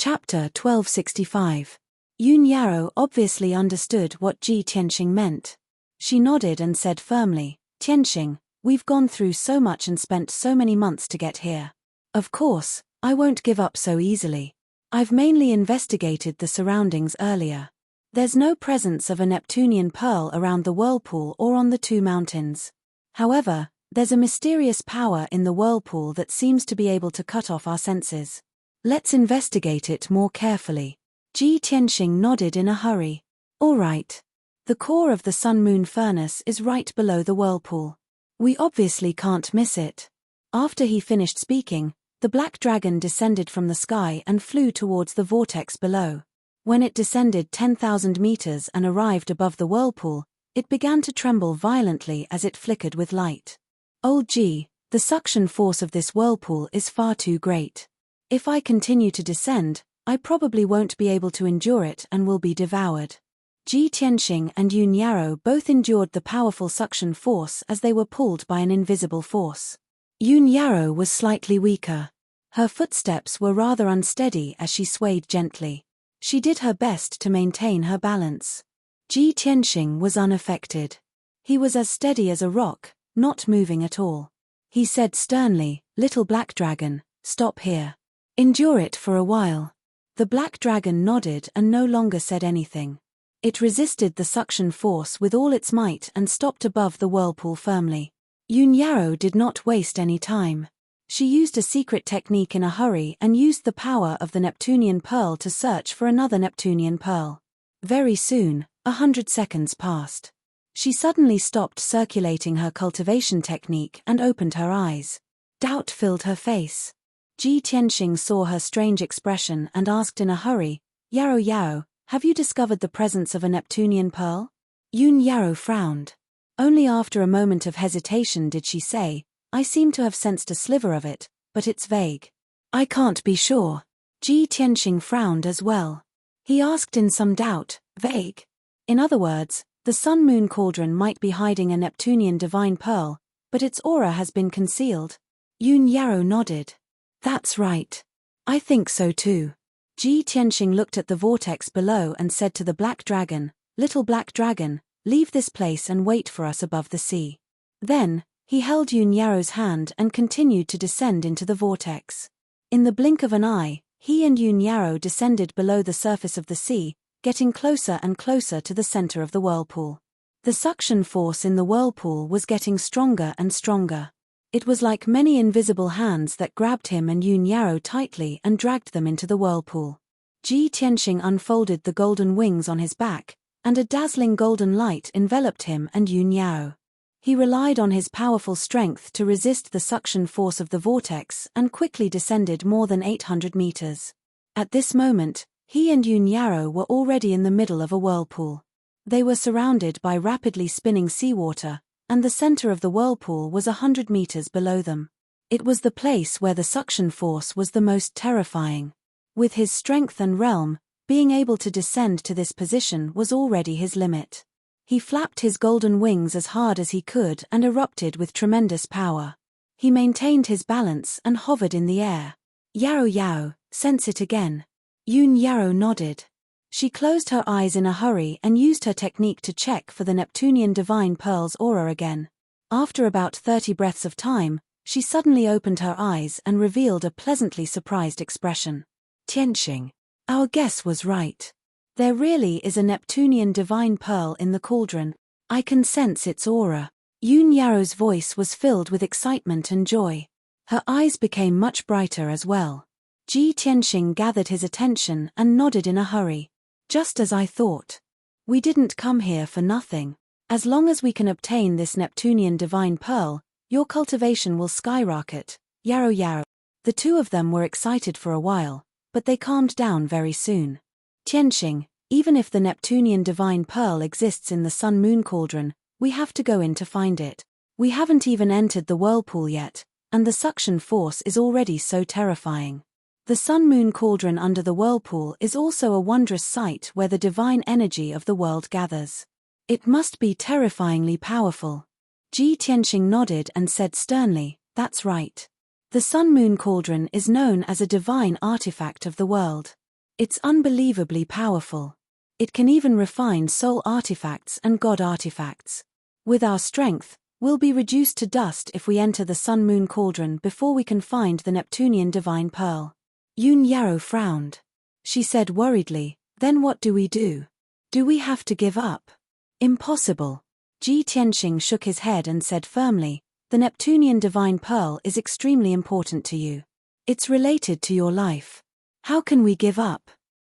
Chapter 1265. Yun Yaro obviously understood what Ji Tianxing meant. She nodded and said firmly, "Tianxing, we've gone through so much and spent so many months to get here. Of course, I won't give up so easily. I've mainly investigated the surroundings earlier. There's no presence of a Neptunian pearl around the whirlpool or on the two mountains. However, there's a mysterious power in the whirlpool that seems to be able to cut off our senses. Let's investigate it more carefully." Ji Tianxing nodded in a hurry. "All right. The core of the sun-moon furnace is right below the whirlpool. We obviously can't miss it." After he finished speaking, the black dragon descended from the sky and flew towards the vortex below. When it descended 10,000 meters and arrived above the whirlpool, it began to tremble violently as it flickered with light. "Old Ji, the suction force of this whirlpool is far too great. If I continue to descend, I probably won't be able to endure it and will be devoured." Ji Tianxing and Yun Yaro both endured the powerful suction force as they were pulled by an invisible force. Yun Yaro was slightly weaker. Her footsteps were rather unsteady as she swayed gently. She did her best to maintain her balance. Ji Tianxing was unaffected. He was as steady as a rock, not moving at all. He said sternly, "Little black dragon, stop here. Endure it for a while." The black dragon nodded and no longer said anything. It resisted the suction force with all its might and stopped above the whirlpool firmly. Yun Yaro did not waste any time. She used a secret technique in a hurry and used the power of the Neptunian pearl to search for another Neptunian pearl. Very soon, 100 seconds passed. She suddenly stopped circulating her cultivation technique and opened her eyes. Doubt filled her face. Ji Tianxing saw her strange expression and asked in a hurry, "Yaro Yaro, have you discovered the presence of a Neptunian pearl?" Yun Yaro frowned. Only after a moment of hesitation did she say, "I seem to have sensed a sliver of it, but it's vague. I can't be sure." Ji Tianxing frowned as well. He asked in some doubt, "Vague?" In other words, the sun-moon cauldron might be hiding a Neptunian divine pearl, but its aura has been concealed. Yun Yaro nodded. "That's right. I think so too." Ji Tianxing looked at the vortex below and said to the black dragon, "Little black dragon, leave this place and wait for us above the sea." Then, he held Yun Yaro's hand and continued to descend into the vortex. In the blink of an eye, he and Yun Yaro descended below the surface of the sea, getting closer and closer to the center of the whirlpool. The suction force in the whirlpool was getting stronger and stronger. It was like many invisible hands that grabbed him and Yun Yaro tightly and dragged them into the whirlpool. Ji Tianxing unfolded the golden wings on his back, and a dazzling golden light enveloped him and Yun Yaro. He relied on his powerful strength to resist the suction force of the vortex and quickly descended more than 800 meters. At this moment, he and Yun Yaro were already in the middle of a whirlpool. They were surrounded by rapidly spinning seawater, and the center of the whirlpool was 100 meters below them. It was the place where the suction force was the most terrifying. With his strength and realm, being able to descend to this position was already his limit. He flapped his golden wings as hard as he could and erupted with tremendous power. He maintained his balance and hovered in the air. "Yaro Yaro, sense it again." Yun Yaro nodded. She closed her eyes in a hurry and used her technique to check for the Neptunian divine pearl's aura again. After about 30 breaths of time, she suddenly opened her eyes and revealed a pleasantly surprised expression. "Tianxing, our guess was right. There really is a Neptunian divine pearl in the cauldron. I can sense its aura." Yun Yaro's voice was filled with excitement and joy. Her eyes became much brighter as well. Ji Tianxing gathered his attention and nodded in a hurry. "Just as I thought. We didn't come here for nothing. As long as we can obtain this Neptunian divine pearl, your cultivation will skyrocket, Yaro Yaro." The two of them were excited for a while, but they calmed down very soon. "Tianxing, even if the Neptunian divine pearl exists in the sun-moon cauldron, we have to go in to find it. We haven't even entered the whirlpool yet, and the suction force is already so terrifying. The sun-moon cauldron under the whirlpool is also a wondrous sight where the divine energy of the world gathers. It must be terrifyingly powerful." Ji Tianxing nodded and said sternly, "That's right. The sun-moon cauldron is known as a divine artifact of the world. It's unbelievably powerful. It can even refine soul artifacts and god artifacts. With our strength, we'll be reduced to dust if we enter the sun-moon cauldron before we can find the Neptunian divine pearl. Yun Yarrow frowned. She said worriedly, then what do we do? Do we have to give up? Impossible. Ji Tianxing shook his head and said firmly, the Neptunian divine pearl is extremely important to you. It's related to your life. How can we give up?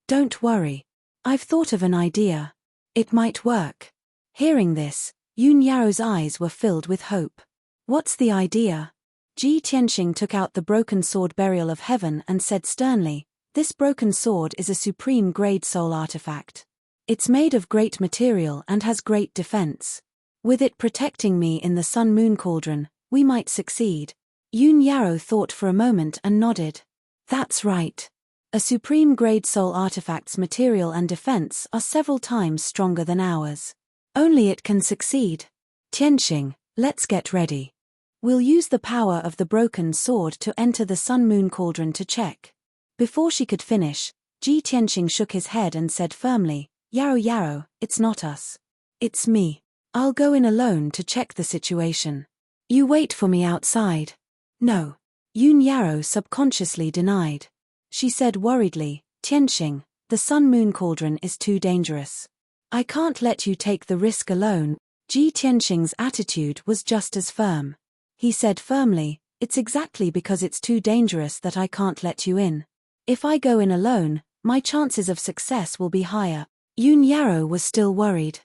Don't worry. I've thought of an idea. It might work. Hearing this, Yun Yarrow's eyes were filled with hope. What's the idea? Ji Tianxing took out the broken sword Burial of Heaven and said sternly, this broken sword is a supreme grade soul artifact. It's made of great material and has great defense. With it protecting me in the sun-moon cauldron, we might succeed. Yun Yarrow thought for a moment and nodded. That's right. A supreme grade soul artifact's material and defense are several times stronger than ours. Only it can succeed. Tianxing, let's get ready. We'll use the power of the broken sword to enter the sun-moon cauldron to check. Before she could finish, Ji Tianxing shook his head and said firmly, Yarrow, it's not us. It's me. I'll go in alone to check the situation. You wait for me outside. No. Yun Yarrow subconsciously denied. She said worriedly, Tianxing, the sun-moon cauldron is too dangerous. I can't let you take the risk alone. Ji Tianxing's attitude was just as firm. He said firmly, it's exactly because it's too dangerous that I can't let you in. If I go in alone, my chances of success will be higher. Yun Yarrow was still worried.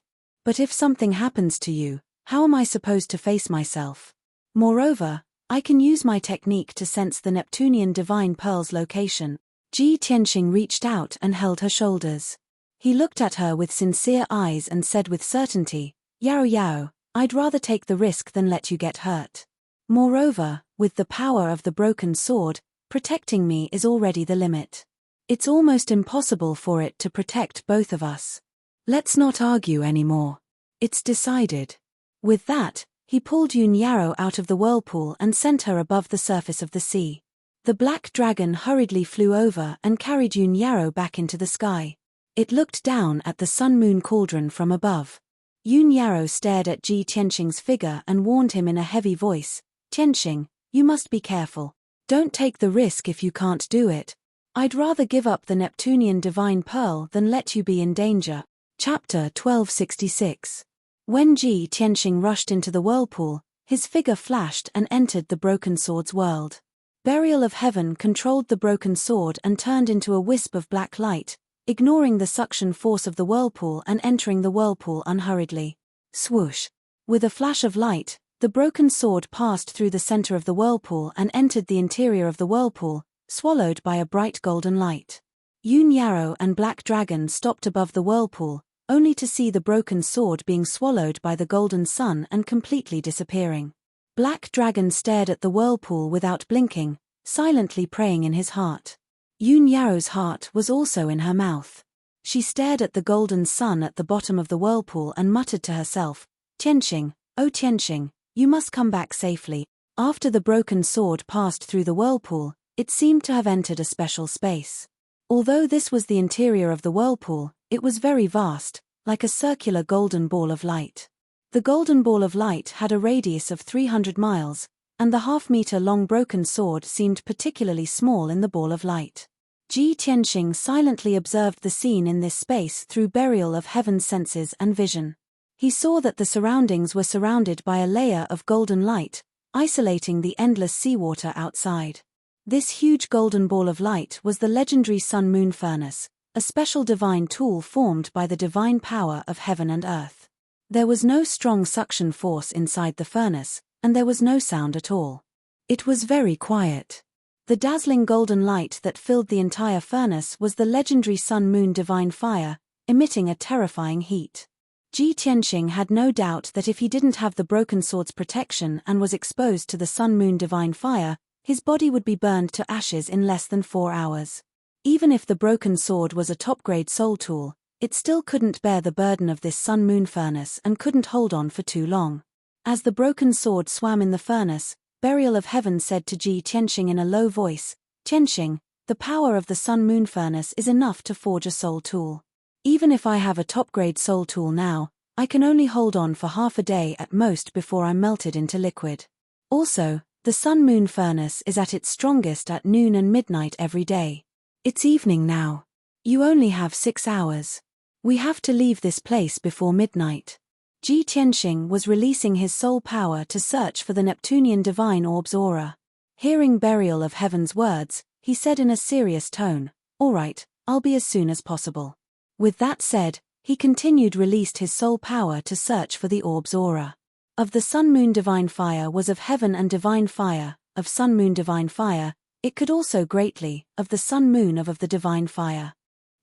But if something happens to you, how am I supposed to face myself? Moreover, I can use my technique to sense the Neptunian divine pearl's location. Ji Tianxing reached out and held her shoulders. He looked at her with sincere eyes and said with certainty, Yarrow, I'd rather take the risk than let you get hurt. Moreover, with the power of the broken sword, protecting me is already the limit. It's almost impossible for it to protect both of us. Let's not argue anymore. It's decided. With that, he pulled Yun Yarrow out of the whirlpool and sent her above the surface of the sea. The black dragon hurriedly flew over and carried Yun Yarrow back into the sky. It looked down at the sun-moon cauldron from above. Yun Yarrow stared at Ji Tianxing's figure and warned him in a heavy voice, Tianxing, you must be careful. Don't take the risk if you can't do it. I'd rather give up the Neptunian divine pearl than let you be in danger. Chapter 1266. When Ji Tianxing rushed into the whirlpool, his figure flashed and entered the broken sword's world. Burial of Heaven controlled the broken sword and turned into a wisp of black light, ignoring the suction force of the whirlpool and entering the whirlpool unhurriedly. Swoosh! With a flash of light, the broken sword passed through the center of the whirlpool and entered the interior of the whirlpool, swallowed by a bright golden light. Yun Yarrow and Black Dragon stopped above the whirlpool, only to see the broken sword being swallowed by the golden sun and completely disappearing. Black Dragon stared at the whirlpool without blinking, silently praying in his heart. Yun Yarrow's heart was also in her mouth. She stared at the golden sun at the bottom of the whirlpool and muttered to herself, Tianxing, oh Tianxing, you must come back safely. After the broken sword passed through the whirlpool, it seemed to have entered a special space. Although this was the interior of the whirlpool, it was very vast, like a circular golden ball of light. The golden ball of light had a radius of 300 miles, and the half-meter-long broken sword seemed particularly small in the ball of light. Ji Tianxing silently observed the scene in this space through Burial of Heaven's senses and vision. He saw that the surroundings were surrounded by a layer of golden light, isolating the endless seawater outside. This huge golden ball of light was the legendary sun-moon furnace, a special divine tool formed by the divine power of heaven and earth. There was no strong suction force inside the furnace, and there was no sound at all. It was very quiet. The dazzling golden light that filled the entire furnace was the legendary sun-moon divine fire, emitting a terrifying heat. Ji Tianxing had no doubt that if he didn't have the broken sword's protection and was exposed to the sun-moon divine fire, his body would be burned to ashes in less than 4 hours. Even if the broken sword was a top-grade soul tool, it still couldn't bear the burden of this sun-moon furnace and couldn't hold on for too long. As the broken sword swam in the furnace, Burial of Heaven said to Ji Tianxing in a low voice, Tianxing, The power of the sun-moon furnace is enough to forge a soul tool. Even if I have a top-grade soul tool now, I can only hold on for half a day at most before I'm melted into liquid. Also, the sun-moon furnace is at its strongest at noon and midnight every day. It's evening now. You only have 6 hours. We have to leave this place before midnight. Ji Tianxing was releasing his soul power to search for the Neptunian divine orb's aura. Hearing Burial of Heaven's words, he said in a serious tone, "All right, I'll be as soon as possible." With that said, he continued released his soul power to search for the orb's aura. Of the sun-moon divine fire was of heaven and divine fire, of sun-moon divine fire, it could also greatly, of the sun-moon of the divine fire.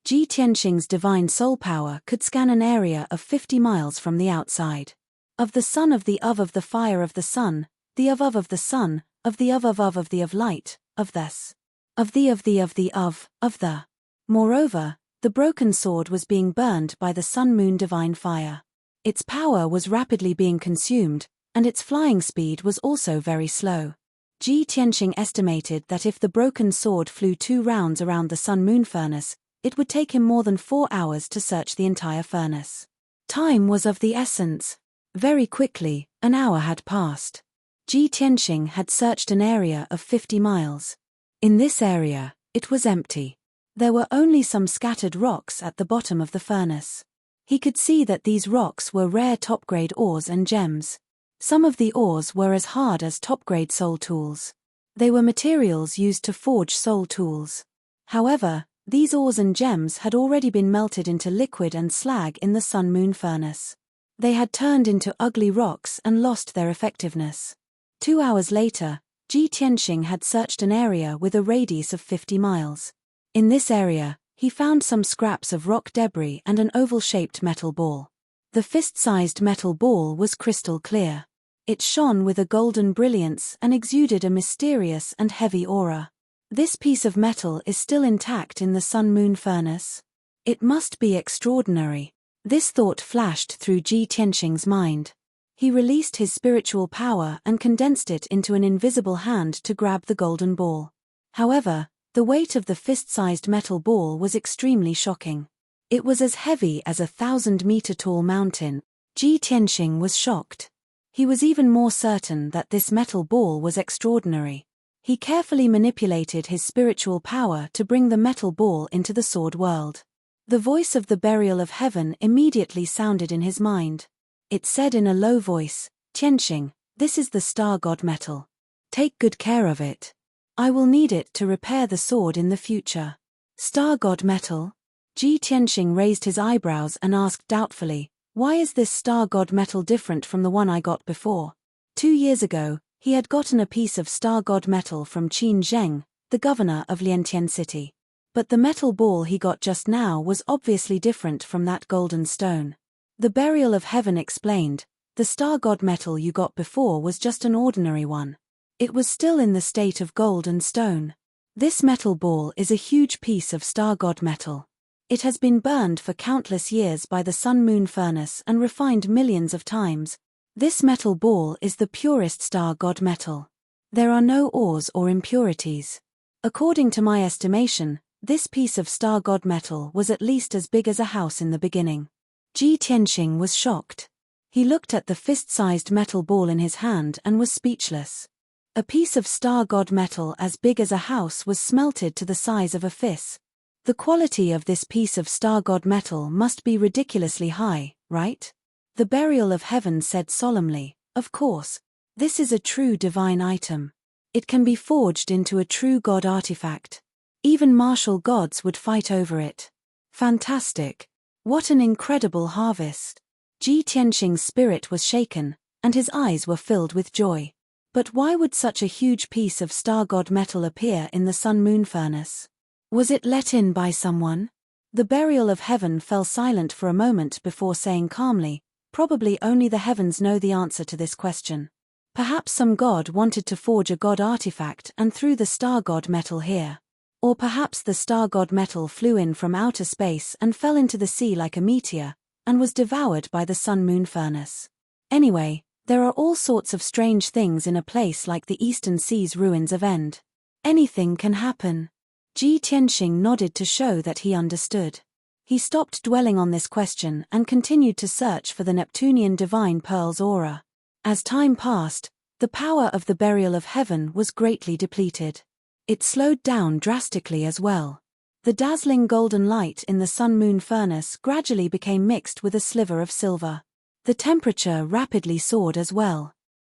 Ji Tianxing's divine soul power could scan an area of 50 miles from the outside. Of the sun of the fire of the sun, the of the sun, of the of light, of this. Of the. Moreover, the broken sword was being burned by the sun-moon divine fire. Its power was rapidly being consumed, and its flying speed was also very slow. Ji Tianxing estimated that if the broken sword flew 2 rounds around the sun-moon furnace, it would take him more than 4 hours to search the entire furnace. Time was of the essence. Very quickly, an hour had passed. Ji Tianxing had searched an area of 50 miles. In this area, it was empty. There were only some scattered rocks at the bottom of the furnace. He could see that these rocks were rare top-grade ores and gems. Some of the ores were as hard as top-grade soul tools. They were materials used to forge soul tools. However, these ores and gems had already been melted into liquid and slag in the sun-moon furnace. They had turned into ugly rocks and lost their effectiveness. 2 hours later, Ji Tianxing had searched an area with a radius of 50 miles. In this area, he found some scraps of rock debris and an oval-shaped metal ball. The fist-sized metal ball was crystal clear. It shone with a golden brilliance and exuded a mysterious and heavy aura. This piece of metal is still intact in the sun-moon furnace. It must be extraordinary. This thought flashed through Ji Tianxing's mind. He released his spiritual power and condensed it into an invisible hand to grab the golden ball. However, the weight of the fist-sized metal ball was extremely shocking. It was as heavy as a 1,000-meter-tall mountain. Ji Tianxing was shocked. He was even more certain that this metal ball was extraordinary. He carefully manipulated his spiritual power to bring the metal ball into the sword world. The voice of the Burial of Heaven immediately sounded in his mind. It said in a low voice, "Tianxing, this is the star god metal. Take good care of it. I will need it to repair the sword in the future." Star god metal? Ji Tianxing raised his eyebrows and asked doubtfully, "Why is this star god metal different from the one I got before?" 2 years ago, he had gotten a piece of star god metal from Qin Zheng, the governor of Liantian City. But the metal ball he got just now was obviously different from that golden stone. The Burial of Heaven explained, "The star god metal you got before was just an ordinary one. It was still in the state of gold and stone. This metal ball is a huge piece of star god metal. It has been burned for countless years by the sun-moon furnace and refined millions of times. This metal ball is the purest star god metal. There are no ores or impurities. According to my estimation, this piece of star god metal was at least as big as a house in the beginning." Ji Tianxing was shocked. He looked at the fist-sized metal ball in his hand and was speechless. A piece of star god metal as big as a house was smelted to the size of a fist. The quality of this piece of star god metal must be ridiculously high, right? The Burial of Heaven said solemnly, "Of course. This is a true divine item. It can be forged into a true god artifact. Even martial gods would fight over it. Fantastic. What an incredible harvest." Ji Tianxing's spirit was shaken, and his eyes were filled with joy. But why would such a huge piece of star god metal appear in the sun-moon furnace? Was it let in by someone? The Burial of Heaven fell silent for a moment before saying calmly, "Probably only the heavens know the answer to this question. Perhaps some god wanted to forge a god artifact and threw the star god metal here. Or perhaps the star god metal flew in from outer space and fell into the sea like a meteor, and was devoured by the sun-moon furnace. Anyway, there are all sorts of strange things in a place like the Eastern Sea's ruins of End. Anything can happen." Ji Tianxing nodded to show that he understood. He stopped dwelling on this question and continued to search for the Neptunian divine pearl's aura. As time passed, the power of the burial of heaven was greatly depleted. It slowed down drastically as well. The dazzling golden light in the sun-moon furnace gradually became mixed with a sliver of silver. The temperature rapidly soared as well.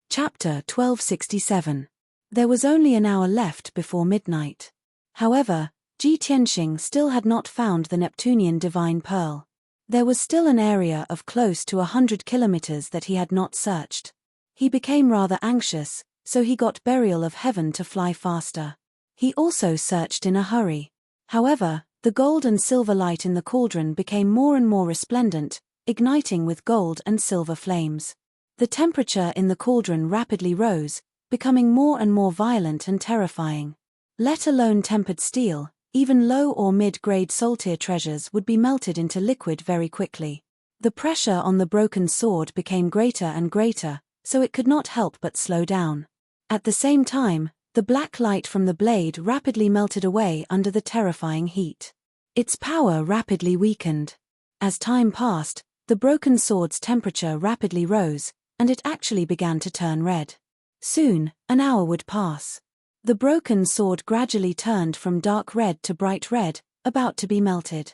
Chapter 1267. There was only an hour left before midnight. However, Ji Tianxing still had not found the Neptunian divine pearl. There was still an area of close to 100 kilometers that he had not searched. He became rather anxious, so he got burial of heaven to fly faster. He also searched in a hurry. However, the gold and silver light in the cauldron became more and more resplendent, igniting with gold and silver flames. The temperature in the cauldron rapidly rose, becoming more and more violent and terrifying. Let alone tempered steel, even low or mid-grade saltier treasures would be melted into liquid very quickly. The pressure on the broken sword became greater and greater, so it could not help but slow down. At the same time, the black light from the blade rapidly melted away under the terrifying heat. Its power rapidly weakened. As time passed, the broken sword's temperature rapidly rose, and it actually began to turn red. Soon, an hour would pass. The broken sword gradually turned from dark red to bright red, about to be melted.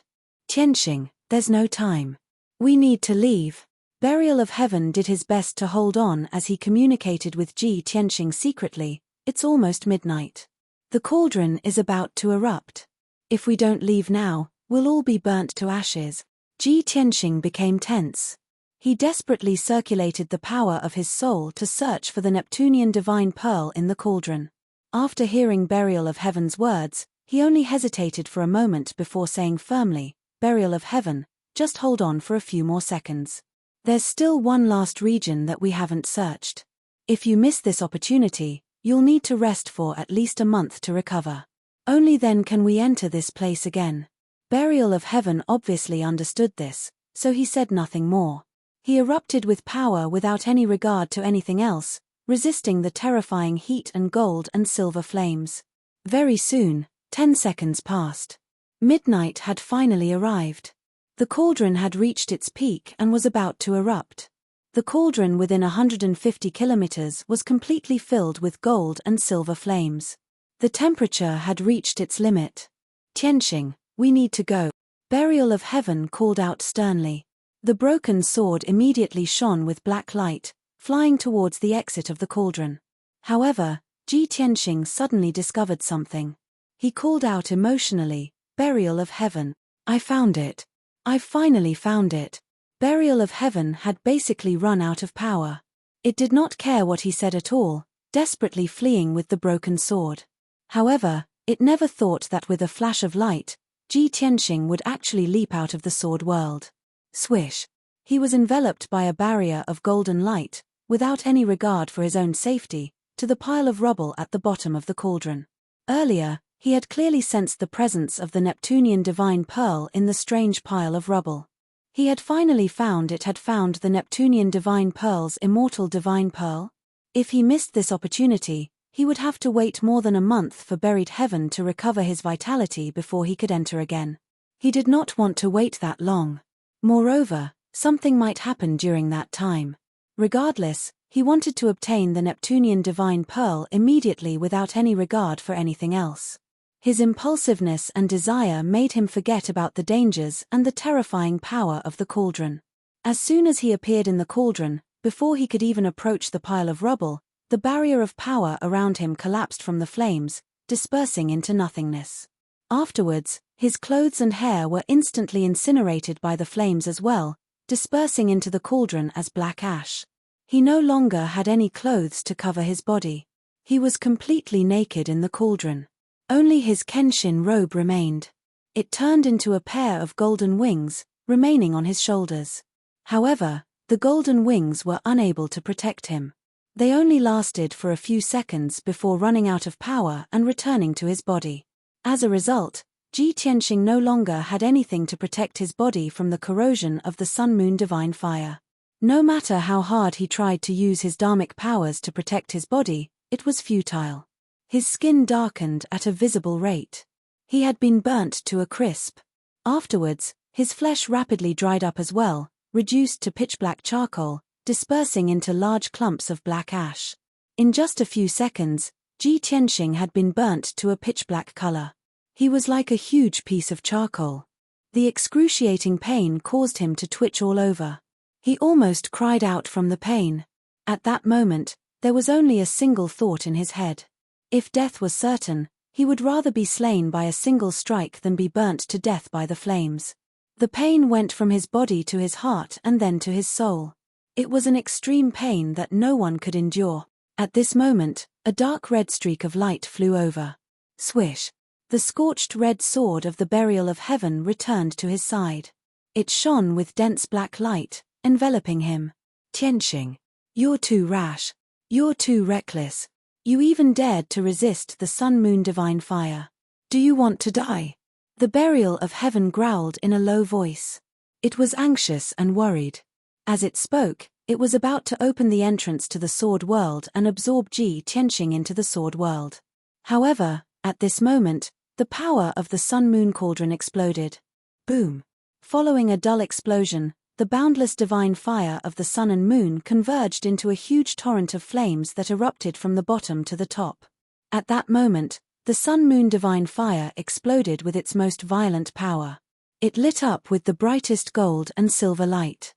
Tianxing, there's no time. We need to leave. Burial of Heaven did his best to hold on as he communicated with Ji Tianxing secretly. It's almost midnight. The cauldron is about to erupt. If we don't leave now, we'll all be burnt to ashes. Ji Tianxing became tense. He desperately circulated the power of his soul to search for the Neptunian divine pearl in the cauldron. After hearing Burial of Heaven's words, he only hesitated for a moment before saying firmly, "Burial of Heaven, just hold on for a few more seconds. There's still one last region that we haven't searched. If you miss this opportunity, you'll need to rest for at least a month to recover. Only then can we enter this place again." Burial of Heaven obviously understood this, so he said nothing more. He erupted with power without any regard to anything else, resisting the terrifying heat and gold and silver flames. Very soon, 10 seconds passed. Midnight had finally arrived. The cauldron had reached its peak and was about to erupt. The cauldron within 150 kilometers was completely filled with gold and silver flames. The temperature had reached its limit. "Tianxing, we need to go." Burial of Heaven called out sternly. The broken sword immediately shone with black light, flying towards the exit of the cauldron. However, Ji Tianxing suddenly discovered something. He called out emotionally, "Burial of Heaven. I found it. I finally found it." Burial of Heaven had basically run out of power. It did not care what he said at all, desperately fleeing with the broken sword. However, it never thought that with a flash of light, Ji Tianxing would actually leap out of the sword world. Swish! He was enveloped by a barrier of golden light, without any regard for his own safety, to the pile of rubble at the bottom of the cauldron. Earlier, he had clearly sensed the presence of the Neptunian divine pearl in the strange pile of rubble. He had finally found the Neptunian divine pearl's immortal divine pearl. If he missed this opportunity, he would have to wait more than a month for buried heaven to recover his vitality before he could enter again. He did not want to wait that long. Moreover, something might happen during that time. Regardless, he wanted to obtain the Neptunian divine pearl immediately without any regard for anything else. His impulsiveness and desire made him forget about the dangers and the terrifying power of the cauldron. As soon as he appeared in the cauldron, before he could even approach the pile of rubble, the barrier of power around him collapsed from the flames, dispersing into nothingness. Afterwards, his clothes and hair were instantly incinerated by the flames as well, dispersing into the cauldron as black ash. He no longer had any clothes to cover his body. He was completely naked in the cauldron. Only his kenshin robe remained. It turned into a pair of golden wings, remaining on his shoulders. However, the golden wings were unable to protect him. They only lasted for a few seconds before running out of power and returning to his body. As a result, Ji Tianxing no longer had anything to protect his body from the corrosion of the sun-moon divine fire. No matter how hard he tried to use his dharmic powers to protect his body, it was futile. His skin darkened at a visible rate. He had been burnt to a crisp. Afterwards, his flesh rapidly dried up as well, reduced to pitch-black charcoal, dispersing into large clumps of black ash. In just a few seconds, Ji Tianxing had been burnt to a pitch-black color. He was like a huge piece of charcoal. The excruciating pain caused him to twitch all over. He almost cried out from the pain. At that moment, there was only a single thought in his head. If death was certain, he would rather be slain by a single strike than be burnt to death by the flames. The pain went from his body to his heart and then to his soul. It was an extreme pain that no one could endure. At this moment, a dark red streak of light flew over. Swish! The scorched red sword of the burial of heaven returned to his side. It shone with dense black light, enveloping him. Tianxing, you're too rash. You're too reckless. You even dared to resist the sun-moon divine fire. Do you want to die? The burial of heaven growled in a low voice. It was anxious and worried. As it spoke, it was about to open the entrance to the sword world and absorb Ji Tianxing into the sword world. However, at this moment, the power of the sun-moon cauldron exploded. Boom! Following a dull explosion, the boundless divine fire of the sun and moon converged into a huge torrent of flames that erupted from the bottom to the top. At that moment, the sun-moon divine fire exploded with its most violent power. It lit up with the brightest gold and silver light.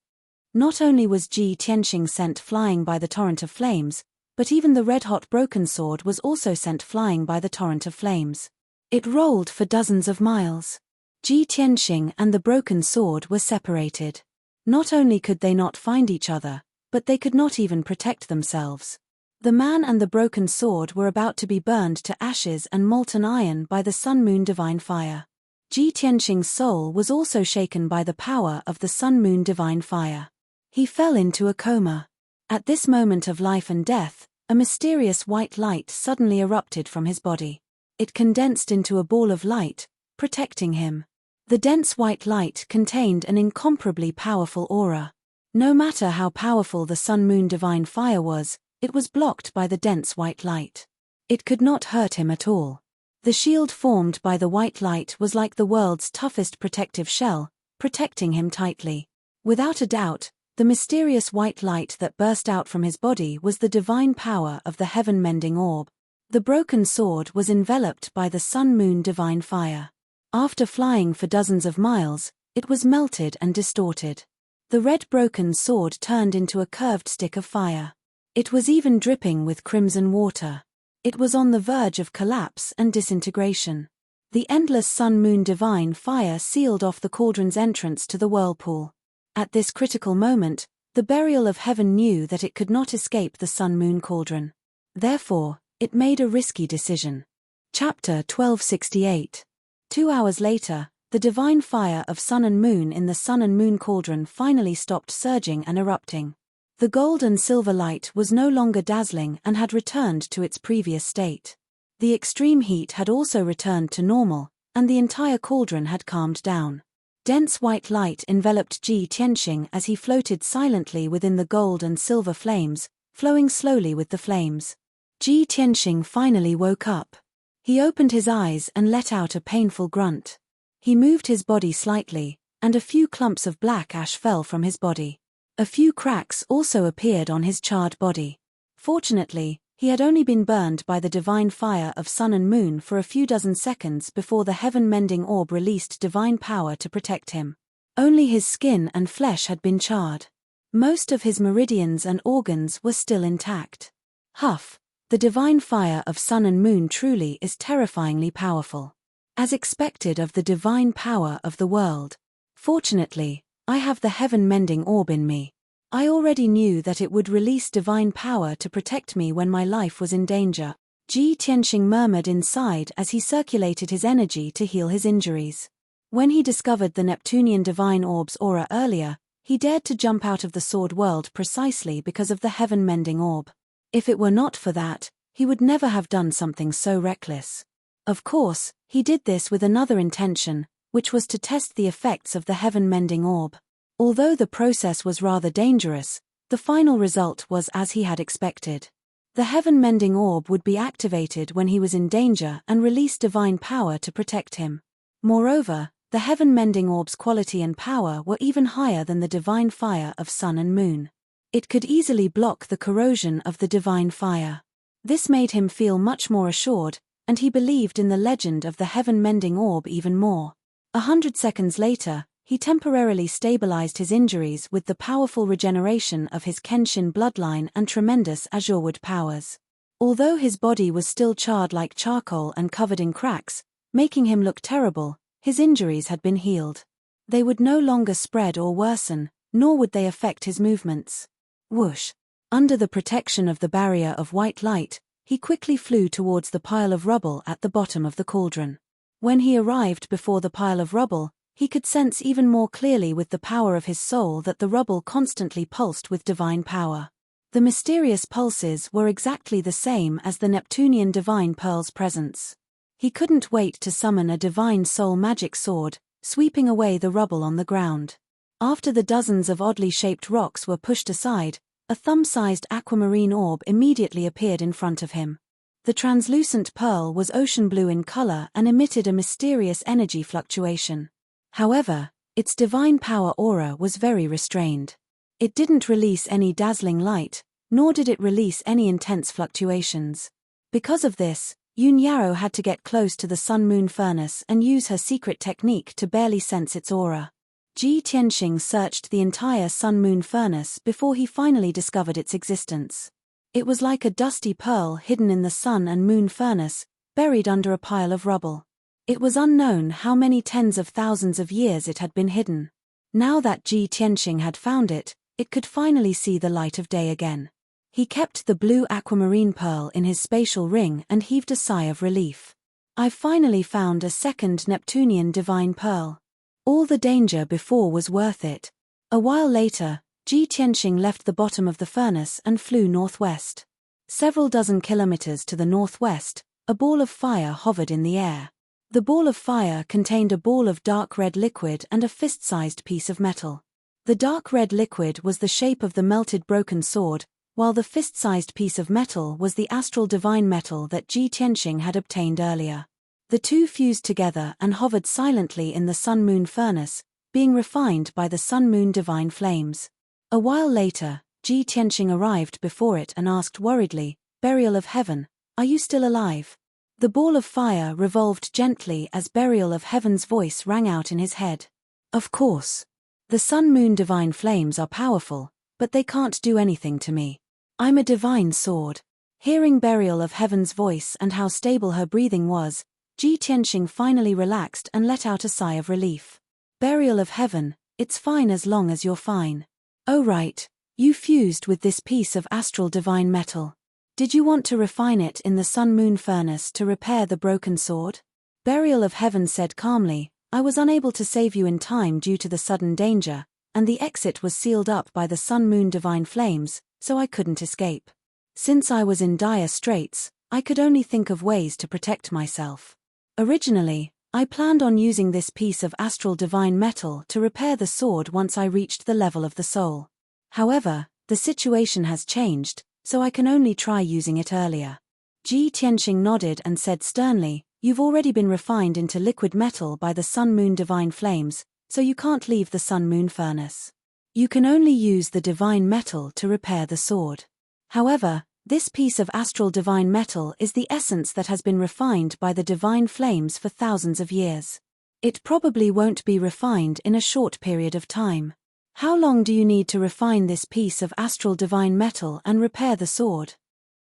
Not only was Ji Tianxing sent flying by the torrent of flames, but even the red-hot broken sword was also sent flying by the torrent of flames. It rolled for dozens of miles. Ji Tianxing and the broken sword were separated. Not only could they not find each other, but they could not even protect themselves. The man and the broken sword were about to be burned to ashes and molten iron by the sun-moon divine fire. Ji Tianxing's soul was also shaken by the power of the sun-moon divine fire. He fell into a coma. At this moment of life and death, a mysterious white light suddenly erupted from his body. It condensed into a ball of light, protecting him. The dense white light contained an incomparably powerful aura. No matter how powerful the sun-moon divine fire was, it was blocked by the dense white light. It could not hurt him at all. The shield formed by the white light was like the world's toughest protective shell, protecting him tightly. Without a doubt, the mysterious white light that burst out from his body was the divine power of the heaven-mending orb. The broken sword was enveloped by the sun-moon divine fire. After flying for dozens of miles, it was melted and distorted. The red broken sword turned into a curved stick of fire. It was even dripping with crimson water. It was on the verge of collapse and disintegration. The endless sun-moon divine fire sealed off the cauldron's entrance to the whirlpool. At this critical moment, the burial of heaven knew that it could not escape the sun-moon cauldron. Therefore, it made a risky decision. Chapter 1268. 2 hours later, the divine fire of sun and moon in the sun and moon cauldron finally stopped surging and erupting. The gold and silver light was no longer dazzling and had returned to its previous state. The extreme heat had also returned to normal, and the entire cauldron had calmed down. Dense white light enveloped Ji Tianxing as he floated silently within the gold and silver flames, flowing slowly with the flames. Ji Tianxing finally woke up. He opened his eyes and let out a painful grunt. He moved his body slightly, and a few clumps of black ash fell from his body. A few cracks also appeared on his charred body. Fortunately, he had only been burned by the divine fire of sun and moon for a few dozen seconds before the heaven-mending orb released divine power to protect him. Only his skin and flesh had been charred. Most of his meridians and organs were still intact. Huff! The divine fire of sun and moon truly is terrifyingly powerful. As expected of the divine power of the world. Fortunately, I have the heaven-mending orb in me. I already knew that it would release divine power to protect me when my life was in danger. Ji Tianxing murmured inside as he circulated his energy to heal his injuries. When he discovered the Neptunian divine orb's aura earlier, he dared to jump out of the sword world precisely because of the heaven-mending orb. If it were not for that, he would never have done something so reckless. Of course, he did this with another intention, which was to test the effects of the heaven-mending orb. Although the process was rather dangerous, the final result was as he had expected. The heaven-mending orb would be activated when he was in danger and release divine power to protect him. Moreover, the heaven-mending orb's quality and power were even higher than the divine fire of sun and moon. It could easily block the corrosion of the divine fire. This made him feel much more assured, and he believed in the legend of the heaven-mending orb even more. 100 seconds later, he temporarily stabilized his injuries with the powerful regeneration of his Kenshin bloodline and tremendous Azurewood powers. Although his body was still charred like charcoal and covered in cracks, making him look terrible, his injuries had been healed. They would no longer spread or worsen, nor would they affect his movements. Whoosh! Under the protection of the barrier of white light, he quickly flew towards the pile of rubble at the bottom of the cauldron. When he arrived before the pile of rubble, he could sense even more clearly with the power of his soul that the rubble constantly pulsed with divine power. The mysterious pulses were exactly the same as the Neptunian divine pearl's presence. He couldn't wait to summon a divine soul magic sword, sweeping away the rubble on the ground. After the dozens of oddly shaped rocks were pushed aside, a thumb-sized aquamarine orb immediately appeared in front of him. The translucent pearl was ocean blue in color and emitted a mysterious energy fluctuation. However, its divine power aura was very restrained. It didn't release any dazzling light, nor did it release any intense fluctuations. Because of this, Yun Yarrow had to get close to the sun-moon furnace and use her secret technique to barely sense its aura. Ji Tianxing searched the entire sun-moon furnace before he finally discovered its existence. It was like a dusty pearl hidden in the sun and moon furnace, buried under a pile of rubble. It was unknown how many tens of thousands of years it had been hidden. Now that Ji Tianxing had found it, it could finally see the light of day again. He kept the blue aquamarine pearl in his spatial ring and heaved a sigh of relief. I've finally found a second Neptunian divine pearl. All the danger before was worth it. A while later, Ji Tianxing left the bottom of the furnace and flew northwest. Several dozen kilometers to the northwest, a ball of fire hovered in the air. The ball of fire contained a ball of dark red liquid and a fist-sized piece of metal. The dark red liquid was the shape of the melted broken sword, while the fist-sized piece of metal was the astral divine metal that Ji Tianxing had obtained earlier. The two fused together and hovered silently in the sun-moon furnace, being refined by the sun-moon divine flames. A while later, Ji Tianxing arrived before it and asked worriedly, "Burial of Heaven, are you still alive?" The ball of fire revolved gently as Burial of Heaven's voice rang out in his head. "Of course. The sun-moon divine flames are powerful, but they can't do anything to me. I'm a divine sword." Hearing Burial of Heaven's voice and how stable her breathing was, Ji Tianxing finally relaxed and let out a sigh of relief. "Burial of Heaven, it's fine as long as you're fine. Oh right, you fused with this piece of astral divine metal. Did you want to refine it in the sun-moon furnace to repair the broken sword?" Burial of Heaven said calmly, "I was unable to save you in time due to the sudden danger, and the exit was sealed up by the sun-moon divine flames, so I couldn't escape. Since I was in dire straits, I could only think of ways to protect myself. Originally, I planned on using this piece of astral divine metal to repair the sword once I reached the level of the soul. However, the situation has changed, so I can only try using it earlier." Ji Tianxing nodded and said sternly, "You've already been refined into liquid metal by the sun-moon divine flames, so you can't leave the sun-moon furnace. You can only use the divine metal to repair the sword. However, this piece of astral divine metal is the essence that has been refined by the divine flames for thousands of years. It probably won't be refined in a short period of time. How long do you need to refine this piece of astral divine metal and repair the sword?"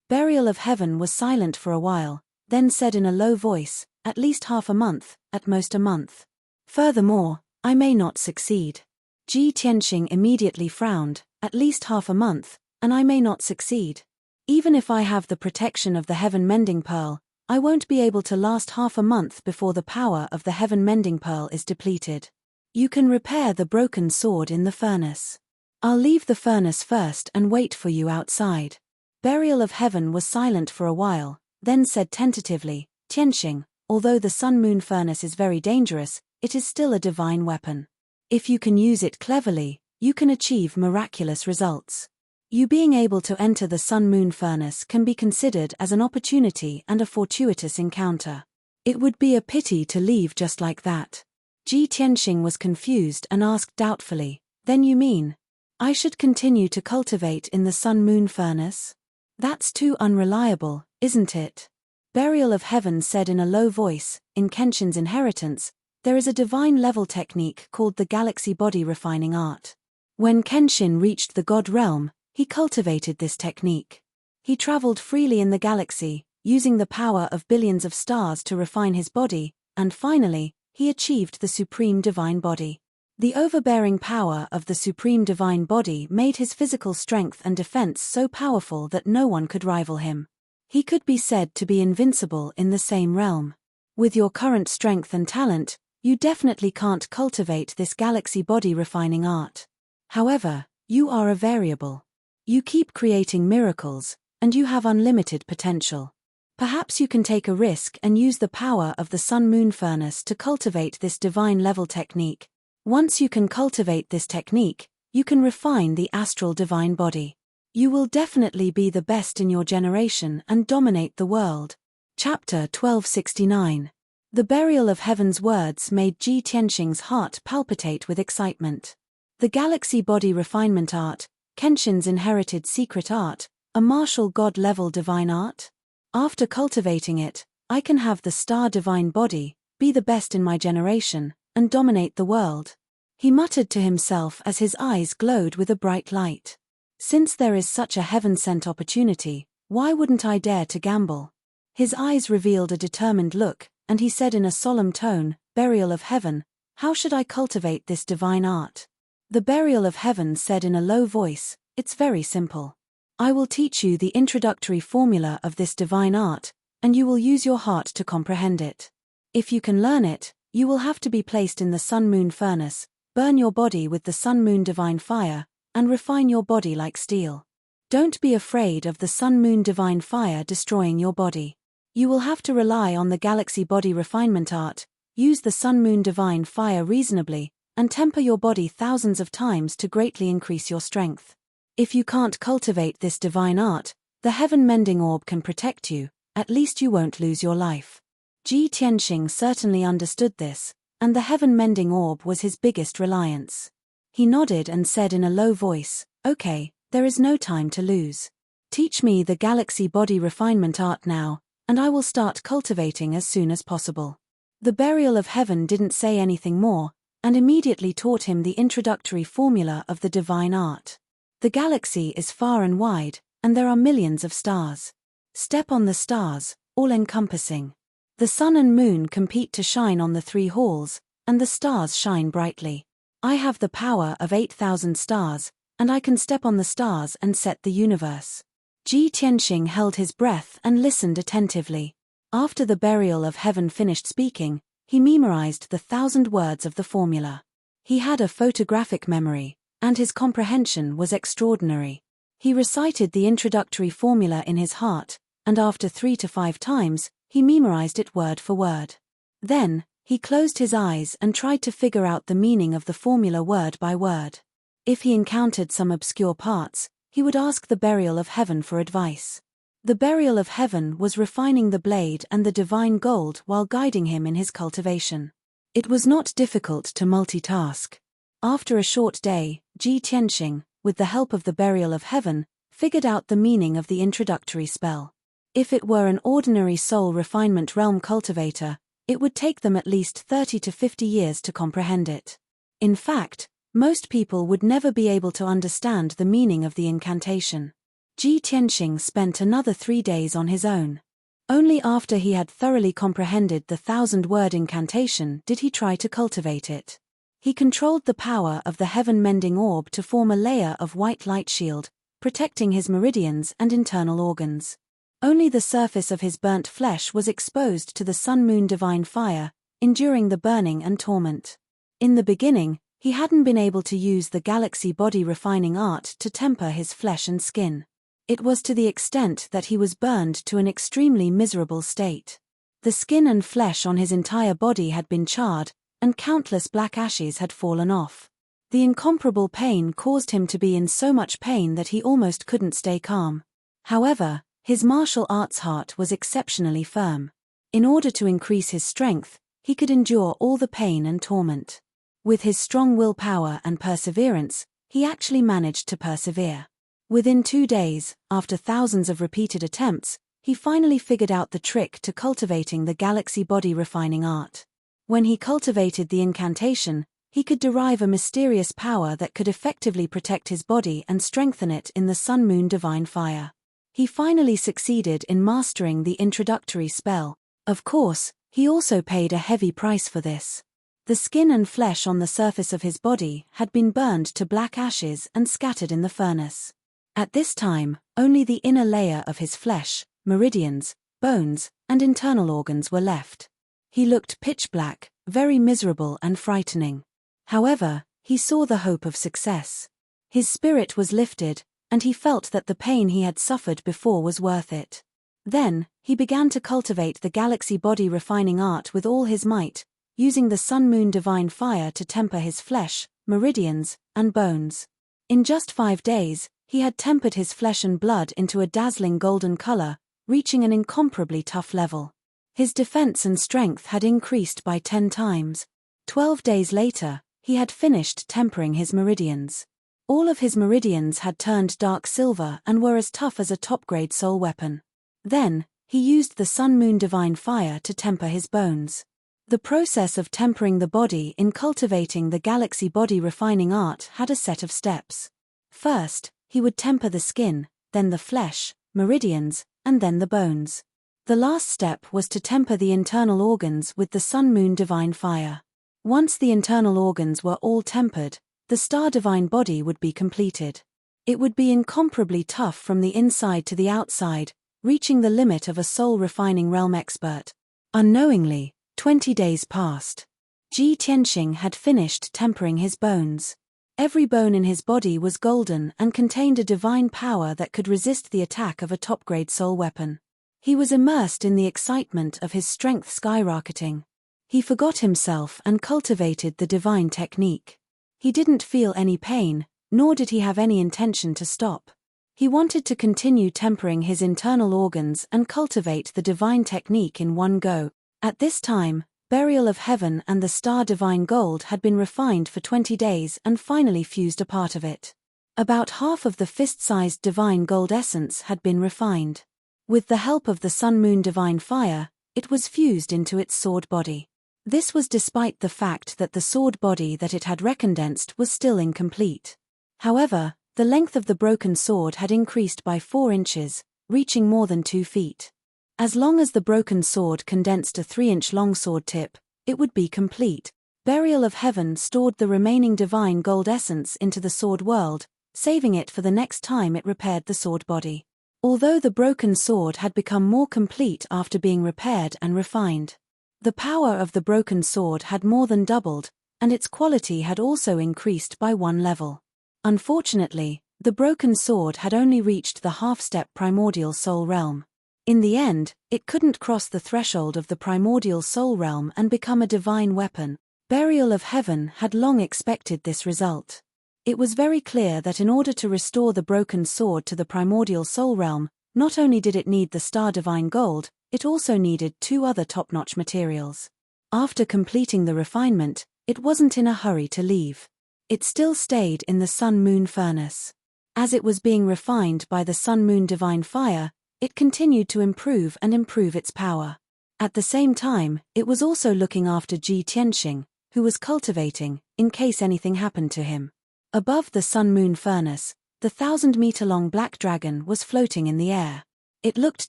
Burial of Heaven was silent for a while, then said in a low voice, "At least half a month, at most a month. Furthermore, I may not succeed." Ji Tianxing immediately frowned, "At least half a month, and I may not succeed. Even if I have the protection of the heaven-mending pearl, I won't be able to last half a month before the power of the heaven-mending pearl is depleted. You can repair the broken sword in the furnace. I'll leave the furnace first and wait for you outside." Burial of Heaven was silent for a while, then said tentatively, "Tianxing, although the sun-moon furnace is very dangerous, it is still a divine weapon. If you can use it cleverly, you can achieve miraculous results. You being able to enter the sun-moon furnace can be considered as an opportunity and a fortuitous encounter. It would be a pity to leave just like that. Ji Tianxing was confused and asked doubtfully, "Then you mean I should continue to cultivate in the sun-moon furnace? That's too unreliable, isn't it?" Burial of Heaven said in a low voice, "In Kenshin's inheritance, there is a divine-level technique called the galaxy body refining art. When Kenshin reached the god realm, he cultivated this technique. He traveled freely in the galaxy, using the power of billions of stars to refine his body, and finally, he achieved the supreme divine body. The overbearing power of the supreme divine body made his physical strength and defense so powerful that no one could rival him. He could be said to be invincible in the same realm. With your current strength and talent, you definitely can't cultivate this galaxy body refining art. However, you are a variable. You keep creating miracles, and you have unlimited potential. Perhaps you can take a risk and use the power of the sun-moon furnace to cultivate this divine-level technique. Once you can cultivate this technique, you can refine the astral divine body. You will definitely be the best in your generation and dominate the world." Chapter 1269. The Burial of Heaven's words made Ji Tianxing's heart palpitate with excitement. The galaxy body refinement art, Kenshin's inherited secret art, a martial god-level divine art? After cultivating it, I can have the star divine body, be the best in my generation, and dominate the world. He muttered to himself as his eyes glowed with a bright light. Since there is such a heaven-sent opportunity, why wouldn't I dare to gamble? His eyes revealed a determined look, and he said in a solemn tone, "Burial of Heaven, how should I cultivate this divine art?" The Burial of Heaven said in a low voice, "It's very simple. I will teach you the introductory formula of this divine art, and you will use your heart to comprehend it. If you can learn it, you will have to be placed in the sun-moon furnace, burn your body with the sun-moon divine fire, and refine your body like steel. Don't be afraid of the sun-moon divine fire destroying your body. You will have to rely on the galaxy body refinement art, use the sun-moon divine fire reasonably, and temper your body thousands of times to greatly increase your strength. If you can't cultivate this divine art, the heaven-mending orb can protect you, at least you won't lose your life." Ji Tianxing certainly understood this, and the heaven-mending orb was his biggest reliance. He nodded and said in a low voice, "Okay, there is no time to lose. Teach me the galaxy body refinement art now, and I will start cultivating as soon as possible." The Burial of Heaven didn't say anything more, and immediately taught him the introductory formula of the divine art. The galaxy is far and wide, and there are millions of stars. Step on the stars, all-encompassing. The sun and moon compete to shine on the three halls, and the stars shine brightly. I have the power of 8,000 stars, and I can step on the stars and set the universe. Ji Tianxing held his breath and listened attentively. After the Burial of Heaven finished speaking, he memorized the 1,000 words of the formula. He had a photographic memory, and his comprehension was extraordinary. He recited the introductory formula in his heart, and after 3 to 5 times, he memorized it word for word. Then, he closed his eyes and tried to figure out the meaning of the formula word by word. If he encountered some obscure parts, he would ask the Burial of Heaven for advice. The Burial of Heaven was refining the blade and the divine gold while guiding him in his cultivation. It was not difficult to multitask. After a short day, Ji Tianxing, with the help of the Burial of Heaven, figured out the meaning of the introductory spell. If it were an ordinary soul refinement realm cultivator, it would take them at least 30 to 50 years to comprehend it. In fact, most people would never be able to understand the meaning of the incantation. Ji Tianxing spent another 3 days on his own. Only after he had thoroughly comprehended the 1,000-word incantation did he try to cultivate it. He controlled the power of the heaven-mending orb to form a layer of white light shield, protecting his meridians and internal organs. Only the surface of his burnt flesh was exposed to the sun-moon divine fire, enduring the burning and torment. In the beginning, he hadn't been able to use the galaxy body refining art to temper his flesh and skin. It was to the extent that he was burned to an extremely miserable state. The skin and flesh on his entire body had been charred, and countless black ashes had fallen off. The incomparable pain caused him to be in so much pain that he almost couldn't stay calm. However, his martial arts heart was exceptionally firm. In order to increase his strength, he could endure all the pain and torment. With his strong willpower and perseverance, he actually managed to persevere. Within 2 days, after thousands of repeated attempts, he finally figured out the trick to cultivating the galaxy body refining art. When he cultivated the incantation, he could derive a mysterious power that could effectively protect his body and strengthen it in the sun-moon divine fire. He finally succeeded in mastering the introductory spell. Of course, he also paid a heavy price for this. The skin and flesh on the surface of his body had been burned to black ashes and scattered in the furnace. At this time, only the inner layer of his flesh, meridians, bones, and internal organs were left. He looked pitch black, very miserable and frightening. However, he saw the hope of success. His spirit was lifted, and he felt that the pain he had suffered before was worth it. Then, he began to cultivate the galaxy body refining art with all his might, using the sun-moon divine fire to temper his flesh, meridians, and bones. In just 5 days, he had tempered his flesh and blood into a dazzling golden color, reaching an incomparably tough level. His defense and strength had increased by 10 times. 12 days later, he had finished tempering his meridians. All of his meridians had turned dark silver and were as tough as a top-grade soul weapon. Then, he used the sun-moon divine fire to temper his bones. The process of tempering the body in cultivating the galaxy body refining art had a set of steps. First, he would temper the skin, then the flesh, meridians, and then the bones. The last step was to temper the internal organs with the sun-moon divine fire. Once the internal organs were all tempered, the star divine body would be completed. It would be incomparably tough from the inside to the outside, reaching the limit of a soul-refining realm expert. Unknowingly, 20 days passed. Ji Tianxing had finished tempering his bones. Every bone in his body was golden and contained a divine power that could resist the attack of a top-grade soul weapon. He was immersed in the excitement of his strength skyrocketing. He forgot himself and cultivated the divine technique. He didn't feel any pain, nor did he have any intention to stop. He wanted to continue tempering his internal organs and cultivate the divine technique in one go. At this time, Burial of Heaven and the Star Divine Gold had been refined for 20 days and finally fused a part of it. About half of the fist-sized divine gold essence had been refined. With the help of the sun-moon divine fire, it was fused into its sword body. This was despite the fact that the sword body that it had recondensed was still incomplete. However, the length of the broken sword had increased by 4 inches, reaching more than 2 feet. As long as the broken sword condensed a 3-inch long sword tip, it would be complete. Burial of Heaven stored the remaining divine gold essence into the sword world, saving it for the next time it repaired the sword body. Although the broken sword had become more complete after being repaired and refined, the power of the broken sword had more than doubled, and its quality had also increased by 1 level. Unfortunately, the broken sword had only reached the half-step primordial soul realm. In the end, it couldn't cross the threshold of the primordial soul realm and become a divine weapon. Burial of Heaven had long expected this result. It was very clear that in order to restore the broken sword to the primordial soul realm, not only did it need the star divine gold, it also needed 2 other top-notch materials. After completing the refinement, it wasn't in a hurry to leave. It still stayed in the sun-moon furnace. As it was being refined by the sun-moon divine fire, it continued to improve its power. At the same time, it was also looking after Ji Tianxing, who was cultivating, in case anything happened to him. Above the sun-moon furnace, the 1,000-meter-long black dragon was floating in the air. It looked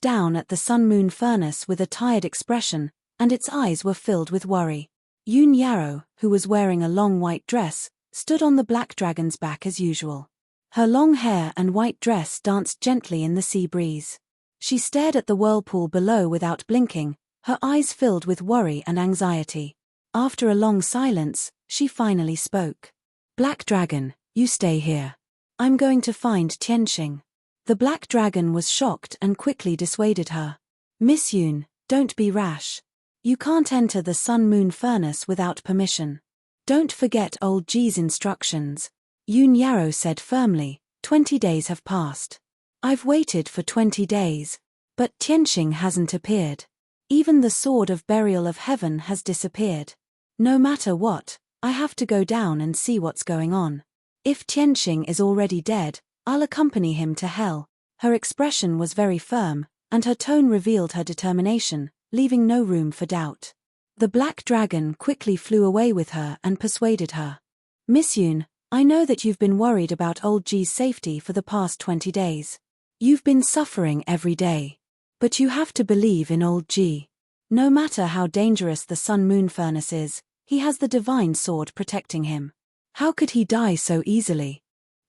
down at the sun-moon furnace with a tired expression, and its eyes were filled with worry. Yun Yarrow, who was wearing a long white dress, stood on the black dragon's back as usual. Her long hair and white dress danced gently in the sea breeze. She stared at the whirlpool below without blinking, her eyes filled with worry and anxiety. After a long silence, she finally spoke. "Black Dragon, you stay here. I'm going to find Tianxing." The black dragon was shocked and quickly dissuaded her. "Miss Yun, don't be rash. You can't enter the sun-moon furnace without permission. Don't forget old G's instructions. Yoon Yarrow said firmly. 20 days have passed. I've waited for 20 days. But Tianxing hasn't appeared. Even the sword of burial of heaven has disappeared. No matter what, I have to go down and see what's going on. If Tianxing is already dead, I'll accompany him to hell. Her expression was very firm, and her tone revealed her determination, leaving no room for doubt. The black dragon quickly flew away with her and persuaded her. Miss Yoon, I know that you've been worried about old G's safety for the past 20 days. You've been suffering every day. But you have to believe in old G. No matter how dangerous the sun-moon furnace is, he has the divine sword protecting him. How could he die so easily?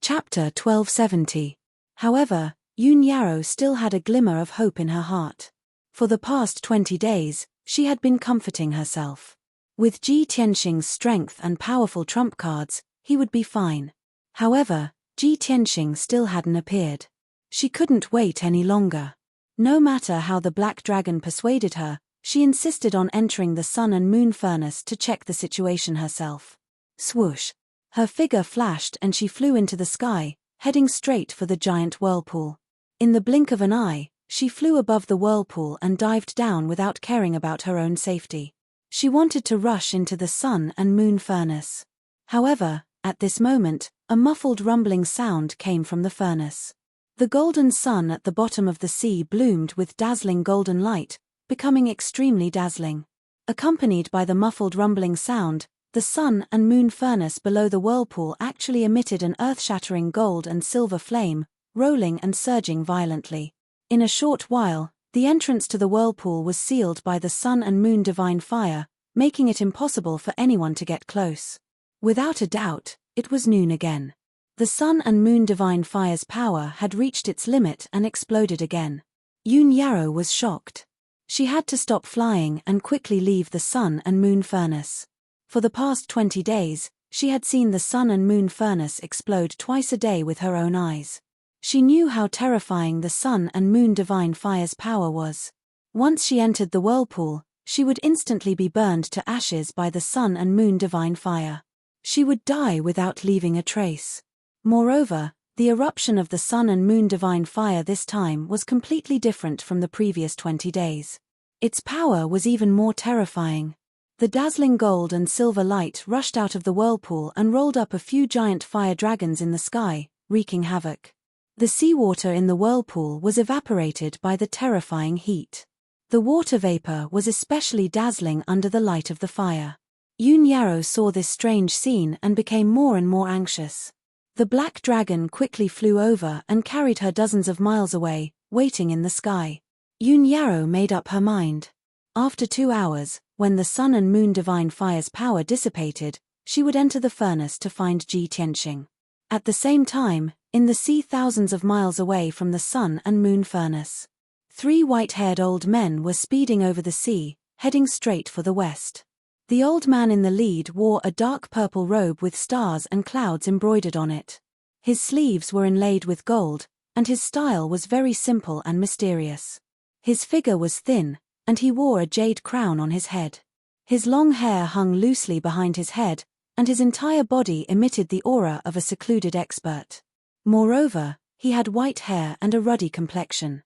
Chapter 1270. However, Yoon Yarrow still had a glimmer of hope in her heart. For the past 20 days, she had been comforting herself. With Ji Tianxing's strength and powerful trump cards, he would be fine. However, Ji Tianxing still hadn't appeared. She couldn't wait any longer. No matter how the black dragon persuaded her, she insisted on entering the sun and moon furnace to check the situation herself. Swoosh! Her figure flashed and she flew into the sky, heading straight for the giant whirlpool. In the blink of an eye, she flew above the whirlpool and dived down without caring about her own safety. She wanted to rush into the sun and moon furnace. However, at this moment, a muffled rumbling sound came from the furnace. The golden sun at the bottom of the sea bloomed with dazzling golden light, becoming extremely dazzling. Accompanied by the muffled rumbling sound, the sun and moon furnace below the whirlpool actually emitted an earth-shattering gold and silver flame, rolling and surging violently. In a short while, the entrance to the whirlpool was sealed by the sun and moon divine fire, making it impossible for anyone to get close. Without a doubt, it was noon again. The sun and moon divine fire's power had reached its limit and exploded again. Yoon Yarrow was shocked. She had to stop flying and quickly leave the sun and moon furnace. For the past 20 days, she had seen the sun and moon furnace explode twice a day with her own eyes. She knew how terrifying the sun and moon divine fire's power was. Once she entered the whirlpool, she would instantly be burned to ashes by the sun and moon divine fire. She would die without leaving a trace. Moreover, the eruption of the sun and moon divine fire this time was completely different from the previous 20 days. Its power was even more terrifying. The dazzling gold and silver light rushed out of the whirlpool and rolled up a few giant fire dragons in the sky, wreaking havoc. The seawater in the whirlpool was evaporated by the terrifying heat. The water vapor was especially dazzling under the light of the fire. Yoon Yarrow saw this strange scene and became more and more anxious. The black dragon quickly flew over and carried her dozens of miles away, waiting in the sky. Yoon Yarrow made up her mind. After 2 hours, when the sun and moon divine fire's power dissipated, she would enter the furnace to find Ji Tianxing. At the same time, in the sea thousands of miles away from the sun and moon furnace, 3 white-haired old men were speeding over the sea, heading straight for the west. The old man in the lead wore a dark purple robe with stars and clouds embroidered on it. His sleeves were inlaid with gold, and his style was very simple and mysterious. His figure was thin, and he wore a jade crown on his head. His long hair hung loosely behind his head, and his entire body emitted the aura of a secluded expert. Moreover, he had white hair and a ruddy complexion.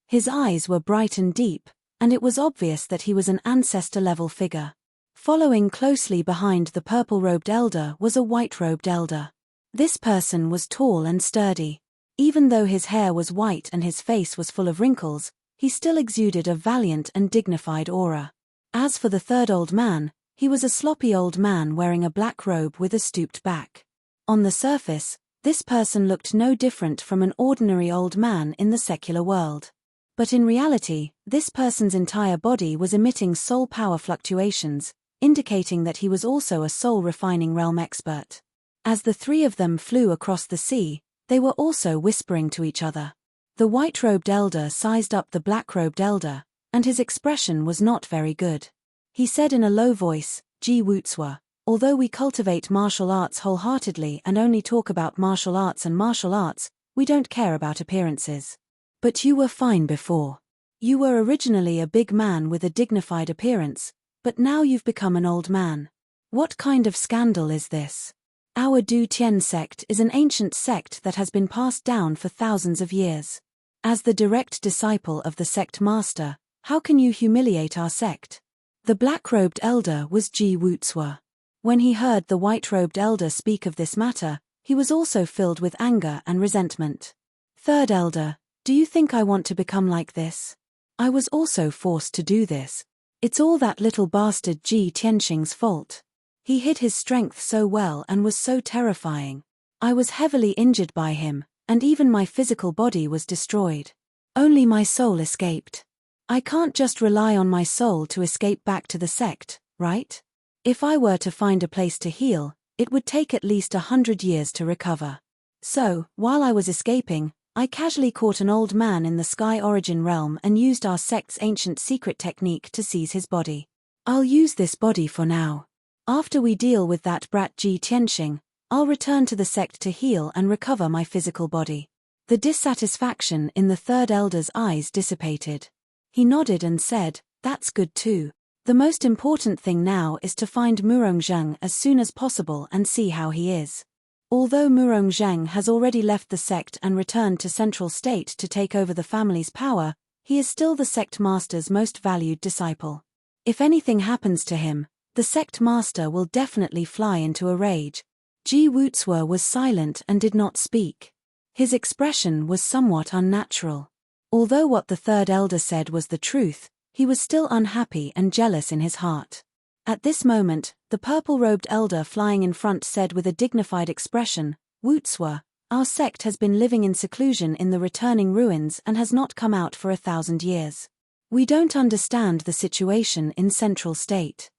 His eyes were bright and deep, and it was obvious that he was an ancestor-level figure. Following closely behind the purple-robed elder was a white-robed elder. This person was tall and sturdy. Even though his hair was white and his face was full of wrinkles, he still exuded a valiant and dignified aura. As for the third old man, he was a sloppy old man wearing a black robe with a stooped back. On the surface, this person looked no different from an ordinary old man in the secular world. But in reality, this person's entire body was emitting soul power fluctuations, indicating that he was also a soul-refining realm expert. As the 3 of them flew across the sea, they were also whispering to each other. The white-robed elder sized up the black-robed elder, and his expression was not very good. He said in a low voice, "Ji Wutsua, although we cultivate martial arts wholeheartedly and only talk about martial arts and martial arts, we don't care about appearances. But you were fine before. You were originally a big man with a dignified appearance, but now you've become an old man. What kind of scandal is this? Our Du Tian sect is an ancient sect that has been passed down for thousands of years. As the direct disciple of the sect master, how can you humiliate our sect? The black-robed elder was Ji Wutsua. When he heard the white-robed elder speak of this matter, he was also filled with anger and resentment. Third elder, do you think I want to become like this? I was also forced to do this. It's all that little bastard Ji Tianxing's fault. He hid his strength so well and was so terrifying. I was heavily injured by him, and even my physical body was destroyed. Only my soul escaped. I can't just rely on my soul to escape back to the sect, right? If I were to find a place to heal, it would take at least 100 years to recover. So, while I was escaping, I casually caught an old man in the Sky Origin realm and used our sect's ancient secret technique to seize his body. I'll use this body for now. After we deal with that brat Ji Tianxing, I'll return to the sect to heal and recover my physical body. The dissatisfaction in the third elder's eyes dissipated. He nodded and said, that's good too. The most important thing now is to find Murong Zheng as soon as possible and see how he is. Although Murong Zheng has already left the sect and returned to Central State to take over the family's power, he is still the sect master's most valued disciple. If anything happens to him, the sect master will definitely fly into a rage. Ji Wutsua was silent and did not speak. His expression was somewhat unnatural. Although what the third elder said was the truth, he was still unhappy and jealous in his heart. At this moment, the purple-robed elder flying in front said with a dignified expression, Wutsua, our sect has been living in seclusion in the returning ruins and has not come out for 1,000 years. We don't understand the situation in Central State.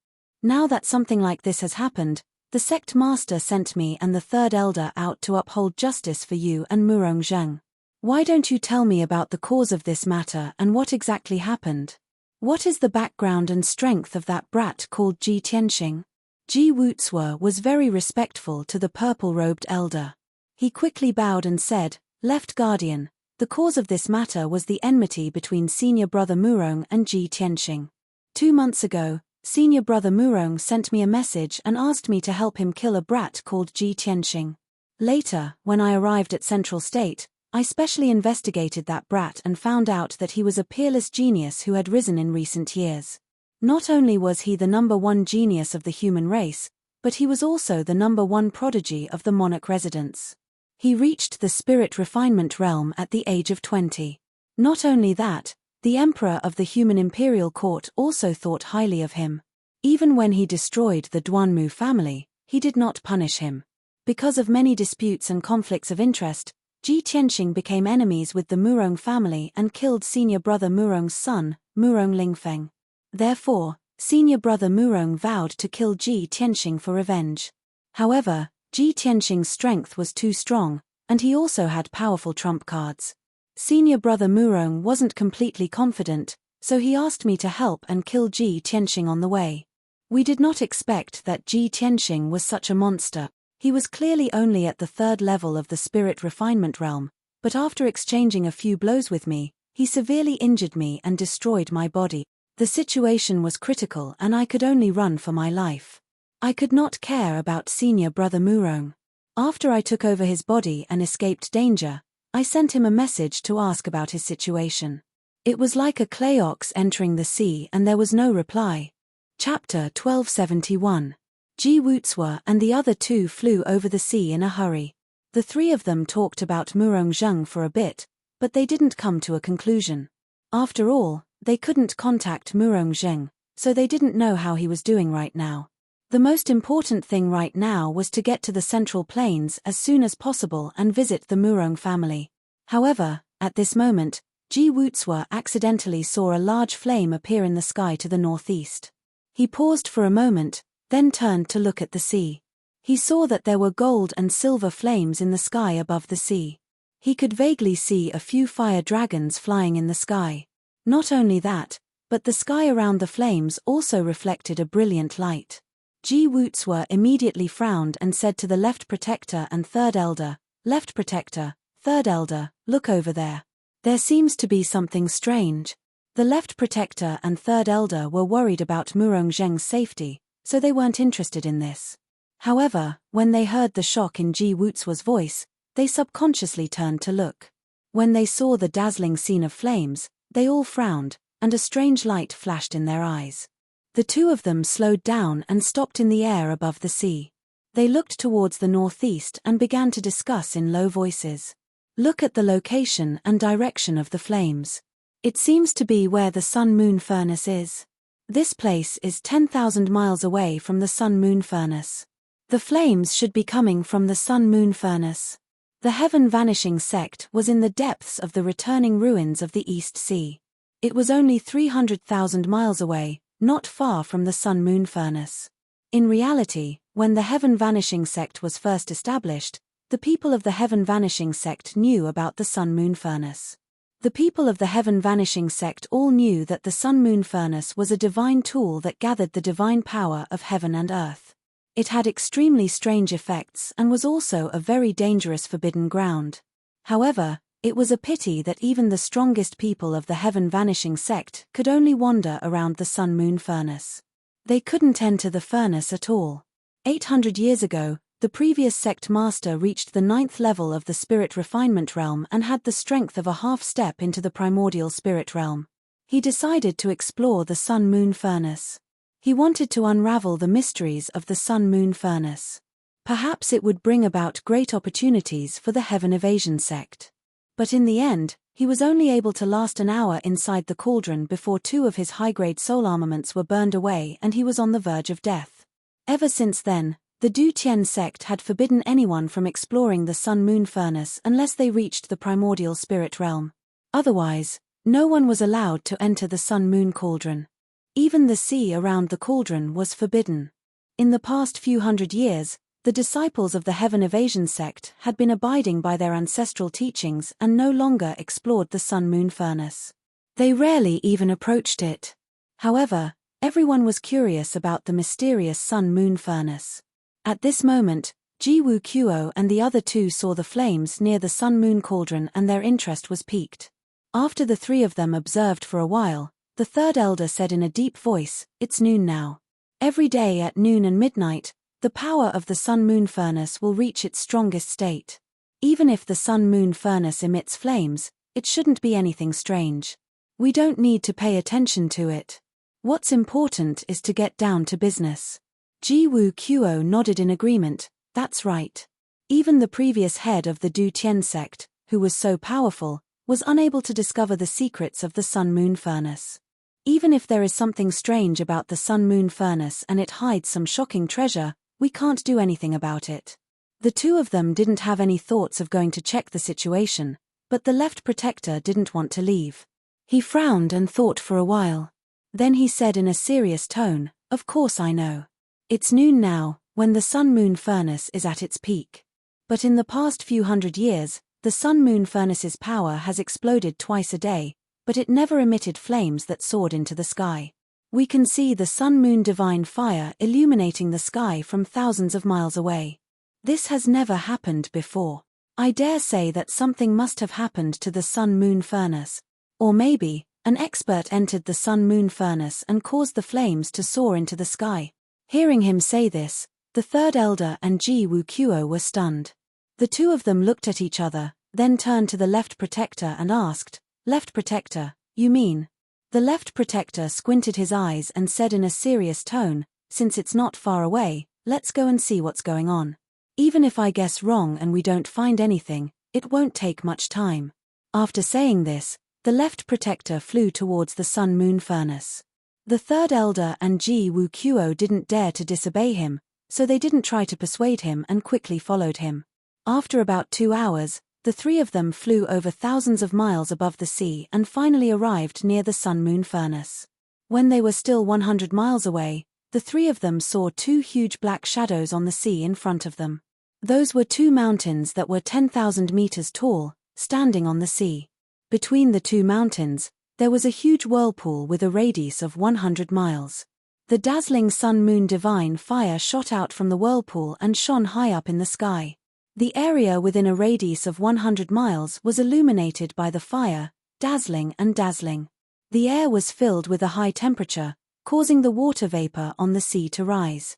Now that something like this has happened, the sect master sent me and the third elder out to uphold justice for you and Murong Zheng. Why don't you tell me about the cause of this matter and what exactly happened? What is the background and strength of that brat called Ji Tianxing? Ji Wutsua was very respectful to the purple-robed elder. He quickly bowed and said, Left Guardian, the cause of this matter was the enmity between senior brother Murong and Ji Tianxing. 2 months ago, senior brother Murong sent me a message and asked me to help him kill a brat called Ji Tianxing. Later, when I arrived at Central State, I specially investigated that brat and found out that he was a peerless genius who had risen in recent years. Not only was he the #1 genius of the human race, but he was also the #1 prodigy of the monarch residence. He reached the spirit refinement realm at the age of 20. Not only that, the emperor of the human imperial court also thought highly of him. Even when he destroyed the Duanmu family, he did not punish him. Because of many disputes and conflicts of interest, Ji Tianxing became enemies with the Murong family and killed senior brother Murong's son, Murong Lingfeng. Therefore, senior brother Murong vowed to kill Ji Tianxing for revenge. However, Ji Tianxing's strength was too strong, and he also had powerful trump cards. Senior brother Murong wasn't completely confident, so he asked me to help and kill Ji Tianxing on the way. We did not expect that Ji Tianxing was such a monster. He was clearly only at the 3rd level of the spirit refinement realm, but after exchanging a few blows with me, he severely injured me and destroyed my body. The situation was critical and I could only run for my life. I could not care about senior brother Murong. After I took over his body and escaped danger, I sent him a message to ask about his situation. It was like a clay ox entering the sea and there was no reply. Chapter 1271. Ji Wutsua and the other two flew over the sea in a hurry. The 3 of them talked about Murong Zheng for a bit, but they didn't come to a conclusion. After all, they couldn't contact Murong Zheng, so they didn't know how he was doing right now. The most important thing right now was to get to the Central Plains as soon as possible and visit the Murong family. However, at this moment, Ji Wutsua accidentally saw a large flame appear in the sky to the northeast. He paused for a moment, then turned to look at the sea. He saw that there were gold and silver flames in the sky above the sea. He could vaguely see a few fire dragons flying in the sky. Not only that, but the sky around the flames also reflected a brilliant light. Ji Wutsua immediately frowned and said to the left protector and third elder, "Left protector, third elder, look over there. There seems to be something strange." The left protector and third elder were worried about Murong Zheng's safety, so they weren't interested in this. However, when they heard the shock in Ji Wuzuo's voice, they subconsciously turned to look. When they saw the dazzling scene of flames, they all frowned, and a strange light flashed in their eyes. The two of them slowed down and stopped in the air above the sea. They looked towards the northeast and began to discuss in low voices. Look at the location and direction of the flames. It seems to be where the sun-moon furnace is. This place is 10,000 miles away from the sun-moon furnace. The flames should be coming from the sun-moon furnace. The heaven-vanishing sect was in the depths of the returning ruins of the East Sea. It was only 300,000 miles away, not far from the sun-moon furnace. In reality, when the heaven-vanishing sect was first established, the people of the heaven-vanishing sect knew about the sun-moon furnace. The people of the heaven-vanishing sect all knew that the sun-moon furnace was a divine tool that gathered the divine power of heaven and earth. It had extremely strange effects and was also a very dangerous forbidden ground. However, it was a pity that even the strongest people of the heaven-vanishing sect could only wander around the sun-moon furnace. They couldn't enter the furnace at all. 800 years ago, the previous sect master reached the 9th level of the spirit refinement realm and had the strength of a half step into the primordial spirit realm. He decided to explore the sun-moon furnace. He wanted to unravel the mysteries of the sun-moon furnace. Perhaps it would bring about great opportunities for the heaven evasion sect. But in the end, he was only able to last an hour inside the cauldron before 2 of his high-grade soul armaments were burned away and he was on the verge of death. Ever since then, the Du Tian sect had forbidden anyone from exploring the sun-moon furnace unless they reached the primordial spirit realm. Otherwise, no one was allowed to enter the sun-moon cauldron. Even the sea around the cauldron was forbidden. In the past few hundred years, the disciples of the heaven evasion sect had been abiding by their ancestral teachings and no longer explored the sun-moon furnace. They rarely even approached it. However, everyone was curious about the mysterious sun-moon furnace. At this moment, Ji Wuzuo and the other 2 saw the flames near the sun-moon cauldron and their interest was piqued. After the 3 of them observed for a while, the 3rd elder said in a deep voice, "It's noon now. Every day at noon and midnight, the power of the sun-moon furnace will reach its strongest state. Even if the sun-moon furnace emits flames, it shouldn't be anything strange. We don't need to pay attention to it. What's important is to get down to business." Ji Wuzuo nodded in agreement. That's right. Even the previous head of the Du Tian sect, who was so powerful, was unable to discover the secrets of the sun-moon furnace. Even if there is something strange about the sun-moon furnace and it hides some shocking treasure, we can't do anything about it. The 2 of them didn't have any thoughts of going to check the situation, but the left protector didn't want to leave. He frowned and thought for a while. Then he said in a serious tone, "Of course I know. It's noon now, when the sun-moon furnace is at its peak. But in the past few hundred years, the sun-moon furnace's power has exploded twice a day, but it never emitted flames that soared into the sky. We can see the sun-moon divine fire illuminating the sky from thousands of miles away. This has never happened before. I dare say that something must have happened to the sun-moon furnace. Or maybe, an expert entered the sun-moon furnace and caused the flames to soar into the sky." Hearing him say this, the 3rd elder and Ji Wuzuo were stunned. The 2 of them looked at each other, then turned to the left protector and asked, "Left protector, you mean?" The left protector squinted his eyes and said in a serious tone, "Since it's not far away, let's go and see what's going on. Even if I guess wrong and we don't find anything, it won't take much time." After saying this, the left protector flew towards the sun-moon furnace. The 3rd elder and Ji Wuzuo didn't dare to disobey him, so they didn't try to persuade him and quickly followed him. After about 2 hours, the 3 of them flew over thousands of miles above the sea and finally arrived near the sun-moon furnace. When they were still 100 miles away, the 3 of them saw 2 huge black shadows on the sea in front of them. Those were 2 mountains that were 10,000 meters tall, standing on the sea. Between the 2 mountains, there was a huge whirlpool with a radius of 100 miles. The dazzling sun-moon divine fire shot out from the whirlpool and shone high up in the sky. The area within a radius of 100 miles was illuminated by the fire, dazzling and dazzling. The air was filled with a high temperature, causing the water vapor on the sea to rise.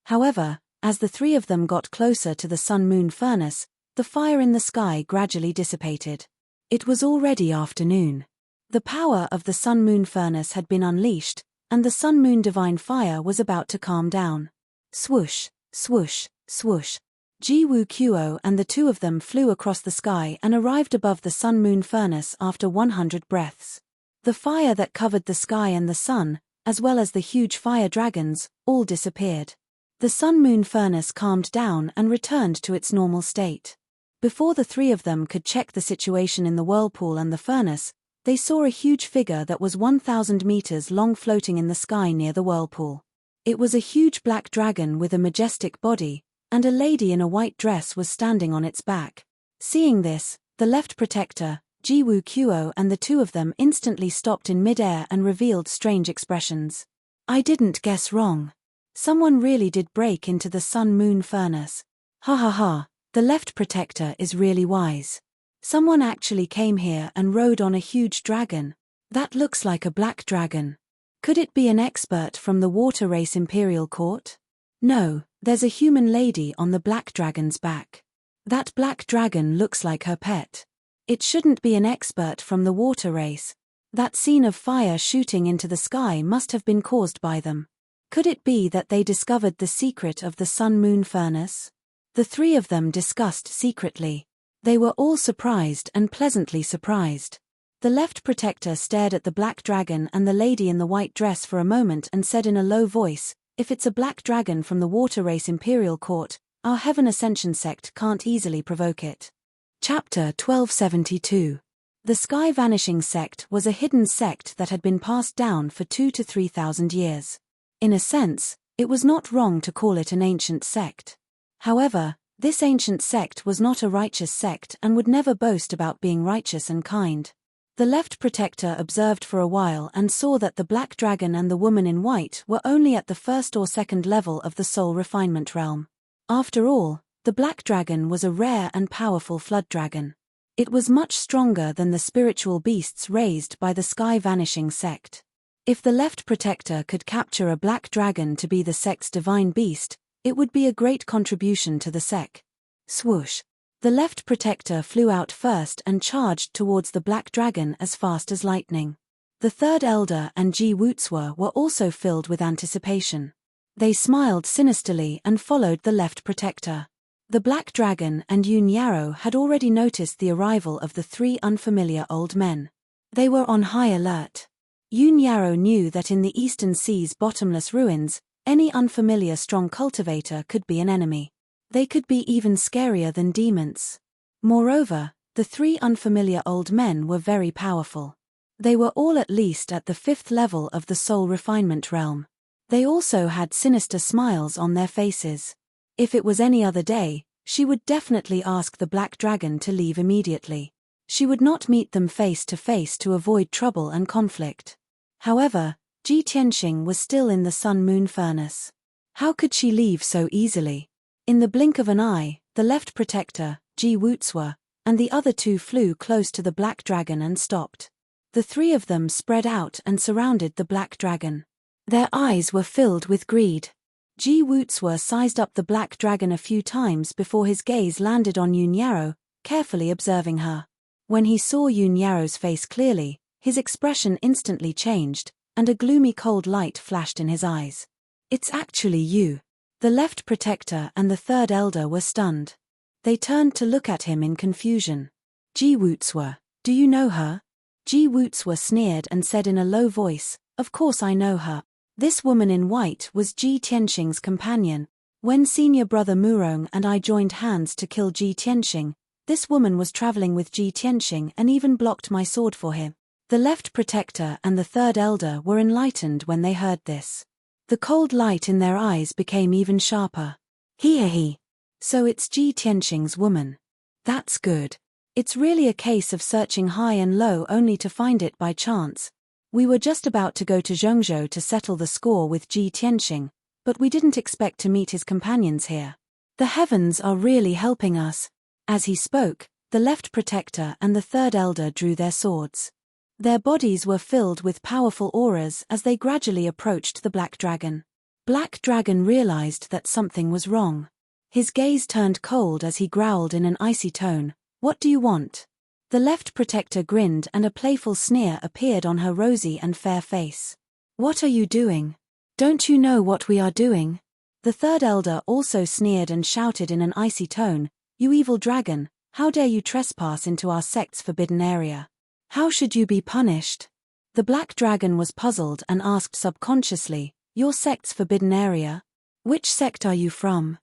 However, as the three of them got closer to the sun-moon furnace, the fire in the sky gradually dissipated. It was already afternoon. The power of the sun-moon furnace had been unleashed, and the sun-moon divine fire was about to calm down. Swoosh, swoosh, swoosh. Ji Woo Kuo and the two of them flew across the sky and arrived above the sun-moon furnace after 100 breaths. The fire that covered the sky and the sun, as well as the huge fire dragons, all disappeared. The sun-moon furnace calmed down and returned to its normal state. Before the three of them could check the situation in the whirlpool and the furnace, they saw a huge figure that was 1,000 meters long floating in the sky near the whirlpool. It was a huge black dragon with a majestic body, and a lady in a white dress was standing on its back. Seeing this, the left protector, Ji Woo Kuo, and the two of them instantly stopped in mid-air and revealed strange expressions. I didn't guess wrong. Someone really did break into the sun-moon furnace. Ha ha ha, the left protector is really wise. Someone actually came here and rode on a huge dragon. That looks like a black dragon. Could it be an expert from the water race Imperial Court? No, there's a human lady on the black dragon's back. That black dragon looks like her pet. It shouldn't be an expert from the water race. That scene of fire shooting into the sky must have been caused by them. Could it be that they discovered the secret of the sun-moon furnace? The three of them discussed secretly. They were all surprised and pleasantly surprised. The left protector stared at the black dragon and the lady in the white dress for a moment and said in a low voice, "If it's a black dragon from the water race Imperial Court, our Heaven Ascension sect can't easily provoke it." Chapter 1272. The Sky Vanishing Sect was a hidden sect that had been passed down for 2,000 to 3,000 years. In a sense, it was not wrong to call it an ancient sect. However, this ancient sect was not a righteous sect and would never boast about being righteous and kind. The left protector observed for a while and saw that the black dragon and the woman in white were only at the first or second level of the soul refinement realm. After all, the black dragon was a rare and powerful flood dragon. It was much stronger than the spiritual beasts raised by the Sky Vanishing sect. If the left protector could capture a black dragon to be the sect's divine beast, it would be a great contribution to the sect. Swoosh. The left protector flew out first and charged towards the black dragon as fast as lightning. The third elder and Ji Wootswa were also filled with anticipation. They smiled sinisterly and followed the left protector. The black dragon and Yun Yarrow had already noticed the arrival of the three unfamiliar old men. They were on high alert. Yun Yarrow knew that in the eastern sea's bottomless ruins, any unfamiliar strong cultivator could be an enemy. They could be even scarier than demons. Moreover, the three unfamiliar old men were very powerful. They were all at least at the 5th level of the soul refinement realm. They also had sinister smiles on their faces. If it was any other day, she would definitely ask the black dragon to leave immediately. She would not meet them face to face to avoid trouble and conflict. However, Ji Tianxing was still in the sun-moon furnace. How could she leave so easily? In the blink of an eye, the left protector, Ji Wootswa, and the other two flew close to the black dragon and stopped. The three of them spread out and surrounded the black dragon. Their eyes were filled with greed. Ji Wootswa sized up the black dragon a few times before his gaze landed on Yun Yarrow, carefully observing her. When he saw Yun Yarrow's face clearly, his expression instantly changed, and a gloomy cold light flashed in his eyes. "It's actually you." The left protector and the third elder were stunned. They turned to look at him in confusion. "Ji Wootswa, do you know her?" Ji Wootswa sneered and said in a low voice, "Of course I know her. This woman in white was Ji Tianxing's companion. When senior brother Murong and I joined hands to kill Ji Tianxing, this woman was traveling with Ji Tianxing and even blocked my sword for him." The left protector and the third elder were enlightened when they heard this. The cold light in their eyes became even sharper. He. So it's Ji Tianxing's woman. That's good. It's really a case of searching high and low only to find it by chance. We were just about to go to Zhengzhou to settle the score with Ji Tianxing, but we didn't expect to meet his companions here. The heavens are really helping us. As he spoke, the left protector and the third elder drew their swords. Their bodies were filled with powerful auras as they gradually approached the Black Dragon. Black Dragon realized that something was wrong. His gaze turned cold as he growled in an icy tone, "What do you want?" The left protector grinned and a playful sneer appeared on her rosy and fair face. "What are you doing? Don't you know what we are doing?" The third elder also sneered and shouted in an icy tone, "You evil dragon, how dare you trespass into our sect's forbidden area? How should you be punished?" The Black Dragon was puzzled and asked subconsciously, "Your sect's forbidden area? Which sect are you from?"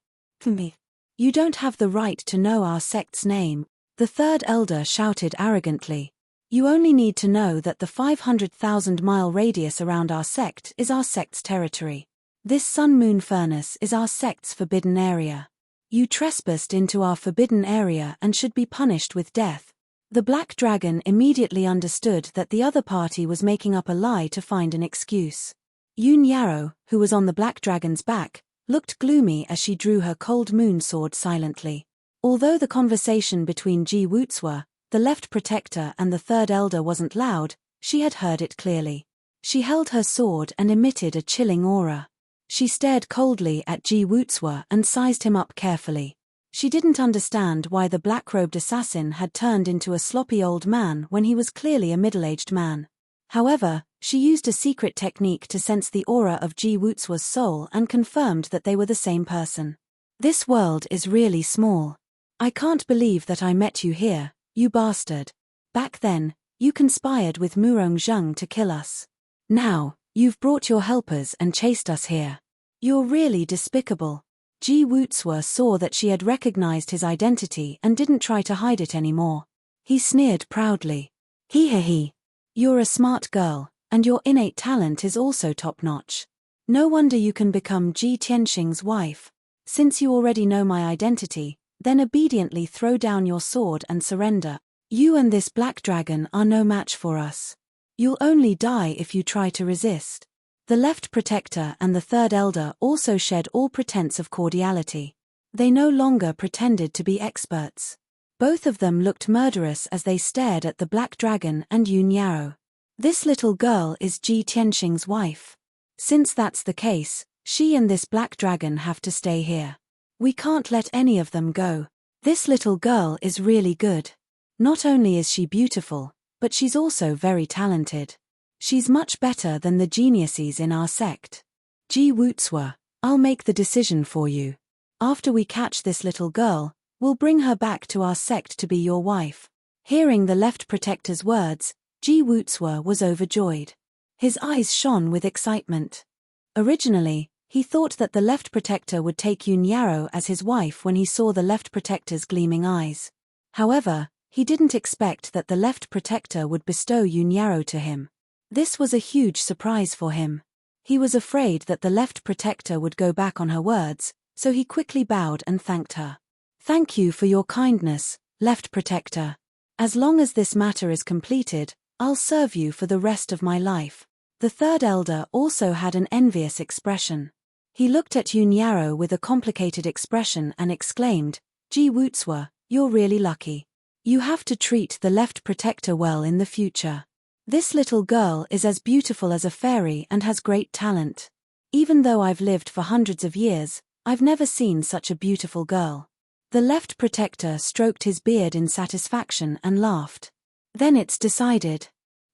"Me. You don't have the right to know our sect's name," the third elder shouted arrogantly. "You only need to know that the 500,000-mile radius around our sect is our sect's territory. This sun-moon furnace is our sect's forbidden area. You trespassed into our forbidden area and should be punished with death." The Black Dragon immediately understood that the other party was making up a lie to find an excuse. Yoon Yarrow, who was on the Black Dragon's back, looked gloomy as she drew her cold moon sword silently. Although the conversation between Ji Wutzwa, the left protector and the third elder wasn't loud, she had heard it clearly. She held her sword and emitted a chilling aura. She stared coldly at Ji Wutzwa and sized him up carefully. She didn't understand why the black-robed assassin had turned into a sloppy old man when he was clearly a middle-aged man. However, she used a secret technique to sense the aura of Ji Wutzwa's soul and confirmed that they were the same person. "This world is really small. I can't believe that I met you here, you bastard. Back then, you conspired with Murong Zheng to kill us. Now, you've brought your helpers and chased us here. You're really despicable." Ji Wutzwa saw that she had recognized his identity and didn't try to hide it anymore. He sneered proudly. "He. You're a smart girl, and your innate talent is also top-notch. No wonder you can become Ji Tianxing's wife. Since you already know my identity, then obediently throw down your sword and surrender. You and this Black Dragon are no match for us. You'll only die if you try to resist." The left protector and the third elder also shed all pretense of cordiality. They no longer pretended to be experts. Both of them looked murderous as they stared at the Black Dragon and Yoon Yarrow. "This little girl is Ji Tianxing's wife. Since that's the case, she and this Black Dragon have to stay here. We can't let any of them go. This little girl is really good. Not only is she beautiful, but she's also very talented. She's much better than the geniuses in our sect. Ji Wutzwa, I'll make the decision for you. After we catch this little girl, we'll bring her back to our sect to be your wife." Hearing the left protector's words, Ji Wutzwa was overjoyed. His eyes shone with excitement. Originally, he thought that the left protector would take Yoon Yarrow as his wife when he saw the left protector's gleaming eyes. However, he didn't expect that the left protector would bestow Yoon Yarrow to him. This was a huge surprise for him. He was afraid that the left protector would go back on her words, so he quickly bowed and thanked her. "Thank you for your kindness, left protector. As long as this matter is completed, I'll serve you for the rest of my life." The third elder also had an envious expression. He looked at Yoon Yarrow with a complicated expression and exclaimed, "Ji Wutzwa, you're really lucky. You have to treat the left protector well in the future. This little girl is as beautiful as a fairy and has great talent. Even though I've lived for hundreds of years, I've never seen such a beautiful girl." The left protector stroked his beard in satisfaction and laughed. "Then it's decided.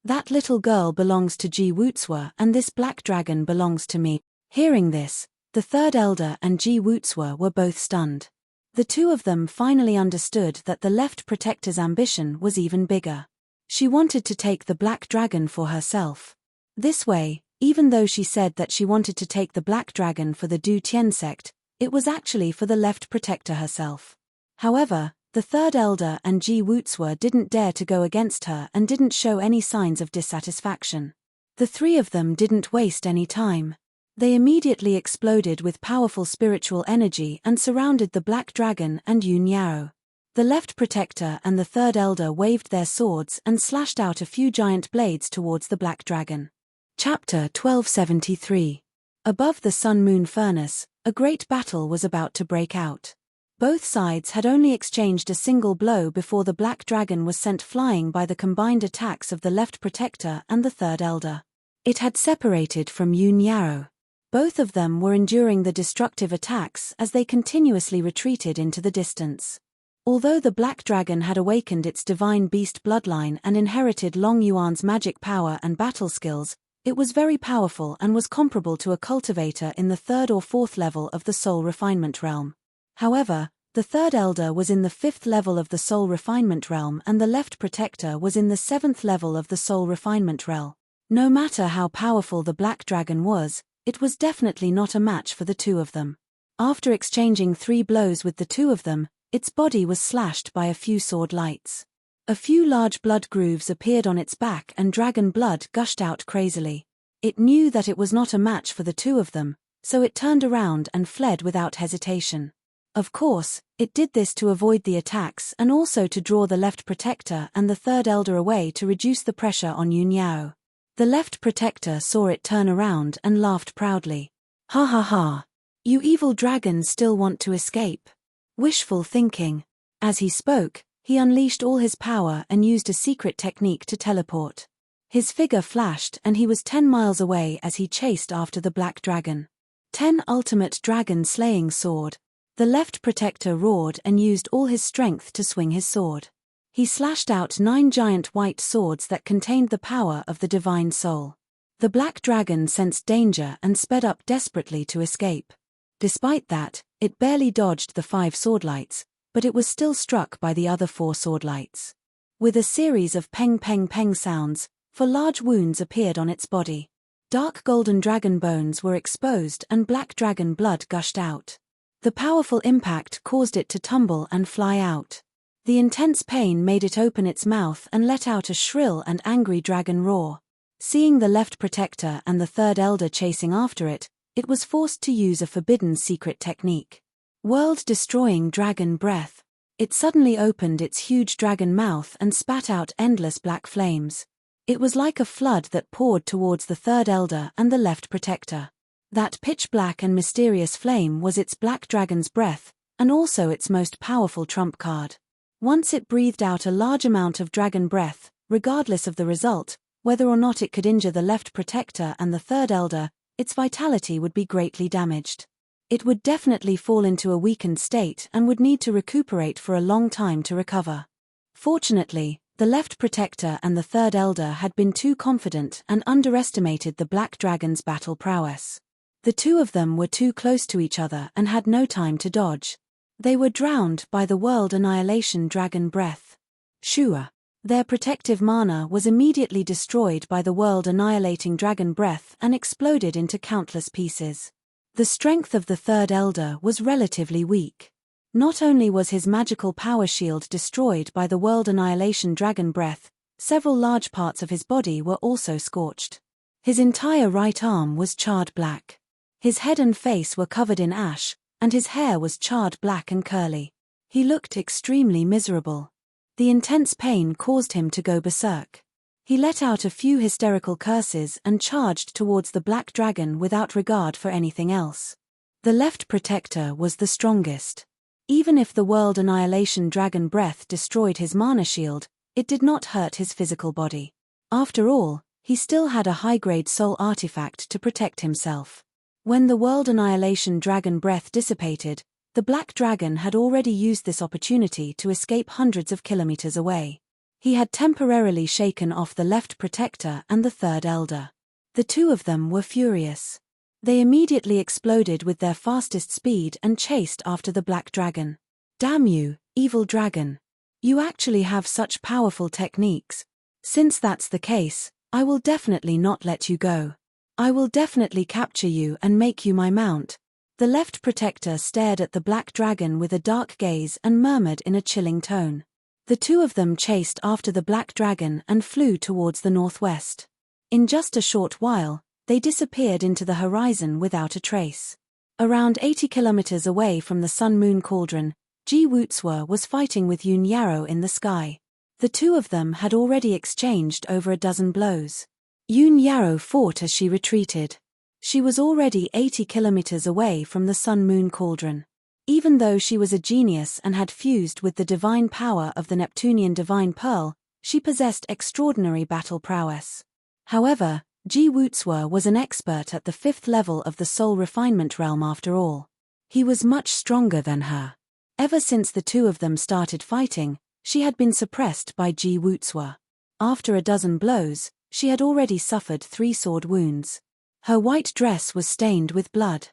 That little girl belongs to Ji Wutzwa and this Black Dragon belongs to me." Hearing this, the third elder and Ji Wutzwa were both stunned. The two of them finally understood that the left protector's ambition was even bigger. She wanted to take the Black Dragon for herself. This way, even though she said that she wanted to take the Black Dragon for the Du Tian sect, it was actually for the left protector herself. However, the third elder and Ji Wutzwa didn't dare to go against her and didn't show any signs of dissatisfaction. The three of them didn't waste any time. They immediately exploded with powerful spiritual energy and surrounded the Black Dragon and Yoon Yarrow. The left protector and the third elder waved their swords and slashed out a few giant blades towards the Black Dragon. Chapter 1273. Above the sun-moon furnace, a great battle was about to break out. Both sides had only exchanged a single blow before the black dragon was sent flying by the combined attacks of the left protector and the third elder. It had separated from Yoon Yarrow. Both of them were enduring the destructive attacks as they continuously retreated into the distance. Although the black dragon had awakened its divine beast bloodline and inherited Long Yuan's magic power and battle skills, it was very powerful and was comparable to a cultivator in the third or fourth level of the soul refinement realm. However, the third elder was in the fifth level of the soul refinement realm and the left protector was in the seventh level of the soul refinement realm. No matter how powerful the black dragon was, it was definitely not a match for the two of them. After exchanging 3 blows with the two of them, its body was slashed by a few sword lights. A few large blood grooves appeared on its back and dragon blood gushed out crazily. It knew that it was not a match for the two of them, so it turned around and fled without hesitation. Of course, it did this to avoid the attacks and also to draw the left protector and the third elder away to reduce the pressure on Yoon Yao. The left protector saw it turn around and laughed proudly. "Ha ha ha! You evil dragons still want to escape." Wishful thinking. As he spoke, he unleashed all his power and used a secret technique to teleport. His figure flashed and he was 10 miles away as he chased after the black dragon. 10 ultimate dragon slaying sword. The left protector roared and used all his strength to swing his sword. He slashed out 9 giant white swords that contained the power of the divine soul. The black dragon sensed danger and sped up desperately to escape. Despite that, it barely dodged the 5 sword lights, but it was still struck by the other 4 sword lights. With a series of peng peng peng sounds, 4 large wounds appeared on its body. Dark golden dragon bones were exposed and black dragon blood gushed out. The powerful impact caused it to tumble and fly out. The intense pain made it open its mouth and let out a shrill and angry dragon roar. Seeing the left protector and the third elder chasing after it, it was forced to use a forbidden secret technique. World-destroying dragon breath. It suddenly opened its huge dragon mouth and spat out endless black flames. It was like a flood that poured towards the third elder and the left protector. That pitch-black and mysterious flame was its black dragon's breath, and also its most powerful trump card. Once it breathed out a large amount of dragon breath, regardless of the result, whether or not it could injure the left protector and the third elder, its vitality would be greatly damaged. It would definitely fall into a weakened state and would need to recuperate for a long time to recover. Fortunately, the left protector and the third elder had been too confident and underestimated the black dragon's battle prowess. The two of them were too close to each other and had no time to dodge. They were drowned by the world annihilation dragon breath. Shua. Their protective mana was immediately destroyed by the world annihilating dragon breath and exploded into countless pieces. The strength of the third elder was relatively weak. Not only was his magical power shield destroyed by the world annihilation dragon breath, several large parts of his body were also scorched. His entire right arm was charred black. His head and face were covered in ash, and his hair was charred black and curly. He looked extremely miserable. The intense pain caused him to go berserk. He let out a few hysterical curses and charged towards the black dragon without regard for anything else. The left protector was the strongest. Even if the world annihilation dragon breath destroyed his mana shield, it did not hurt his physical body. After all, he still had a high-grade soul artifact to protect himself. When the world annihilation dragon breath dissipated, the black dragon had already used this opportunity to escape hundreds of kilometers away. He had temporarily shaken off the left protector and the third elder. The two of them were furious. They immediately exploded with their fastest speed and chased after the black dragon. "Damn you, evil dragon. You actually have such powerful techniques. Since that's the case, I will definitely not let you go. I will definitely capture you and make you my mount." The left protector stared at the black dragon with a dark gaze and murmured in a chilling tone. The two of them chased after the black dragon and flew towards the northwest. In just a short while, they disappeared into the horizon without a trace. Around 80 kilometers away from the Sun-Moon Cauldron, Ji Wutzwa was fighting with Yoon Yarrow in the sky. The two of them had already exchanged over a dozen blows. Yoon Yarrow fought as she retreated. She was already 80 kilometers away from the Sun-Moon Cauldron. Even though she was a genius and had fused with the divine power of the Neptunian divine pearl, she possessed extraordinary battle prowess. However, Ji Wuxue was an expert at the 5th level of the soul refinement realm after all. He was much stronger than her. Ever since the two of them started fighting, she had been suppressed by Ji Wuxue. After a dozen blows, she had already suffered 3 sword wounds. Her white dress was stained with blood.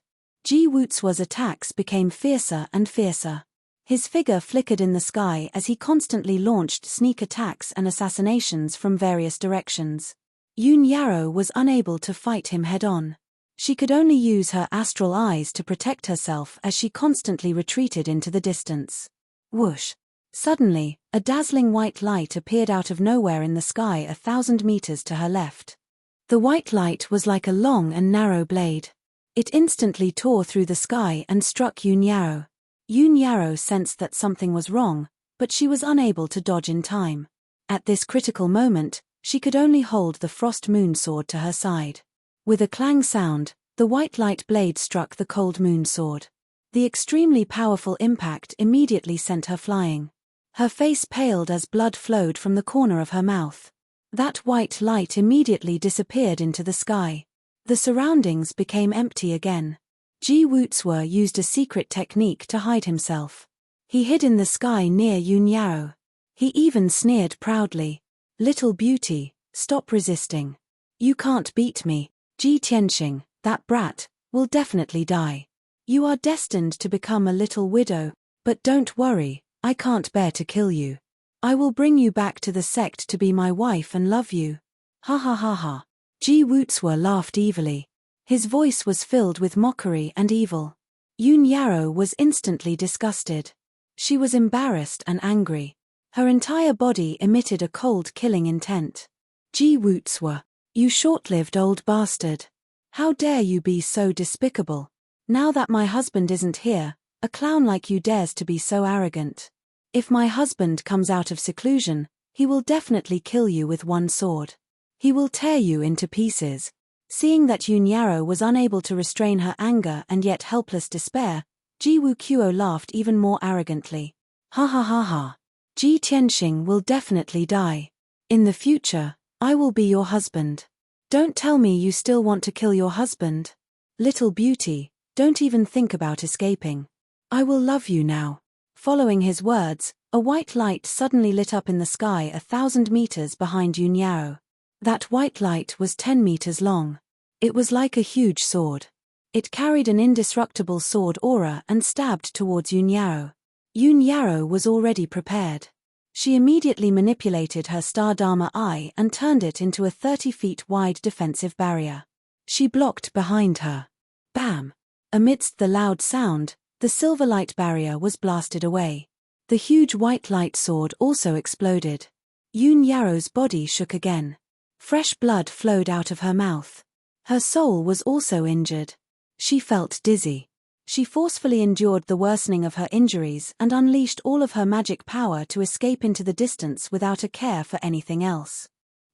Ji Wuxue's attacks became fiercer and fiercer. His figure flickered in the sky as he constantly launched sneak attacks and assassinations from various directions. Yun Yarrow was unable to fight him head-on. She could only use her astral eyes to protect herself as she constantly retreated into the distance. Whoosh! Suddenly, a dazzling white light appeared out of nowhere in the sky 1,000 meters to her left. The white light was like a long and narrow blade. It instantly tore through the sky and struck Yun Yarrow. Yun Yarrow sensed that something was wrong, but she was unable to dodge in time. At this critical moment, she could only hold the frost moon sword to her side. With a clang sound, the white light blade struck the cold moon sword. The extremely powerful impact immediately sent her flying. Her face paled as blood flowed from the corner of her mouth. That white light immediately disappeared into the sky. The surroundings became empty again. Ji Wuxue used a secret technique to hide himself. He hid in the sky near Yun Yarrow. He even sneered proudly. "Little beauty, stop resisting. You can't beat me. Ji Tianxing, that brat, will definitely die. You are destined to become a little widow, but don't worry, I can't bear to kill you. I will bring you back to the sect to be my wife and love you." Ha ha ha ha. Ji Wuxue laughed evilly. His voice was filled with mockery and evil. Yun Yarrow was instantly disgusted. She was embarrassed and angry. Her entire body emitted a cold killing intent. "Ji Wuxue, you short-lived old bastard. How dare you be so despicable? Now that my husband isn't here, a clown like you dares to be so arrogant. If my husband comes out of seclusion, he will definitely kill you with one sword. He will tear you into pieces." Seeing that Yun Yarrow was unable to restrain her anger and yet helpless despair, Ji Wuxue laughed even more arrogantly. "Ha ha ha ha. Ji Tianxing will definitely die. In the future, I will be your husband. Don't tell me you still want to kill your husband. Little beauty, don't even think about escaping. I will love you now." Following his words, a white light suddenly lit up in the sky 1,000 meters behind Yun Yarrow. That white light was 10 meters long. It was like a huge sword. It carried an indestructible sword aura and stabbed towards Yun Yarrow. Yun Yarrow was already prepared. She immediately manipulated her Star Dharma eye and turned it into a 30 feet wide defensive barrier. She blocked behind her. Bam! Amidst the loud sound, the silver light barrier was blasted away. The huge white light sword also exploded. Yun Yarrow's body shook again. Fresh blood flowed out of her mouth. Her soul was also injured. She felt dizzy. She forcefully endured the worsening of her injuries and unleashed all of her magic power to escape into the distance without a care for anything else.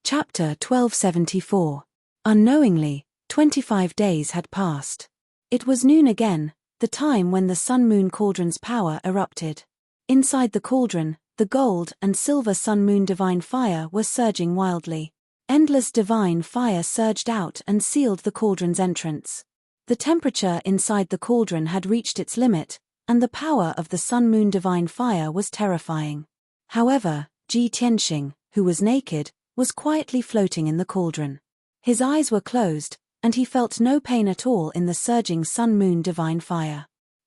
Chapter 1274. Unknowingly, 25 days had passed. It was noon again, the time when the Sun-Moon Cauldron's power erupted. Inside the cauldron, the gold and silver Sun-Moon divine fire were surging wildly. Endless divine fire surged out and sealed the cauldron's entrance. The temperature inside the cauldron had reached its limit, and the power of the Sun-Moon divine fire was terrifying. However, Ji Tianxing, who was naked, was quietly floating in the cauldron. His eyes were closed, and he felt no pain at all in the surging Sun-Moon divine fire.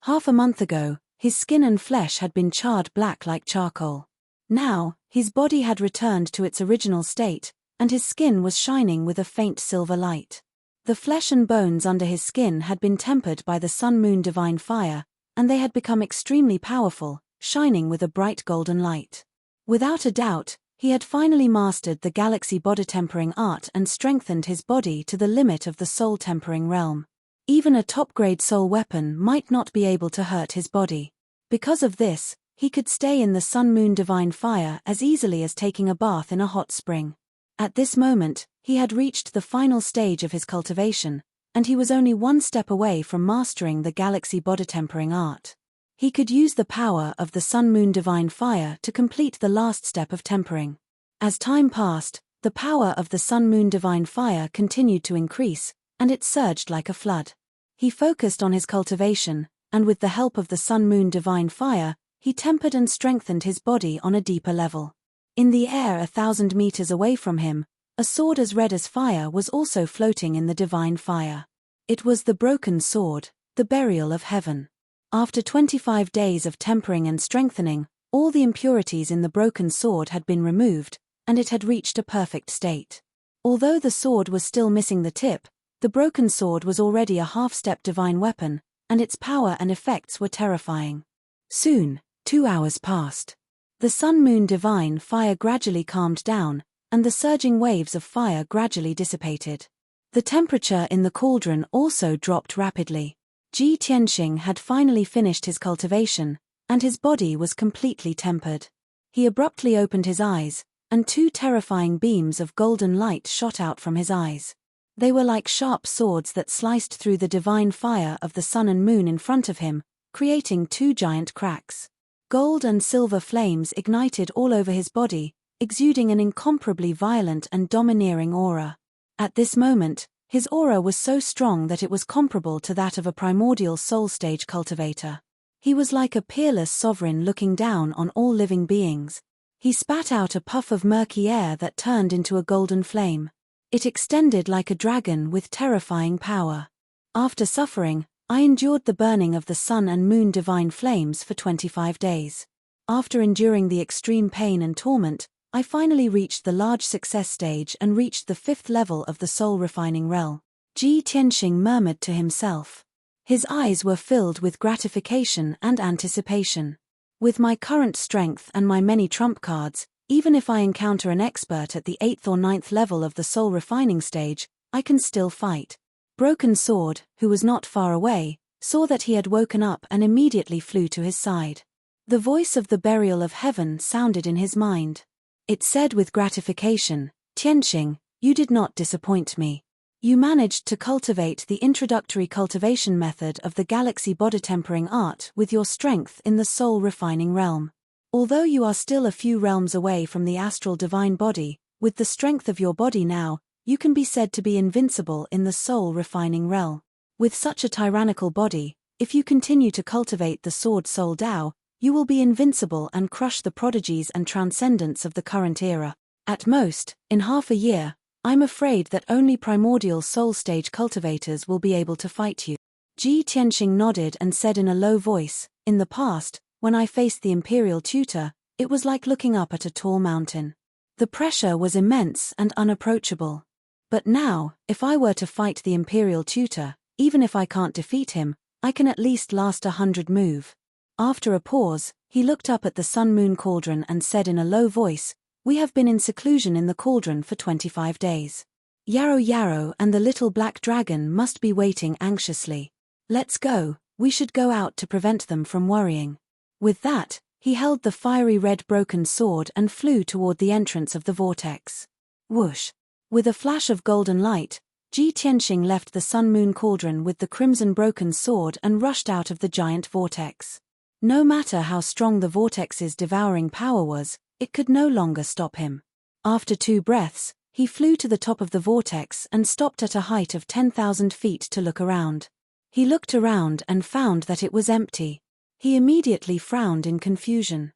Half a month ago, his skin and flesh had been charred black like charcoal. Now, his body had returned to its original state, and his skin was shining with a faint silver light. The flesh and bones under his skin had been tempered by the Sun-Moon divine fire, and they had become extremely powerful, shining with a bright golden light. Without a doubt, he had finally mastered the galaxy body-tempering art and strengthened his body to the limit of the soul-tempering realm. Even a top-grade soul weapon might not be able to hurt his body. Because of this, he could stay in the Sun-Moon divine fire as easily as taking a bath in a hot spring. At this moment, he had reached the final stage of his cultivation, and he was only one step away from mastering the galaxy body-tempering art. He could use the power of the Sun-Moon Divine Fire to complete the last step of tempering. As time passed, the power of the Sun-Moon Divine Fire continued to increase, and it surged like a flood. He focused on his cultivation, and with the help of the Sun-Moon Divine Fire, he tempered and strengthened his body on a deeper level. In the air 1,000 meters away from him, a sword as red as fire was also floating in the divine fire. It was the broken sword, the burial of heaven. After 25 days of tempering and strengthening, all the impurities in the broken sword had been removed, and it had reached a perfect state. Although the sword was still missing the tip, the broken sword was already a half-step divine weapon, and its power and effects were terrifying. Soon, 2 hours passed. The Sun-Moon Divine Fire gradually calmed down, and the surging waves of fire gradually dissipated. The temperature in the cauldron also dropped rapidly. Ji Tianxing had finally finished his cultivation, and his body was completely tempered. He abruptly opened his eyes, and 2 terrifying beams of golden light shot out from his eyes. They were like sharp swords that sliced through the divine fire of the sun and moon in front of him, creating 2 giant cracks. Gold and silver flames ignited all over his body, exuding an incomparably violent and domineering aura. At this moment, his aura was so strong that it was comparable to that of a primordial soul stage cultivator. He was like a peerless sovereign looking down on all living beings. He spat out a puff of murky air that turned into a golden flame. It extended like a dragon with terrifying power. After suffering, I endured the burning of the sun and moon divine flames for 25 days. After enduring the extreme pain and torment, I finally reached the large success stage and reached the 5th level of the soul refining realm. Ji Tianxing murmured to himself. His eyes were filled with gratification and anticipation. With my current strength and my many trump cards, even if I encounter an expert at the 8th or 9th level of the soul refining stage, I can still fight. Broken Sword, who was not far away, saw that he had woken up and immediately flew to his side. The voice of the burial of heaven sounded in his mind. It said with gratification, "Tianxing, you did not disappoint me. You managed to cultivate the introductory cultivation method of the galaxy body tempering art with your strength in the soul refining realm. Although you are still a few realms away from the astral divine body, with the strength of your body now, you can be said to be invincible in the soul refining realm. With such a tyrannical body, if you continue to cultivate the sword soul Tao, you will be invincible and crush the prodigies and transcendence of the current era. At most, in half a year, I'm afraid that only primordial soul stage cultivators will be able to fight you." Ji Tianxing nodded and said in a low voice, "In the past, when I faced the imperial tutor, it was like looking up at a tall mountain. The pressure was immense and unapproachable. But now, if I were to fight the imperial tutor, even if I can't defeat him, I can at least last 100 move." After a pause, he looked up at the sun-moon cauldron and said in a low voice, "We have been in seclusion in the cauldron for 25 days. Yarrow Yarrow and the little black dragon must be waiting anxiously. Let's go, we should go out to prevent them from worrying." With that, he held the fiery red broken sword and flew toward the entrance of the vortex. Whoosh! With a flash of golden light, Ji Tianxing left the sun-moon cauldron with the crimson broken sword and rushed out of the giant vortex. No matter how strong the vortex's devouring power was, it could no longer stop him. After 2 breaths, he flew to the top of the vortex and stopped at a height of 10,000 feet to look around. He looked around and found that it was empty. He immediately frowned in confusion.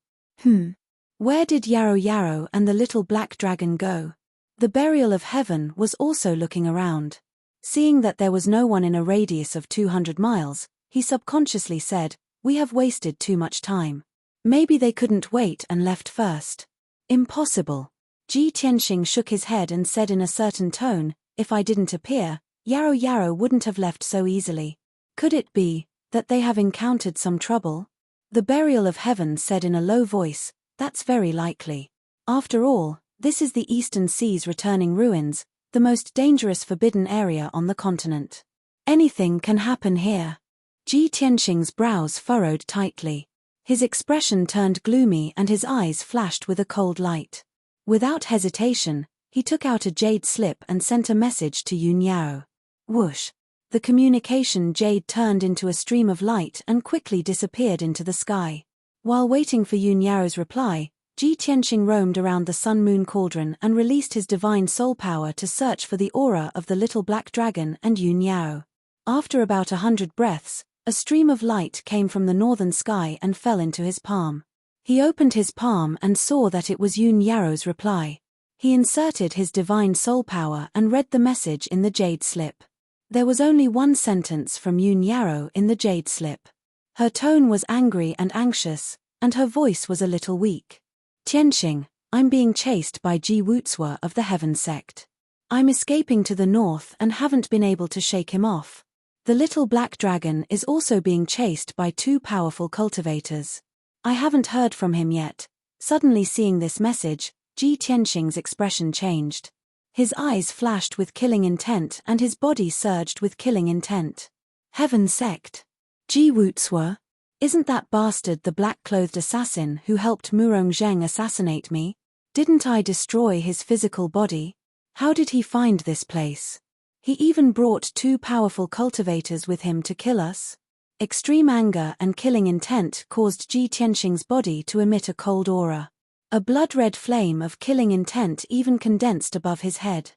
Where did Yarrow Yarrow and the little black dragon go? The burial of heaven was also looking around. Seeing that there was no one in a radius of 200 miles, he subconsciously said, "We have wasted too much time. Maybe they couldn't wait and left first." Impossible. Ji Tianxing shook his head and said in a certain tone, "If I didn't appear, Yarrow Yarrow wouldn't have left so easily. Could it be that they have encountered some trouble?" The burial of heaven said in a low voice, "That's very likely. After all, this is the Eastern Sea's returning ruins, the most dangerous forbidden area on the continent. Anything can happen here." Ji Tianxing's brows furrowed tightly. His expression turned gloomy and his eyes flashed with a cold light. Without hesitation, he took out a jade slip and sent a message to Yun Yao. Whoosh! The communication jade turned into a stream of light and quickly disappeared into the sky. While waiting for Yun Yao's reply, Ji Tianxing roamed around the sun-moon cauldron and released his divine soul power to search for the aura of the little black dragon and Yun Yao. After about 100 breaths, a stream of light came from the northern sky and fell into his palm. He opened his palm and saw that it was Yun Yao's reply. He inserted his divine soul power and read the message in the jade slip. There was only one sentence from Yun Yao in the jade slip. Her tone was angry and anxious, and her voice was a little weak. Tianxing, I'm being chased by Ji Wuzuo of the Heaven sect. I'm escaping to the north and haven't been able to shake him off. The little black dragon is also being chased by 2 powerful cultivators. I haven't heard from him yet. Suddenly seeing this message, Ji Tianxing's expression changed. His eyes flashed with killing intent and his body surged with killing intent. Heaven sect. Ji Wuzuo? Isn't that bastard the black-clothed assassin who helped Murong Zheng assassinate me? Didn't I destroy his physical body? How did he find this place? He even brought 2 powerful cultivators with him to kill us? Extreme anger and killing intent caused Ji Tianxing's body to emit a cold aura. A blood-red flame of killing intent even condensed above his head.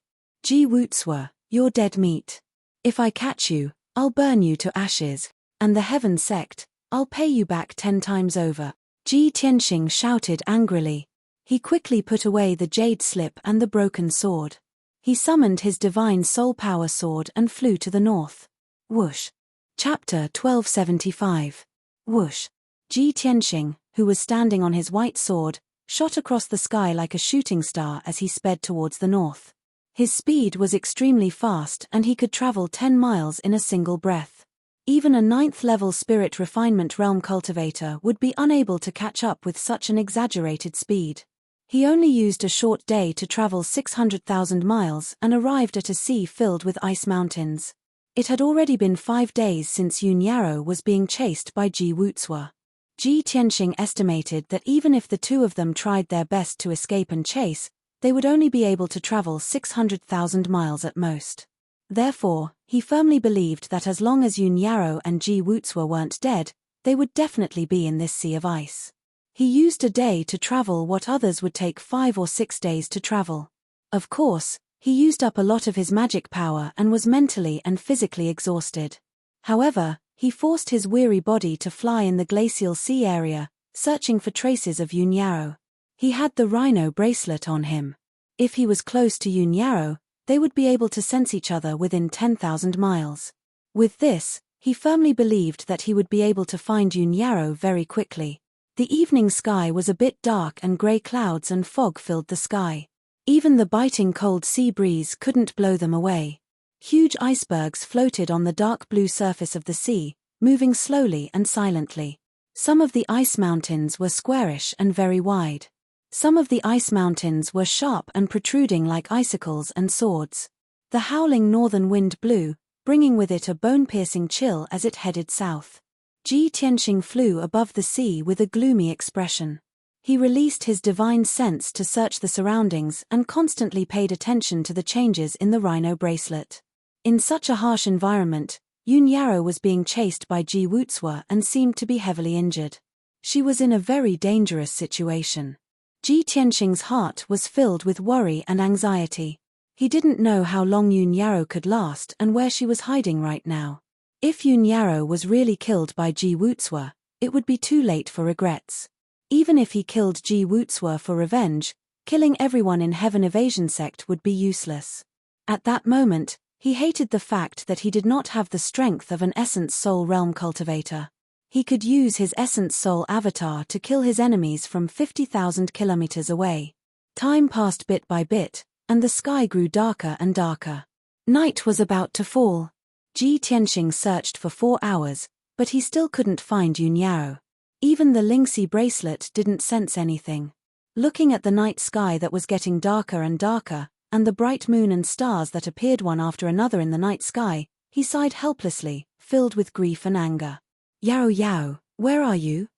Ji Wuzuo, you're dead meat. If I catch you, I'll burn you to ashes, and the Heaven sect, I'll pay you back 10 times over. Ji Tianxing shouted angrily. He quickly put away the jade slip and the broken sword. He summoned his divine soul power sword and flew to the north. Whoosh. Chapter 1275. Whoosh. Ji Tianxing, who was standing on his white sword, shot across the sky like a shooting star as he sped towards the north. His speed was extremely fast and he could travel 10 miles in a single breath. Even a 9th-level spirit refinement realm cultivator would be unable to catch up with such an exaggerated speed. He only used a short day to travel 600,000 miles and arrived at a sea filled with ice mountains. It had already been 5 days since Yun Yao was being chased by Ji Wuzuo. Ji Tianxing estimated that even if the 2 of them tried their best to escape and chase, they would only be able to travel 600,000 miles at most. Therefore, he firmly believed that as long as Yun Yao and Ji Wuzuo weren't dead, they would definitely be in this sea of ice. He used a day to travel what others would take 5 or 6 days to travel. Of course, he used up a lot of his magic power and was mentally and physically exhausted. However, he forced his weary body to fly in the glacial sea area, searching for traces of Yun Yao. He had the rhino bracelet on him. If he was close to Yun Yao, they would be able to sense each other within 10,000 miles. With this, he firmly believed that he would be able to find Yun Yao very quickly. The evening sky was a bit dark and grey clouds and fog filled the sky. Even the biting cold sea breeze couldn't blow them away. Huge icebergs floated on the dark blue surface of the sea, moving slowly and silently. Some of the ice mountains were squarish and very wide. Some of the ice mountains were sharp and protruding like icicles and swords. The howling northern wind blew, bringing with it a bone-piercing chill as it headed south. Ji Tianxing flew above the sea with a gloomy expression. He released his divine sense to search the surroundings and constantly paid attention to the changes in the rhino bracelet. In such a harsh environment, Yun Yao was being chased by Ji Wuzuo and seemed to be heavily injured. She was in a very dangerous situation. Ji Tianxing's heart was filled with worry and anxiety. He didn't know how long Yun Yao could last and where she was hiding right now. If Yun Yao was really killed by Ji Wuzuo, it would be too late for regrets. Even if he killed Ji Wuzuo for revenge, killing everyone in Heaven Evasion sect would be useless. At that moment, he hated the fact that he did not have the strength of an Essence Soul Realm cultivator. He could use his Essence Soul avatar to kill his enemies from 50,000 kilometers away. Time passed bit by bit, and the sky grew darker and darker. Night was about to fall. Ji Tianxing searched for 4 hours, but he still couldn't find Yun Yao. Even the Lingxi bracelet didn't sense anything. Looking at the night sky that was getting darker and darker, and the bright moon and stars that appeared one after another in the night sky, he sighed helplessly, filled with grief and anger. Yao Yao, where are you?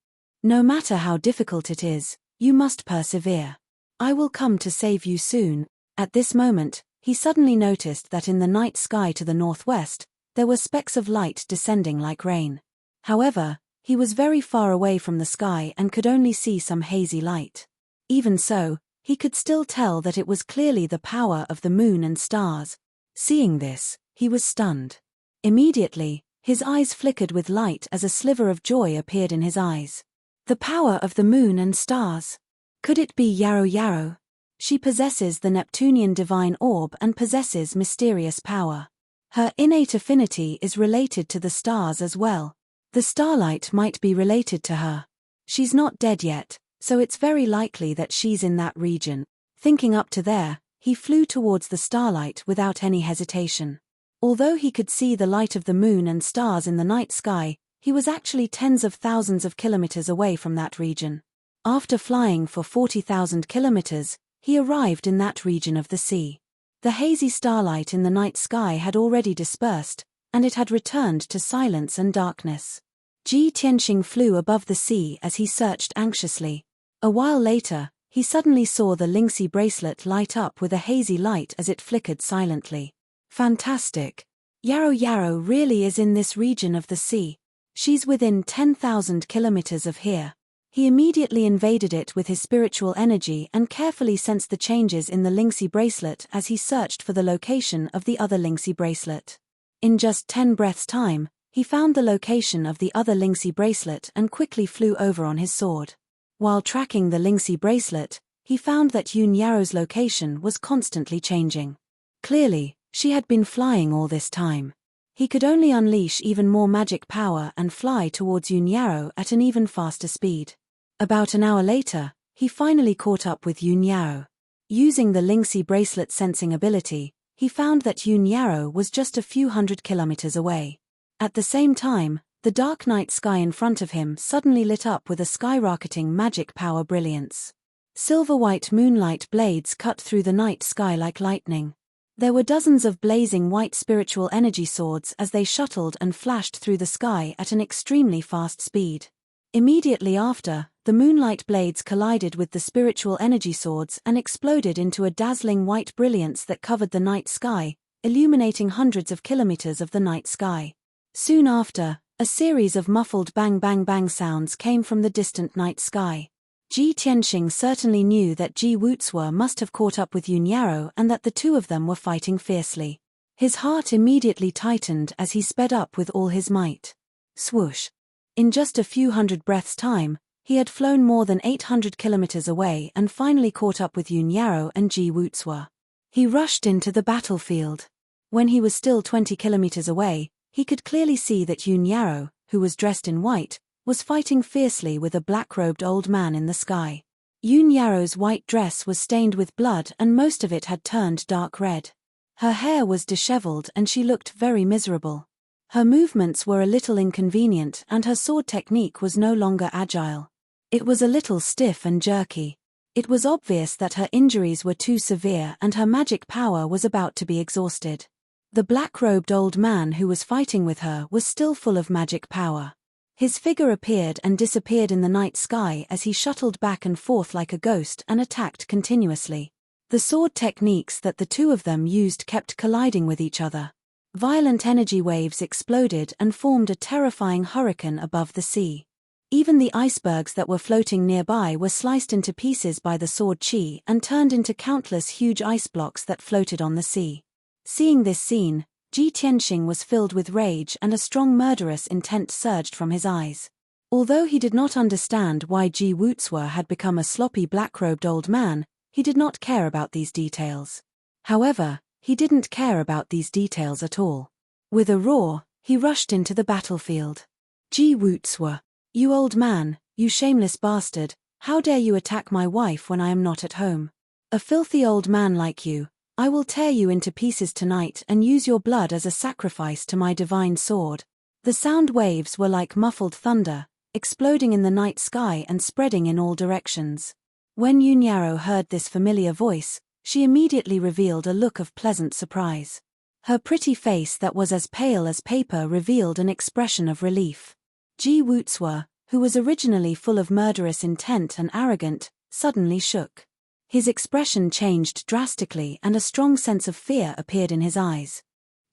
No matter how difficult it is, you must persevere. I will come to save you soon. At this moment, he suddenly noticed that in the night sky to the northwest, there were specks of light descending like rain. However, he was very far away from the sky and could only see some hazy light. Even so, he could still tell that it was clearly the power of the moon and stars. Seeing this, he was stunned. Immediately, his eyes flickered with light as a sliver of joy appeared in his eyes. The power of the moon and stars. Could it be Yarrow Yarrow? She possesses the Neptunian divine orb and possesses mysterious power. Her innate affinity is related to the stars as well. The starlight might be related to her. She's not dead yet, so it's very likely that she's in that region. Thinking up to there, he flew towards the starlight without any hesitation. Although he could see the light of the moon and stars in the night sky, he was actually tens of thousands of kilometers away from that region. After flying for 40,000 kilometers, he arrived in that region of the sea. The hazy starlight in the night sky had already dispersed, and it had returned to silence and darkness. Ji Tianxing flew above the sea as he searched anxiously. A while later, he suddenly saw the Lingxi bracelet light up with a hazy light as it flickered silently. Fantastic! Yarrow Yarrow really is in this region of the sea. She's within 10,000 kilometers of here. He immediately invaded it with his spiritual energy and carefully sensed the changes in the Lingxi bracelet as he searched for the location of the other Lingxi bracelet. In just 10 breaths' time, he found the location of the other Lingxi bracelet and quickly flew over on his sword. While tracking the Lingxi bracelet, he found that Yun Yarrow's location was constantly changing. Clearly, she had been flying all this time. He could only unleash even more magic power and fly towards Yun Yarrow at an even faster speed. About an hour later, he finally caught up with Yun Yarrow. Using the Lingxi bracelet sensing ability, he found that Yun Yarrow was just a few hundred kilometers away. At the same time, the dark night sky in front of him suddenly lit up with a skyrocketing magic power brilliance. Silver-white moonlight blades cut through the night sky like lightning. There were dozens of blazing white spiritual energy swords as they shuttled and flashed through the sky at an extremely fast speed. Immediately after, the moonlight blades collided with the spiritual energy swords and exploded into a dazzling white brilliance that covered the night sky, illuminating hundreds of kilometers of the night sky. Soon after, a series of muffled bang bang bang sounds came from the distant night sky. Ji Tianxing certainly knew that Ji Wuzuo must have caught up with Yun Yarrow and that the two of them were fighting fiercely. His heart immediately tightened as he sped up with all his might. Swoosh! In just a few hundred breaths' time, he had flown more than 800 kilometers away and finally caught up with Yun Yarrow and Ji Wuzuo. He rushed into the battlefield. When he was still 20 kilometers away, he could clearly see that Yun Yarrow, who was dressed in white, was fighting fiercely with a black-robed old man in the sky. Yun Yarrow's white dress was stained with blood and most of it had turned dark red. Her hair was disheveled and she looked very miserable. Her movements were a little inconvenient and her sword technique was no longer agile. It was a little stiff and jerky. It was obvious that her injuries were too severe and her magic power was about to be exhausted. The black-robed old man who was fighting with her was still full of magic power. His figure appeared and disappeared in the night sky as he shuttled back and forth like a ghost and attacked continuously. The sword techniques that the two of them used kept colliding with each other. Violent energy waves exploded and formed a terrifying hurricane above the sea. Even the icebergs that were floating nearby were sliced into pieces by the sword chi and turned into countless huge ice blocks that floated on the sea. Seeing this scene, Ji Tianxing was filled with rage and a strong murderous intent surged from his eyes. Although he did not understand why Ji Wuzuo had become a sloppy black-robed old man, he did not care about these details. However, he didn't care about these details at all. With a roar, he rushed into the battlefield. Ji Wuzuo, you old man, you shameless bastard, how dare you attack my wife when I am not at home? A filthy old man like you, I will tear you into pieces tonight and use your blood as a sacrifice to my divine sword. The sound waves were like muffled thunder, exploding in the night sky and spreading in all directions. When Yun Yarrow heard this familiar voice, she immediately revealed a look of pleasant surprise. Her pretty face that was as pale as paper revealed an expression of relief. Ji Wuzuo, who was originally full of murderous intent and arrogant, suddenly shook. His expression changed drastically and a strong sense of fear appeared in his eyes.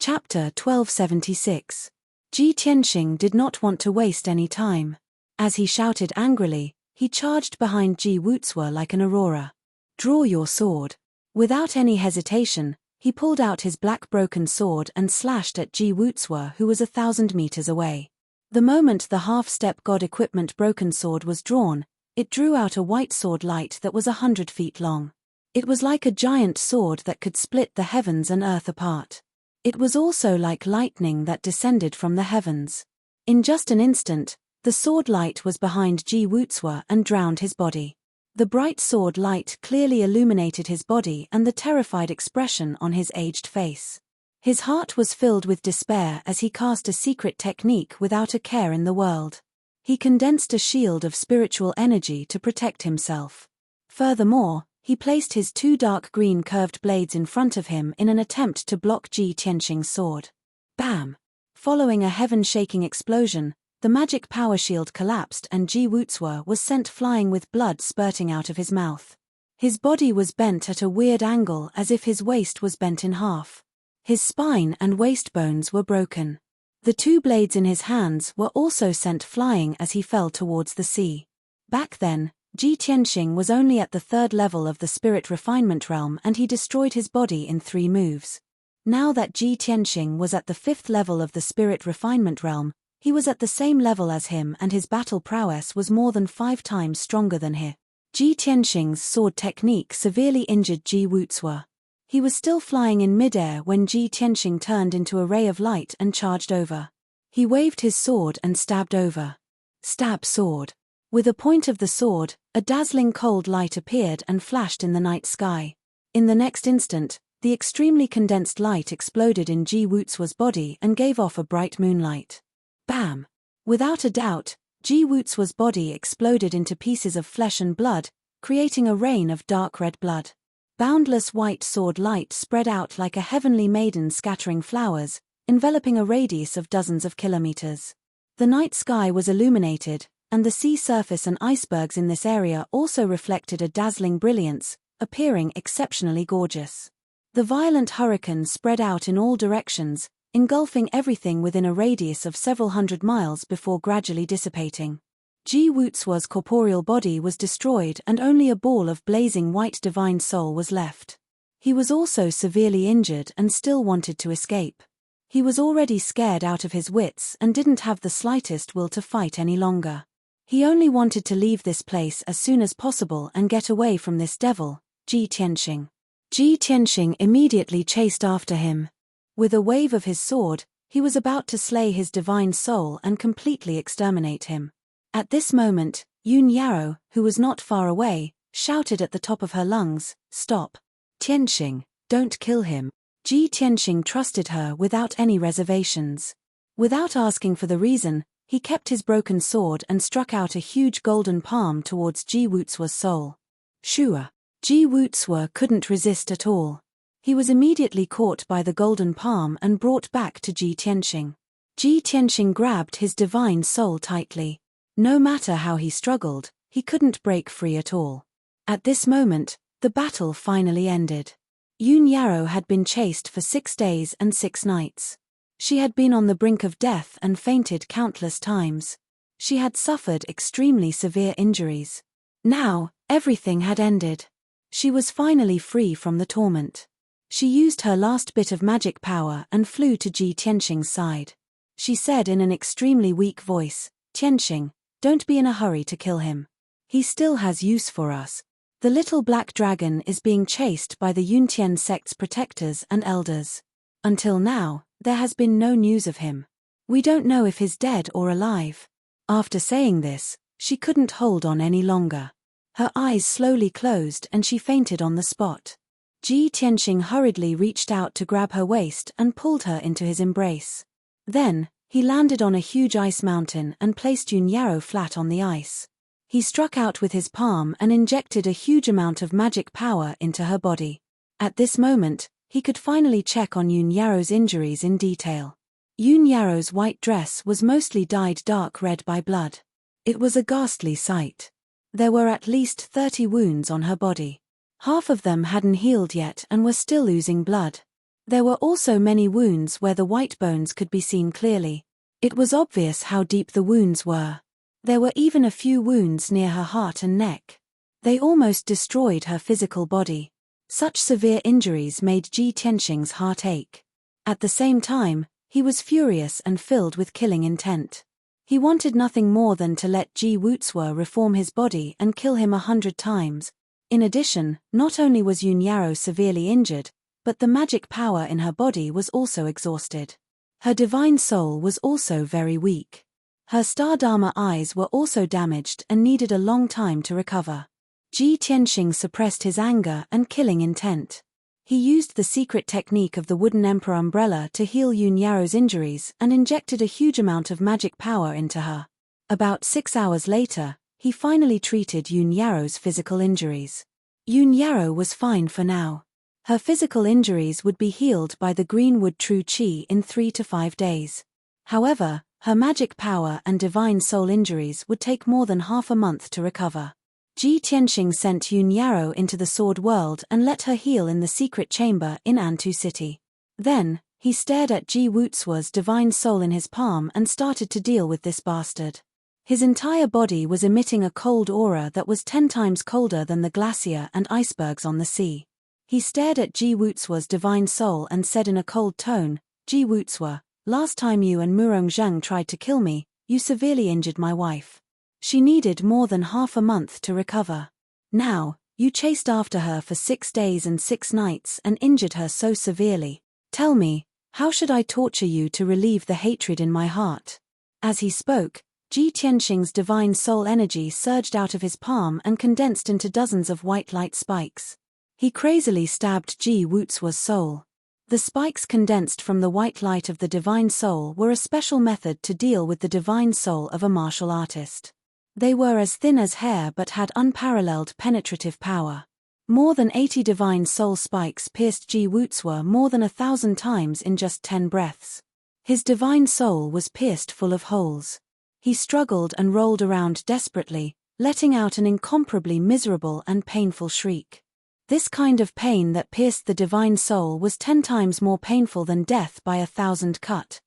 Chapter 1276. Ji Tianxing did not want to waste any time. As he shouted angrily, he charged behind Ji Wuzuo like an aurora. "Draw your sword." Without any hesitation, he pulled out his black broken sword and slashed at Ji Wuzuo, who was 1,000 meters away. The moment the half-step god equipment broken sword was drawn, it drew out a white sword light that was 100 feet long. It was like a giant sword that could split the heavens and earth apart. It was also like lightning that descended from the heavens. In just an instant, the sword light was behind Ji Wuzuo and drowned his body. The bright sword light clearly illuminated his body and the terrified expression on his aged face. His heart was filled with despair as he cast a secret technique without a care in the world. He condensed a shield of spiritual energy to protect himself. Furthermore, he placed his 2 dark green curved blades in front of him in an attempt to block Ji Tianxing's sword. Bam! Following a heaven-shaking explosion, the magic power shield collapsed and Ji Wuzuo was sent flying with blood spurting out of his mouth. His body was bent at a weird angle as if his waist was bent in half. His spine and waist bones were broken. The 2 blades in his hands were also sent flying as he fell towards the sea. Back then, Ji Tianxing was only at the 3rd level of the spirit refinement realm and he destroyed his body in 3 moves. Now that Ji Tianxing was at the 5th level of the spirit refinement realm, he was at the same level as him and his battle prowess was more than 5 times stronger than his. Ji Tianxing's sword technique severely injured Ji Wuzuo. He was still flying in midair when Ji Tianxing turned into a ray of light and charged over. He waved his sword and stabbed over. Stab sword. With a point of the sword, a dazzling cold light appeared and flashed in the night sky. In the next instant, the extremely condensed light exploded in Ji Wuzuo's body and gave off a bright moonlight. Bam! Without a doubt, Ji Wuzuo's body exploded into pieces of flesh and blood, creating a rain of dark red blood. Boundless white sword light spread out like a heavenly maiden scattering flowers, enveloping a radius of dozens of kilometers. The night sky was illuminated, and the sea surface and icebergs in this area also reflected a dazzling brilliance, appearing exceptionally gorgeous. The violent hurricane spread out in all directions, engulfing everything within a radius of several hundred miles before gradually dissipating. Ji Wuzuo's corporeal body was destroyed and only a ball of blazing white divine soul was left. He was also severely injured and still wanted to escape. He was already scared out of his wits and didn't have the slightest will to fight any longer. He only wanted to leave this place as soon as possible and get away from this devil, Ji Tianxing. Ji Tianxing immediately chased after him. With a wave of his sword, he was about to slay his divine soul and completely exterminate him. At this moment, Yun Yarrow, who was not far away, shouted at the top of her lungs, "Stop! Tianxing, don't kill him." Ji Tianxing trusted her without any reservations. Without asking for the reason, he kept his broken sword and struck out a huge golden palm towards Ji Wuzuo's soul. Shua! Ji Wuzuo couldn't resist at all. He was immediately caught by the golden palm and brought back to Ji Tianxing. Ji Tianxing grabbed his divine soul tightly. No matter how he struggled, he couldn't break free at all. At this moment, the battle finally ended. Yun Yarrow had been chased for 6 days and 6 nights. She had been on the brink of death and fainted countless times. She had suffered extremely severe injuries. Now, everything had ended. She was finally free from the torment. She used her last bit of magic power and flew to Ji Tianxing's side. She said in an extremely weak voice, "Tianxing, don't be in a hurry to kill him. He still has use for us. The little black dragon is being chased by the Yuntian sect's protectors and elders. Until now, there has been no news of him. We don't know if he's dead or alive." After saying this, she couldn't hold on any longer. Her eyes slowly closed and she fainted on the spot. Ji Tianxing hurriedly reached out to grab her waist and pulled her into his embrace. Then, he landed on a huge ice mountain and placed Yun Yarrow flat on the ice. He struck out with his palm and injected a huge amount of magic power into her body. At this moment, he could finally check on Yun Yarrow's injuries in detail. Yun Yarrow's white dress was mostly dyed dark red by blood. It was a ghastly sight. There were at least 30 wounds on her body. Half of them hadn't healed yet and were still oozing blood. There were also many wounds where the white bones could be seen clearly. It was obvious how deep the wounds were. There were even a few wounds near her heart and neck. They almost destroyed her physical body. Such severe injuries made Ji Tianxing's heart ache. At the same time, he was furious and filled with killing intent. He wanted nothing more than to let Ji Wuzuo reform his body and kill him 100 times. In addition, not only was Yun Yaro severely injured, but the magic power in her body was also exhausted. Her divine soul was also very weak. Her star dharma eyes were also damaged and needed a long time to recover. Ji Tianxing suppressed his anger and killing intent. He used the secret technique of the wooden emperor umbrella to heal Yun Yaro's injuries and injected a huge amount of magic power into her. About 6 hours later, he finally treated Yun Yaro's physical injuries. Yun Yaro was fine for now. Her physical injuries would be healed by the greenwood true qi in 3 to 5 days. However, her magic power and divine soul injuries would take more than half a month to recover. Ji Tianxing sent Yun Yaro into the sword world and let her heal in the secret chamber in Antu City. Then, he stared at Ji Wuzuo's divine soul in his palm and started to deal with this bastard. His entire body was emitting a cold aura that was 10 times colder than the glacier and icebergs on the sea. He stared at Ji Wuzuo's divine soul and said in a cold tone, "Ji Wuzuo, last time you and Murong Zheng tried to kill me, you severely injured my wife. She needed more than half a month to recover. Now, you chased after her for 6 days and 6 nights and injured her so severely. Tell me, how should I torture you to relieve the hatred in my heart?" As he spoke, Ji Tianxing's divine soul energy surged out of his palm and condensed into dozens of white light spikes. He crazily stabbed Ji Wuzuo's soul. The spikes condensed from the white light of the divine soul were a special method to deal with the divine soul of a martial artist. They were as thin as hair but had unparalleled penetrative power. More than 80 divine soul spikes pierced Ji Wuzuo more than 1,000 times in just 10 breaths. His divine soul was pierced full of holes. He struggled and rolled around desperately, letting out an incomparably miserable and painful shriek. This kind of pain that pierced the divine soul was 10 times more painful than death by 1,000 cut.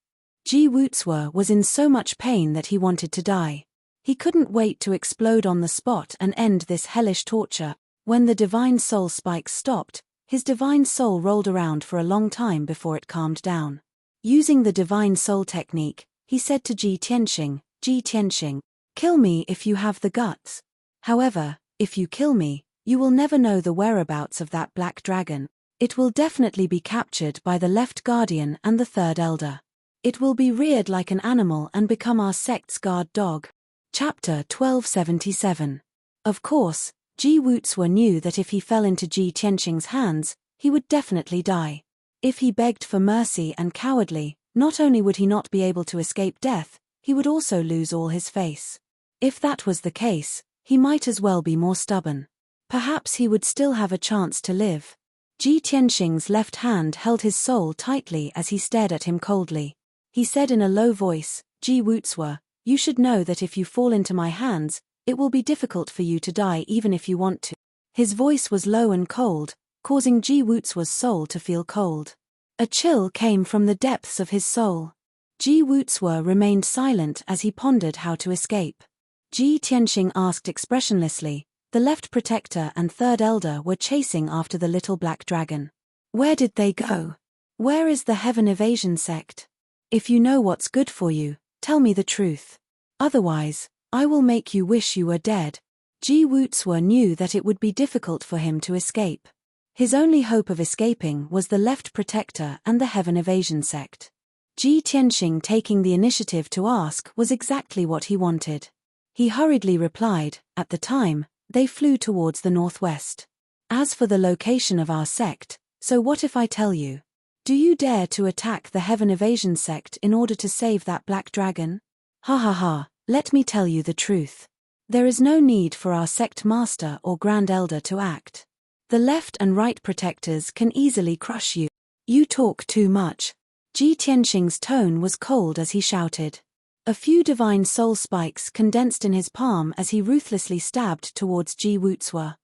Ji Wuzuo was in so much pain that he wanted to die. He couldn't wait to explode on the spot and end this hellish torture. When the divine soul spikes stopped, his divine soul rolled around for a long time before it calmed down. Using the divine soul technique, he said to Ji Tianxing, "Ji Tianxing, kill me if you have the guts. However, if you kill me, you will never know the whereabouts of that black dragon. It will definitely be captured by the left guardian and the third elder. It will be reared like an animal and become our sect's guard dog." Chapter 1277. Of course, Ji Wuzuo knew that if he fell into Ji Tianxing's hands, he would definitely die. If he begged for mercy and cowardly, not only would he not be able to escape death, he would also lose all his face. If that was the case, he might as well be more stubborn. Perhaps he would still have a chance to live. Ji Tianxing's left hand held his soul tightly as he stared at him coldly. He said in a low voice, "Ji Wuzuo, you should know that if you fall into my hands, it will be difficult for you to die even if you want to." His voice was low and cold, causing Ji Wuzuo's soul to feel cold. A chill came from the depths of his soul. Ji Wuzuo remained silent as he pondered how to escape. Ji Tianxing asked expressionlessly, "The left protector and third elder were chasing after the little black dragon. Where did they go? Where is the Heaven Evasion sect? If you know what's good for you, tell me the truth. Otherwise, I will make you wish you were dead." Ji Wuzuo knew that it would be difficult for him to escape. His only hope of escaping was the left protector and the Heaven Evasion sect. Ji Tianxing taking the initiative to ask was exactly what he wanted. He hurriedly replied, "At the time, they flew towards the northwest. As for the location of our sect, so what if I tell you? Do you dare to attack the Heaven Evasion sect in order to save that black dragon? Ha ha ha, let me tell you the truth. There is no need for our sect master or grand elder to act. The left and right protectors can easily crush you. You talk too much." Ji Tianxing's tone was cold as he shouted. A few divine soul spikes condensed in his palm as he ruthlessly stabbed towards Ji Wuzuo.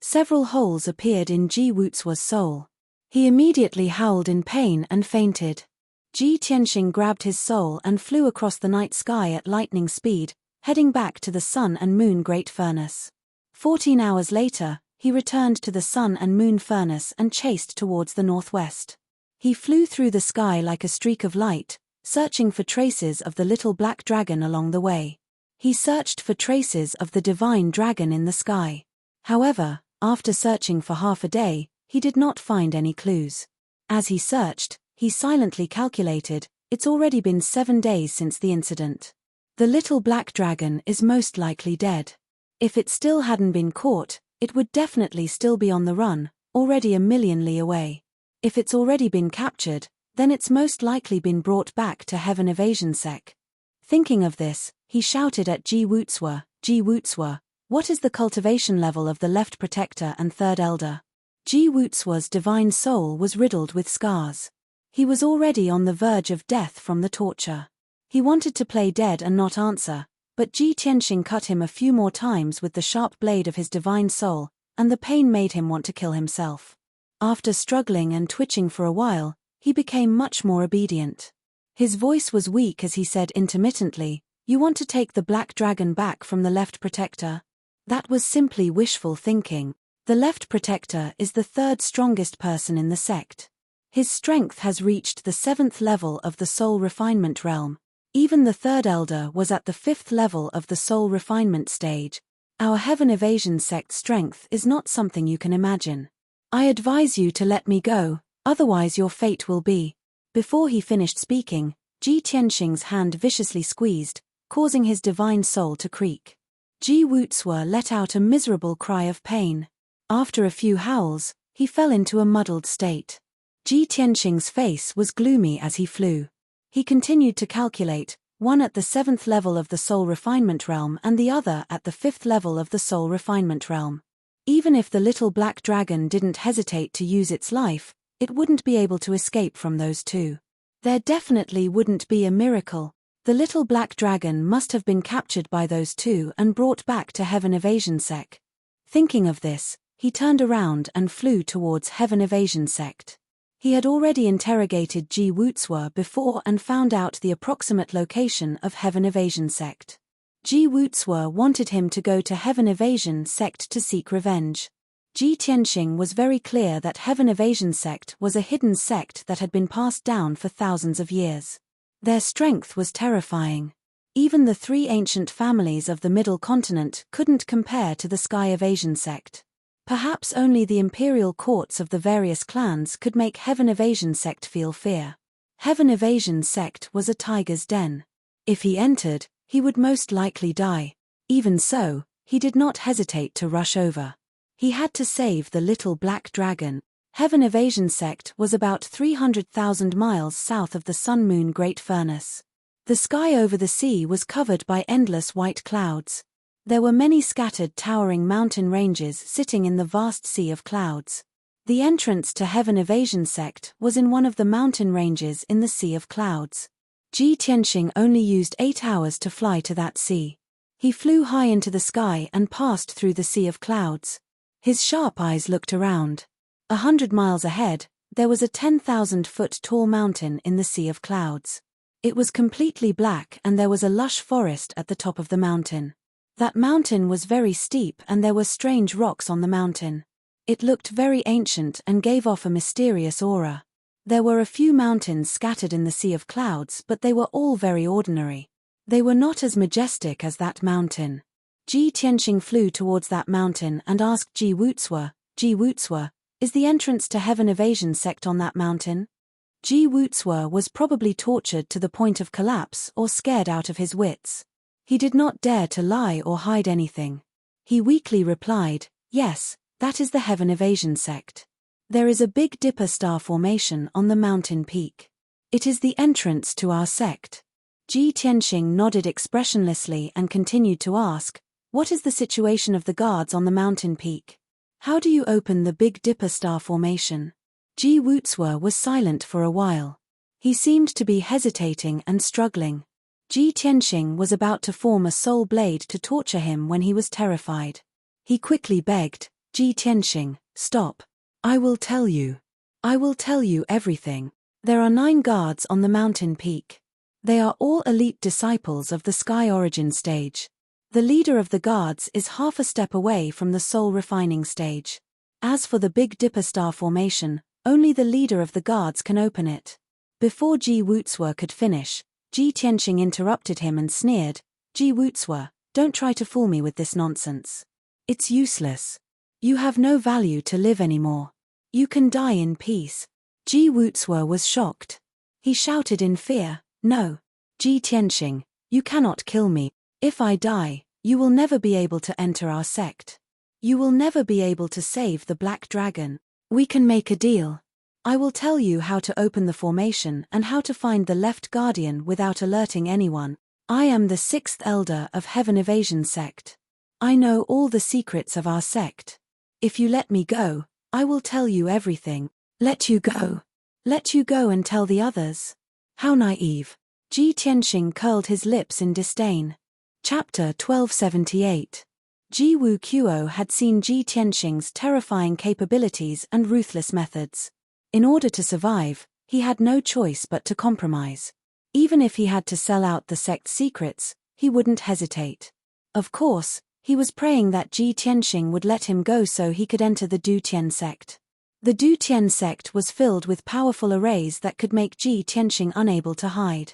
Several holes appeared in Ji Wuzuo's soul. He immediately howled in pain and fainted. Ji Tianxing grabbed his soul and flew across the night sky at lightning speed, heading back to the Sun and Moon Great Furnace. 14 hours later, he returned to the Sun and Moon Furnace and chased towards the northwest. He flew through the sky like a streak of light, searching for traces of the little black dragon along the way. He searched for traces of the divine dragon in the sky. However, after searching for half a day, he did not find any clues. As he searched, he silently calculated, it's already been 7 days since the incident. The little black dragon is most likely dead. If it still hadn't been caught, it would definitely still be on the run, already a million li away. If it's already been captured, then it's most likely been brought back to Heaven Evasion Sec. Thinking of this, he shouted at Ji Wutsua, what is the cultivation level of the left protector and third elder? Ji Wutsua's divine soul was riddled with scars. He was already on the verge of death from the torture. He wanted to play dead and not answer, but Ji Tianxing cut him a few more times with the sharp blade of his divine soul, and the pain made him want to kill himself. After struggling and twitching for a while, he became much more obedient. His voice was weak as he said intermittently, "You want to take the black dragon back from the left protector?" That was simply wishful thinking. The left protector is the third strongest person in the sect. His strength has reached the 7th level of the soul refinement realm. Even the third elder was at the 5th level of the soul refinement stage. Our Heaven Evasion sect strength is not something you can imagine. I advise you to let me go, otherwise your fate will be. Before he finished speaking, Ji Tianxing's hand viciously squeezed, causing his divine soul to creak. Ji Wutsua let out a miserable cry of pain. After a few howls, he fell into a muddled state. Ji Tianxing's face was gloomy as he flew. He continued to calculate, one at the 7th level of the soul refinement realm and the other at the 5th level of the soul refinement realm. Even if the little black dragon didn't hesitate to use its life, it wouldn't be able to escape from those two. There definitely wouldn't be a miracle. The little black dragon must have been captured by those two and brought back to Heaven Evasion Sec. Thinking of this, he turned around and flew towards Heaven Evasion Sect. He had already interrogated Ji Wutsua before and found out the approximate location of Heaven Evasion Sect. Ji Wutsua wanted him to go to Heaven Evasion Sect to seek revenge. Ji Tianxing was very clear that Heaven Evasion Sect was a hidden sect that had been passed down for thousands of years. Their strength was terrifying. Even the 3 ancient families of the Middle Continent couldn't compare to the Sky Evasion Sect. Perhaps only the imperial courts of the various clans could make Heaven Evasion Sect feel fear. Heaven Evasion Sect was a tiger's den. If he entered, he would most likely die. Even so, he did not hesitate to rush over. He had to save the little black dragon. Heaven Evasion Sect was about 300,000 miles south of the Sun-Moon Great Furnace. The sky over the sea was covered by endless white clouds. There were many scattered towering mountain ranges sitting in the vast sea of clouds. The entrance to Heaven Evasion Sect was in one of the mountain ranges in the sea of clouds. Ji Tianxing only used 8 hours to fly to that sea. He flew high into the sky and passed through the sea of clouds. His sharp eyes looked around. 100 miles ahead, there was a 10,000-foot tall mountain in the sea of clouds. It was completely black and there was a lush forest at the top of the mountain. That mountain was very steep and there were strange rocks on the mountain. It looked very ancient and gave off a mysterious aura. There were a few mountains scattered in the sea of clouds, but they were all very ordinary. They were not as majestic as that mountain. Ji Tianxing flew towards that mountain and asked Ji Wutsua, is the entrance to Heaven Evasion Sect on that mountain? Ji Wutsua was probably tortured to the point of collapse or scared out of his wits. He did not dare to lie or hide anything. He weakly replied, yes, that is the Heaven Evasion Sect. There is a Big Dipper star formation on the mountain peak. It is the entrance to our sect. Ji Tianxing nodded expressionlessly and continued to ask, what is the situation of the guards on the mountain peak? How do you open the Big Dipper star formation? Ji Wutsua was silent for a while. He seemed to be hesitating and struggling. Ji Tianxing was about to form a soul blade to torture him when he was terrified. He quickly begged, Ji Tianxing, stop. I will tell you. I will tell you everything. There are 9 guards on the mountain peak. They are all elite disciples of the Sky Origin stage. The leader of the guards is half a step away from the soul refining stage. As for the Big Dipper star formation, only the leader of the guards can open it. Before Ji Wutzua could finish, Ji Tianxing interrupted him and sneered, Ji Wutzua, don't try to fool me with this nonsense. It's useless. You have no value to live anymore. You can die in peace. Ji Wutzua was shocked. He shouted in fear, no. Ji Tianxing, you cannot kill me. If I die, you will never be able to enter our sect. You will never be able to save the Black Dragon. We can make a deal. I will tell you how to open the formation and how to find the left guardian without alerting anyone. I am the 6th elder of Heaven Evasion sect. I know all the secrets of our sect. If you let me go, I will tell you everything. Let you go. Let you go and tell the others. How naive. Ji Tianxing curled his lips in disdain. Chapter 1278. Ji Wuquo had seen Ji Tianxing's terrifying capabilities and ruthless methods. In order to survive, he had no choice but to compromise. Even if he had to sell out the sect's secrets, he wouldn't hesitate. Of course, he was praying that Ji Tianxing would let him go so he could enter the Du Tian sect. The Du Tian sect was filled with powerful arrays that could make Ji Tianxing unable to hide.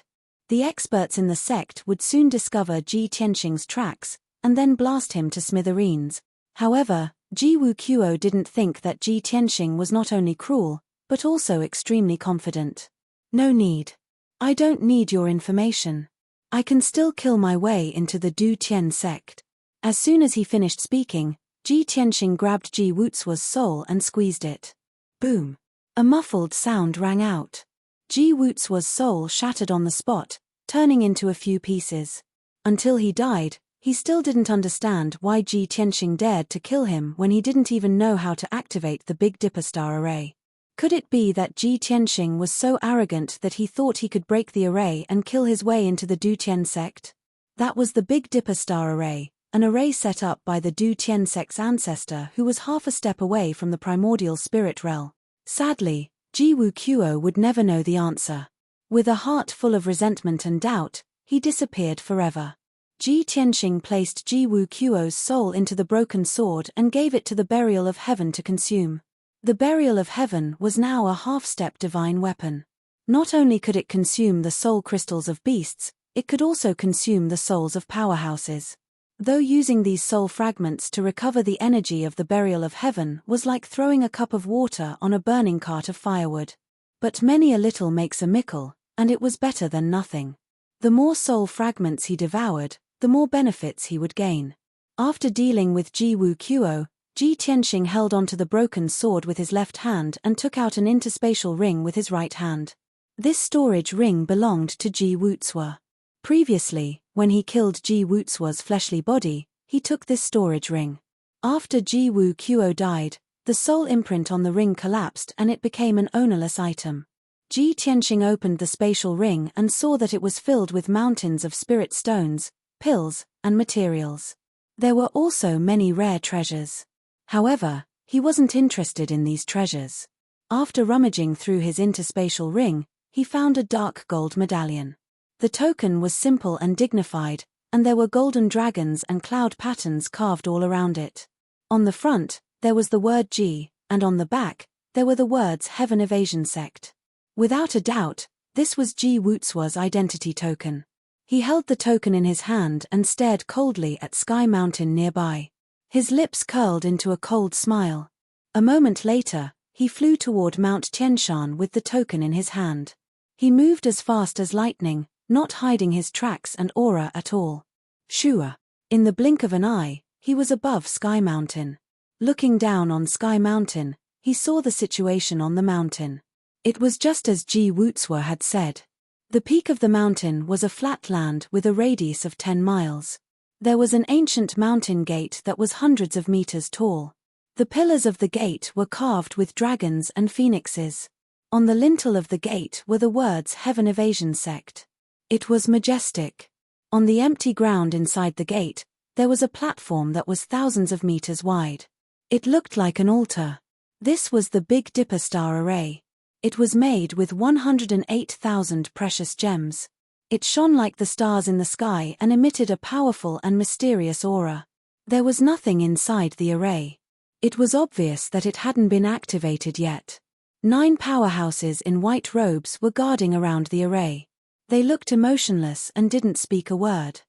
The experts in the sect would soon discover Ji Tianxing's tracks, and then blast him to smithereens. However, Ji Wuquo didn't think that Ji Tianxing was not only cruel, but also extremely confident. No need. I don't need your information. I can still kill my way into the Du Tian sect. As soon as he finished speaking, Ji Tianxing grabbed Ji Wutsua's soul and squeezed it. Boom. A muffled sound rang out. Ji Wutsua's soul shattered on the spot, turning into a few pieces. Until he died, he still didn't understand why Ji Tianxing dared to kill him when he didn't even know how to activate the Big Dipper star array. Could it be that Ji Tianxing was so arrogant that he thought he could break the array and kill his way into the Du Tian sect? That was the Big Dipper star array, an array set up by the Du Tian sect's ancestor who was half a step away from the primordial spirit realm. Sadly, Ji Wuquo would never know the answer. With a heart full of resentment and doubt, he disappeared forever. Ji Tianxing placed Ji Wuquo's soul into the broken sword and gave it to the Burial of Heaven to consume. The Burial of Heaven was now a half-step divine weapon. Not only could it consume the soul crystals of beasts, it could also consume the souls of powerhouses. Though using these soul fragments to recover the energy of the Burial of Heaven was like throwing a cup of water on a burning cart of firewood. But many a little makes a mickle, and it was better than nothing. The more soul fragments he devoured, the more benefits he would gain. After dealing with Ji Wuquo, Ji Tianxing held onto the broken sword with his left hand and took out an interspatial ring with his right hand. This storage ring belonged to Ji Wutzua. Previously, when he killed Ji Wutsua's fleshly body, he took this storage ring. After Ji Wuquo died, the soul imprint on the ring collapsed and it became an ownerless item. Ji Tianxing opened the spatial ring and saw that it was filled with mountains of spirit stones, pills, and materials. There were also many rare treasures. However, he wasn't interested in these treasures. After rummaging through his interspatial ring, he found a dark gold medallion. The token was simple and dignified, and there were golden dragons and cloud patterns carved all around it. On the front, there was the word Ji, and on the back, there were the words Heaven Evasion Sect. Without a doubt, this was Ji Wutsua's identity token. He held the token in his hand and stared coldly at Sky Mountain nearby. His lips curled into a cold smile. A moment later, he flew toward Mount Tianshan with the token in his hand. He moved as fast as lightning, not hiding his tracks and aura at all. Shua. In the blink of an eye, he was above Sky Mountain. Looking down on Sky Mountain, he saw the situation on the mountain. It was just as Ji Wutzua had said. The peak of the mountain was a flat land with a radius of 10 miles. There was an ancient mountain gate that was hundreds of meters tall. The pillars of the gate were carved with dragons and phoenixes. On the lintel of the gate were the words Heaven Evasion Sect. It was majestic. On the empty ground inside the gate, there was a platform that was thousands of meters wide. It looked like an altar. This was the Big Dipper star array. It was made with 108,000 precious gems. It shone like the stars in the sky and emitted a powerful and mysterious aura. There was nothing inside the array. It was obvious that it hadn't been activated yet. 9 powerhouses in white robes were guarding around the array. They looked emotionless and didn't speak a word.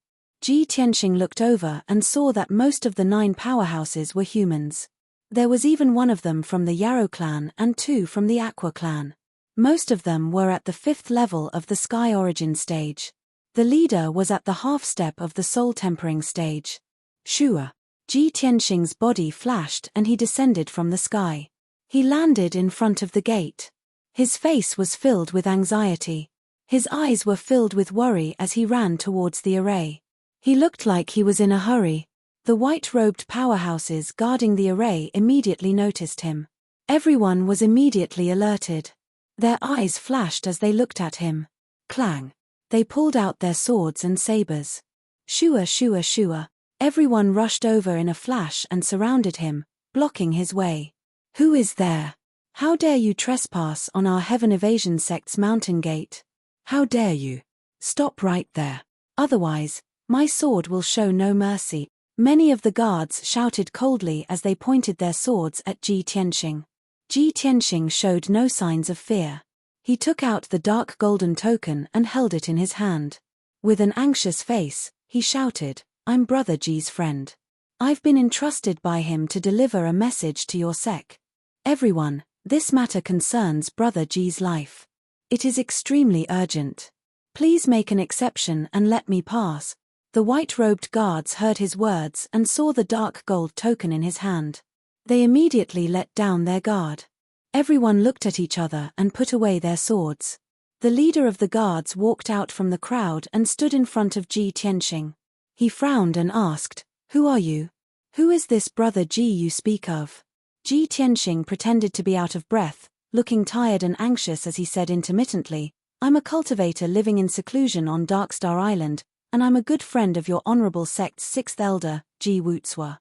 Ji Tianxing looked over and saw that most of the 9 powerhouses were humans. There was even one of them from the Yarrow clan and 2 from the Aqua clan. Most of them were at the 5th level of the Sky Origin stage. The leader was at the half-step of the Soul Tempering stage. Shua. Ji Tianxing's body flashed and he descended from the sky. He landed in front of the gate. His face was filled with anxiety. His eyes were filled with worry as he ran towards the array. He looked like he was in a hurry. The white-robed powerhouses guarding the array immediately noticed him. Everyone was immediately alerted. Their eyes flashed as they looked at him. Clang! They pulled out their swords and sabers. Shua, shua, shua. Everyone rushed over in a flash and surrounded him, blocking his way. Who is there? How dare you trespass on our Heaven Evasion sect's mountain gate? How dare you? Stop right there. Otherwise, my sword will show no mercy. Many of the guards shouted coldly as they pointed their swords at Ji Tianxing. Ji Tianxing showed no signs of fear. He took out the dark golden token and held it in his hand. With an anxious face, he shouted, "I'm Brother Ji's friend. I've been entrusted by him to deliver a message to your sect. Everyone, this matter concerns Brother Ji's life. It is extremely urgent. Please make an exception and let me pass." The white-robed guards heard his words and saw the dark gold token in his hand. They immediately let down their guard. Everyone looked at each other and put away their swords. The leader of the guards walked out from the crowd and stood in front of Ji Tianxing. He frowned and asked, "Who are you? Who is this Brother Ji you speak of?" Ji Tianxing pretended to be out of breath, looking tired and anxious as he said intermittently, "I'm a cultivator living in seclusion on Darkstar Island, and I'm a good friend of your honorable sect's 6th elder, Ji Wutsua.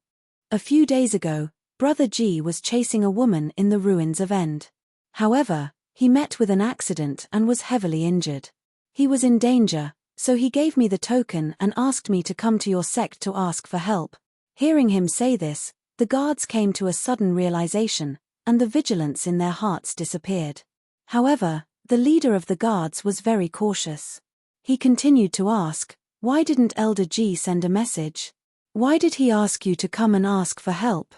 A few days ago, Brother Ji was chasing a woman in the ruins of End. However, he met with an accident and was heavily injured. He was in danger, so he gave me the token and asked me to come to your sect to ask for help." Hearing him say this, the guards came to a sudden realization, and the vigilance in their hearts disappeared. However, the leader of the guards was very cautious. He continued to ask, "Why didn't Elder Ji send a message? Why did he ask you to come and ask for help?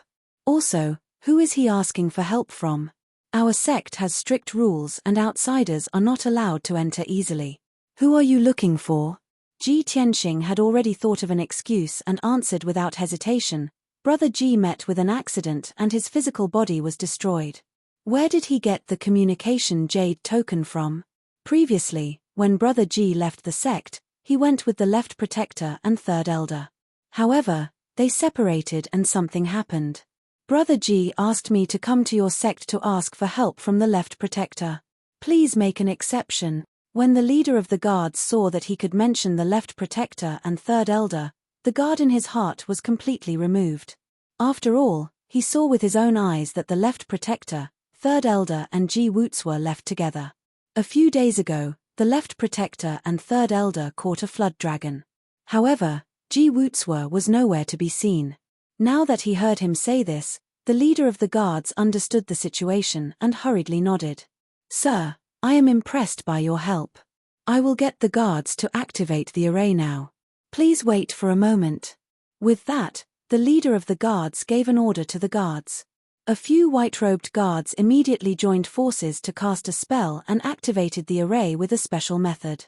Also, who is he asking for help from? Our sect has strict rules and outsiders are not allowed to enter easily. Who are you looking for?" Ji Tianxing had already thought of an excuse and answered without hesitation, "Brother Ji met with an accident and his physical body was destroyed." Where did he get the communication jade token from? Previously, when Brother Ji left the sect, he went with the left protector and 3rd elder. However, they separated and something happened. Brother Ji asked me to come to your sect to ask for help from the left protector. Please make an exception. When the leader of the guards saw that he could mention the left protector and 3rd elder, the guard in his heart was completely removed. After all, he saw with his own eyes that the left protector, 3rd elder and Ji Wutsua left together. A few days ago, the left protector and 3rd elder caught a flood dragon. However, Ji Wutsua was nowhere to be seen. Now that he heard him say this, the leader of the guards understood the situation and hurriedly nodded. "Sir, I am impressed by your help. I will get the guards to activate the array now. Please wait for a moment." With that, the leader of the guards gave an order to the guards. A few white-robed guards immediately joined forces to cast a spell and activated the array with a special method.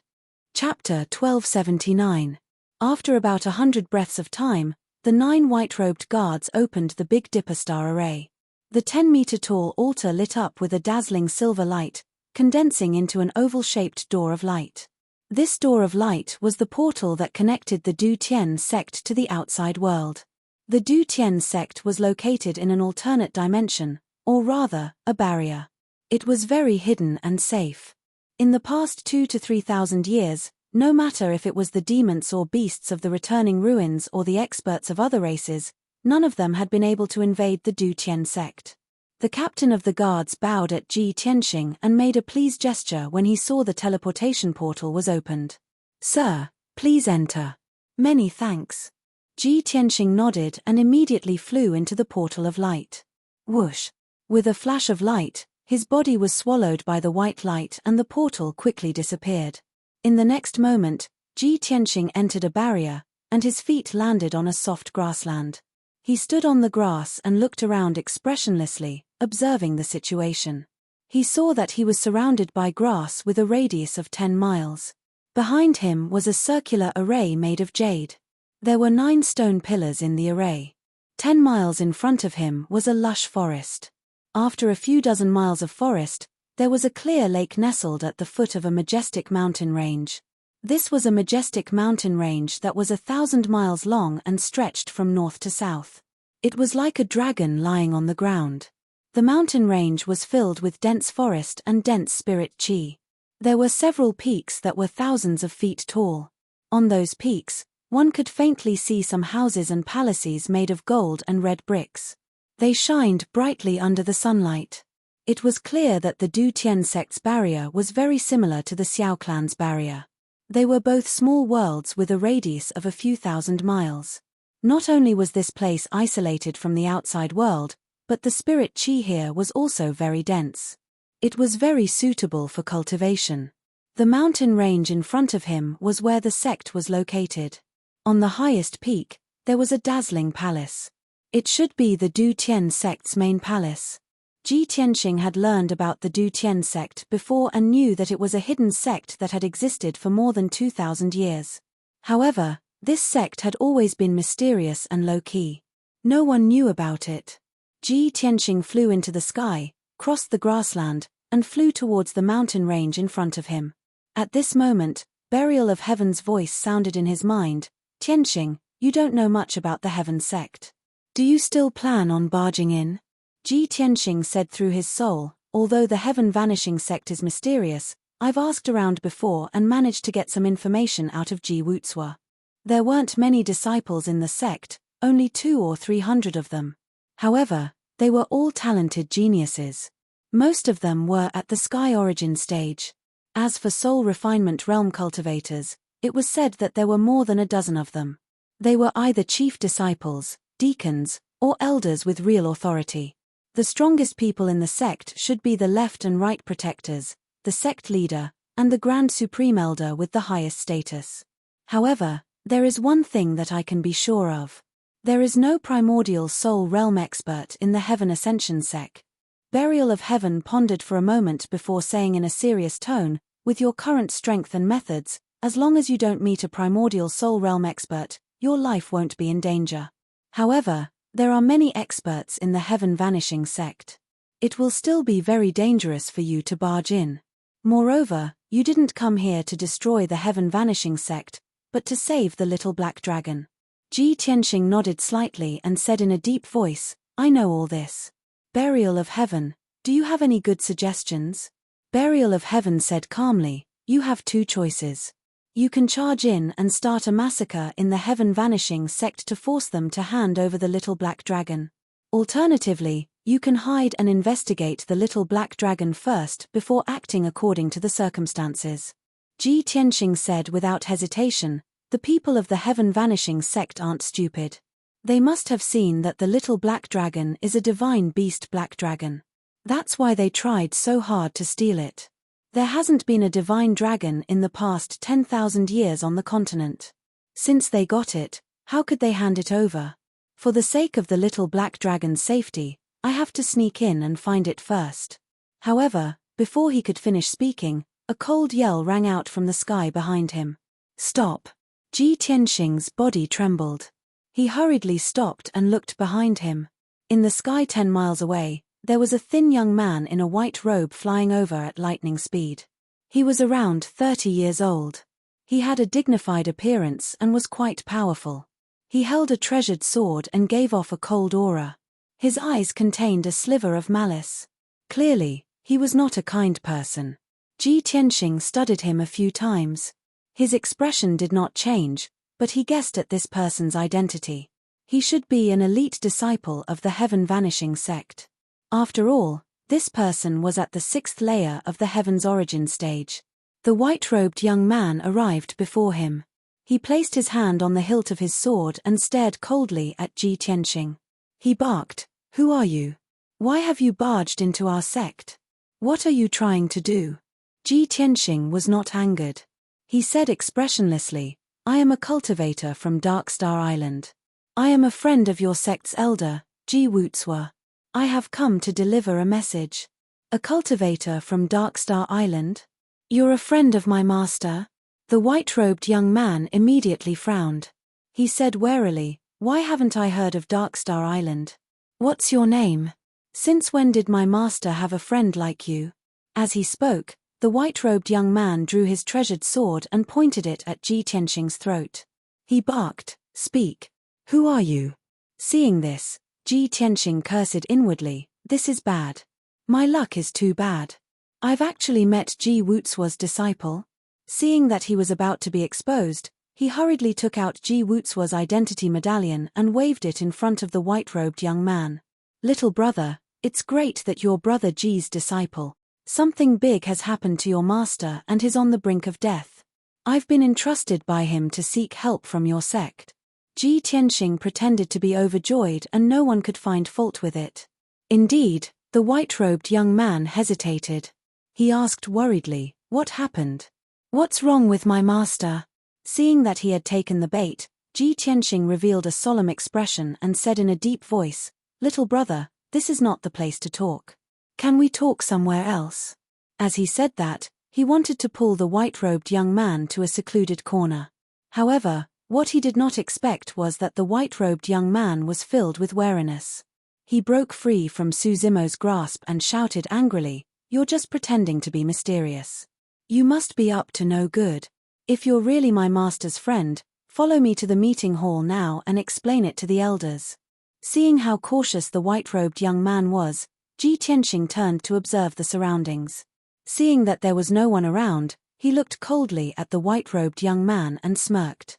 Chapter 1279. After about 100 breaths of time, the 9 white-robed guards opened the Big Dipper star array. The 10-meter-tall altar lit up with a dazzling silver light, condensing into an oval-shaped door of light. This door of light was the portal that connected the Du Tian sect to the outside world. The Du Tian sect was located in an alternate dimension, or rather, a barrier. It was very hidden and safe. In the past 2,000 to 3,000 years, no matter if it was the demons or beasts of the returning ruins or the experts of other races, none of them had been able to invade the Du Tian sect. The captain of the guards bowed at Ji Tianxing and made a pleased gesture when he saw the teleportation portal was opened. "Sir, please enter." "Many thanks." Ji Tianxing nodded and immediately flew into the portal of light. Whoosh! With a flash of light, his body was swallowed by the white light and the portal quickly disappeared. In the next moment, Ji Tianxing entered a barrier, and his feet landed on a soft grassland. He stood on the grass and looked around expressionlessly, observing the situation. He saw that he was surrounded by grass with a radius of 10 miles. Behind him was a circular array made of jade. There were 9 stone pillars in the array. 10 miles in front of him was a lush forest. After a few dozen miles of forest, there was a clear lake nestled at the foot of a majestic mountain range. This was a majestic mountain range that was 1,000 miles long and stretched from north to south. It was like a dragon lying on the ground. The mountain range was filled with dense forest and dense spirit chi. There were several peaks that were thousands of feet tall. On those peaks, one could faintly see some houses and palaces made of gold and red bricks. They shined brightly under the sunlight. It was clear that the Du Tian sect's barrier was very similar to the Xiao clan's barrier. They were both small worlds with a radius of a few thousand miles. Not only was this place isolated from the outside world, but the spirit chi here was also very dense. It was very suitable for cultivation. The mountain range in front of him was where the sect was located. On the highest peak, there was a dazzling palace. It should be the Du Tian sect's main palace. Ji Tianxing had learned about the Du Tian sect before and knew that it was a hidden sect that had existed for more than 2,000 years. However, this sect had always been mysterious and low-key. No one knew about it. Ji Tianxing flew into the sky, crossed the grassland, and flew towards the mountain range in front of him. At this moment, Burial of Heaven's voice sounded in his mind. "Tianxing, you don't know much about the Heaven sect. Do you still plan on barging in?" Ji Tianxing said through his soul, "Although the Heaven Vanishing sect is mysterious, I've asked around before and managed to get some information out of Ji Wuxua. There weren't many disciples in the sect, only 200 or 300 of them. However, they were all talented geniuses. Most of them were at the sky origin stage. As for soul refinement realm cultivators, it was said that there were more than a dozen of them. They were either chief disciples, deacons, or elders with real authority. The strongest people in the sect should be the left and right protectors, the sect leader, and the Grand Supreme Elder with the highest status. However, there is one thing that I can be sure of. There is no primordial soul realm expert in the Heaven Ascension sect." Burial of Heaven pondered for a moment before saying in a serious tone, "With your current strength and methods, as long as you don't meet a primordial soul realm expert, your life won't be in danger. However, there are many experts in the Heaven Vanishing sect. It will still be very dangerous for you to barge in. Moreover, you didn't come here to destroy the Heaven Vanishing sect, but to save the little black dragon." Ji Tianxing nodded slightly and said in a deep voice, "I know all this." Burial of Heaven, do you have any good suggestions? Burial of Heaven said calmly, "You have 2 choices. You can charge in and start a massacre in the Heaven Vanishing sect to force them to hand over the little black dragon. Alternatively, you can hide and investigate the little black dragon first before acting according to the circumstances." Ji Tianxing said without hesitation, "The people of the Heaven Vanishing sect aren't stupid. They must have seen that the little black dragon is a divine beast black dragon. That's why they tried so hard to steal it. There hasn't been a divine dragon in the past 10,000 years on the continent. Since they got it, how could they hand it over? For the sake of the little black dragon's safety, I have to sneak in and find it first." However, before he could finish speaking, a cold yell rang out from the sky behind him. "Stop!" Ji Tianxing's body trembled. He hurriedly stopped and looked behind him. In the sky 10 miles away, there was a thin young man in a white robe flying over at lightning speed. He was around 30 years old. He had a dignified appearance and was quite powerful. He held a treasured sword and gave off a cold aura. His eyes contained a sliver of malice. Clearly, he was not a kind person. Ji Tianxing studied him a few times. His expression did not change, but he guessed at this person's identity. He should be an elite disciple of the Heaven Vanishing sect. After all, this person was at the 6th layer of the heaven's origin stage. The white-robed young man arrived before him. He placed his hand on the hilt of his sword and stared coldly at Ji Tianxing. He barked, "Who are you? Why have you barged into our sect? What are you trying to do?" Ji Tianxing was not angered. He said expressionlessly, "I am a cultivator from Darkstar Island. I am a friend of your sect's elder, Ji Wuxue. I have come to deliver a message." "A cultivator from Darkstar Island? You're a friend of my master?" The white-robed young man immediately frowned. He said warily, "Why haven't I heard of Darkstar Island? What's your name? Since when did my master have a friend like you?" As he spoke, the white-robed young man drew his treasured sword and pointed it at Ji Tianxing's throat. He barked, "Speak. Who are you?" Seeing this, Ji Tianxing cursed inwardly, "This is bad. My luck is too bad. I've actually met Ji Wuxue's disciple." Seeing that he was about to be exposed, he hurriedly took out Ji Wuxue's identity medallion and waved it in front of the white-robed young man. "Little brother, it's great that you're brother Ji's disciple. Something big has happened to your master and he's on the brink of death. I've been entrusted by him to seek help from your sect." Ji Tianxing pretended to be overjoyed and no one could find fault with it. Indeed, the white-robed young man hesitated. He asked worriedly, "What happened? What's wrong with my master?" Seeing that he had taken the bait, Ji Tianxing revealed a solemn expression and said in a deep voice, "Little brother, this is not the place to talk. Can we talk somewhere else?" As he said that, he wanted to pull the white-robed young man to a secluded corner. However, what he did not expect was that the white-robed young man was filled with wariness. He broke free from Su Zimo's grasp and shouted angrily, "You're just pretending to be mysterious. You must be up to no good. If you're really my master's friend, follow me to the meeting hall now and explain it to the elders." Seeing how cautious the white-robed young man was, Ji Tianxing turned to observe the surroundings. Seeing that there was no one around, he looked coldly at the white-robed young man and smirked.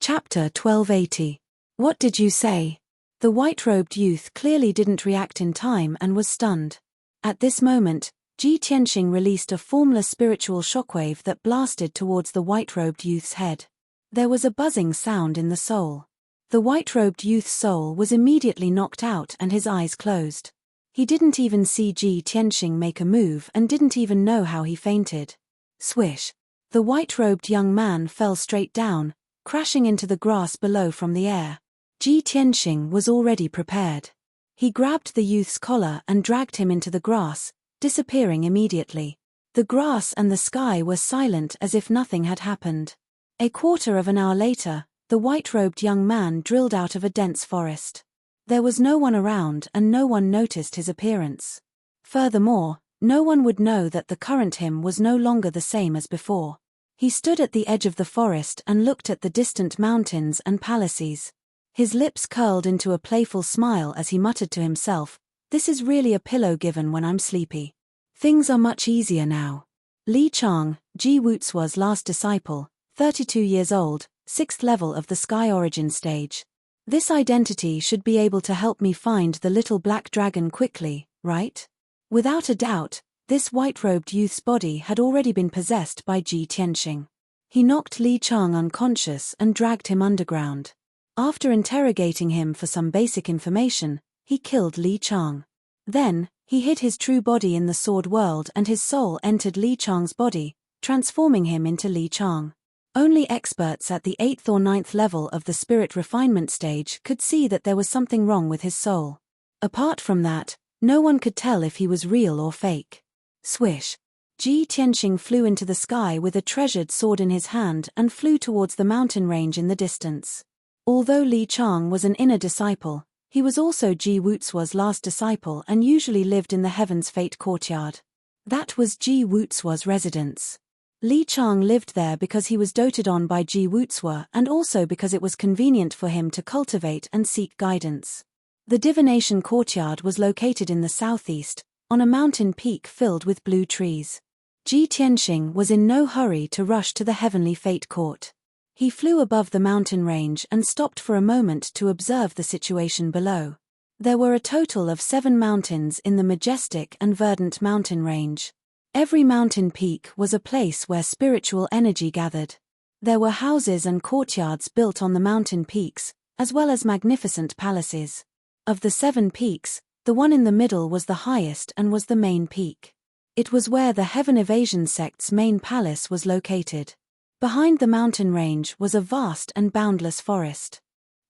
Chapter 1280. "What did you say?" The white-robed youth clearly didn't react in time and was stunned. At this moment, Ji Tianxing released a formless spiritual shockwave that blasted towards the white-robed youth's head. There was a buzzing sound in the soul. The white-robed youth's soul was immediately knocked out and his eyes closed. He didn't even see Ji Tianxing make a move and didn't even know how he fainted. Swish! The white-robed young man fell straight down, crashing into the grass below from the air. Ji Tianxing was already prepared. He grabbed the youth's collar and dragged him into the grass, disappearing immediately. The grass and the sky were silent as if nothing had happened. A quarter of an hour later, the white-robed young man drilled out of a dense forest. There was no one around and no one noticed his appearance. Furthermore, no one would know that the current him was no longer the same as before. He stood at the edge of the forest and looked at the distant mountains and palaces. His lips curled into a playful smile as he muttered to himself, "This is really a pillow given when I'm sleepy. Things are much easier now." Li Chang, Ji Wuxue's last disciple, 32 years old, 6th level of the Sky Origin stage. "This identity should be able to help me find the little black dragon quickly, right?" Without a doubt, this white-robed youth's body had already been possessed by Ji Tianxing. He knocked Li Chang unconscious and dragged him underground. After interrogating him for some basic information, he killed Li Chang. Then, he hid his true body in the sword world and his soul entered Li Chang's body, transforming him into Li Chang. Only experts at the 8th or 9th level of the spirit refinement stage could see that there was something wrong with his soul. Apart from that, no one could tell if he was real or fake. Swish! Ji Tianxing flew into the sky with a treasured sword in his hand and flew towards the mountain range in the distance. Although Li Chang was an inner disciple, he was also Ji Wuxue's last disciple and usually lived in the Heaven's Fate courtyard. That was Ji Wuxue's residence. Li Chang lived there because he was doted on by Ji Wuxue and also because it was convenient for him to cultivate and seek guidance. The divination courtyard was located in the southeast, on a mountain peak filled with blue trees. Ji Tianxing was in no hurry to rush to the Heavenly Fate Court. He flew above the mountain range and stopped for a moment to observe the situation below. There were a total of 7 mountains in the majestic and verdant mountain range. Every mountain peak was a place where spiritual energy gathered. There were houses and courtyards built on the mountain peaks, as well as magnificent palaces. Of the 7 peaks, the one in the middle was the highest and was the main peak. It was where the Heaven Evasion sect's main palace was located. Behind the mountain range was a vast and boundless forest.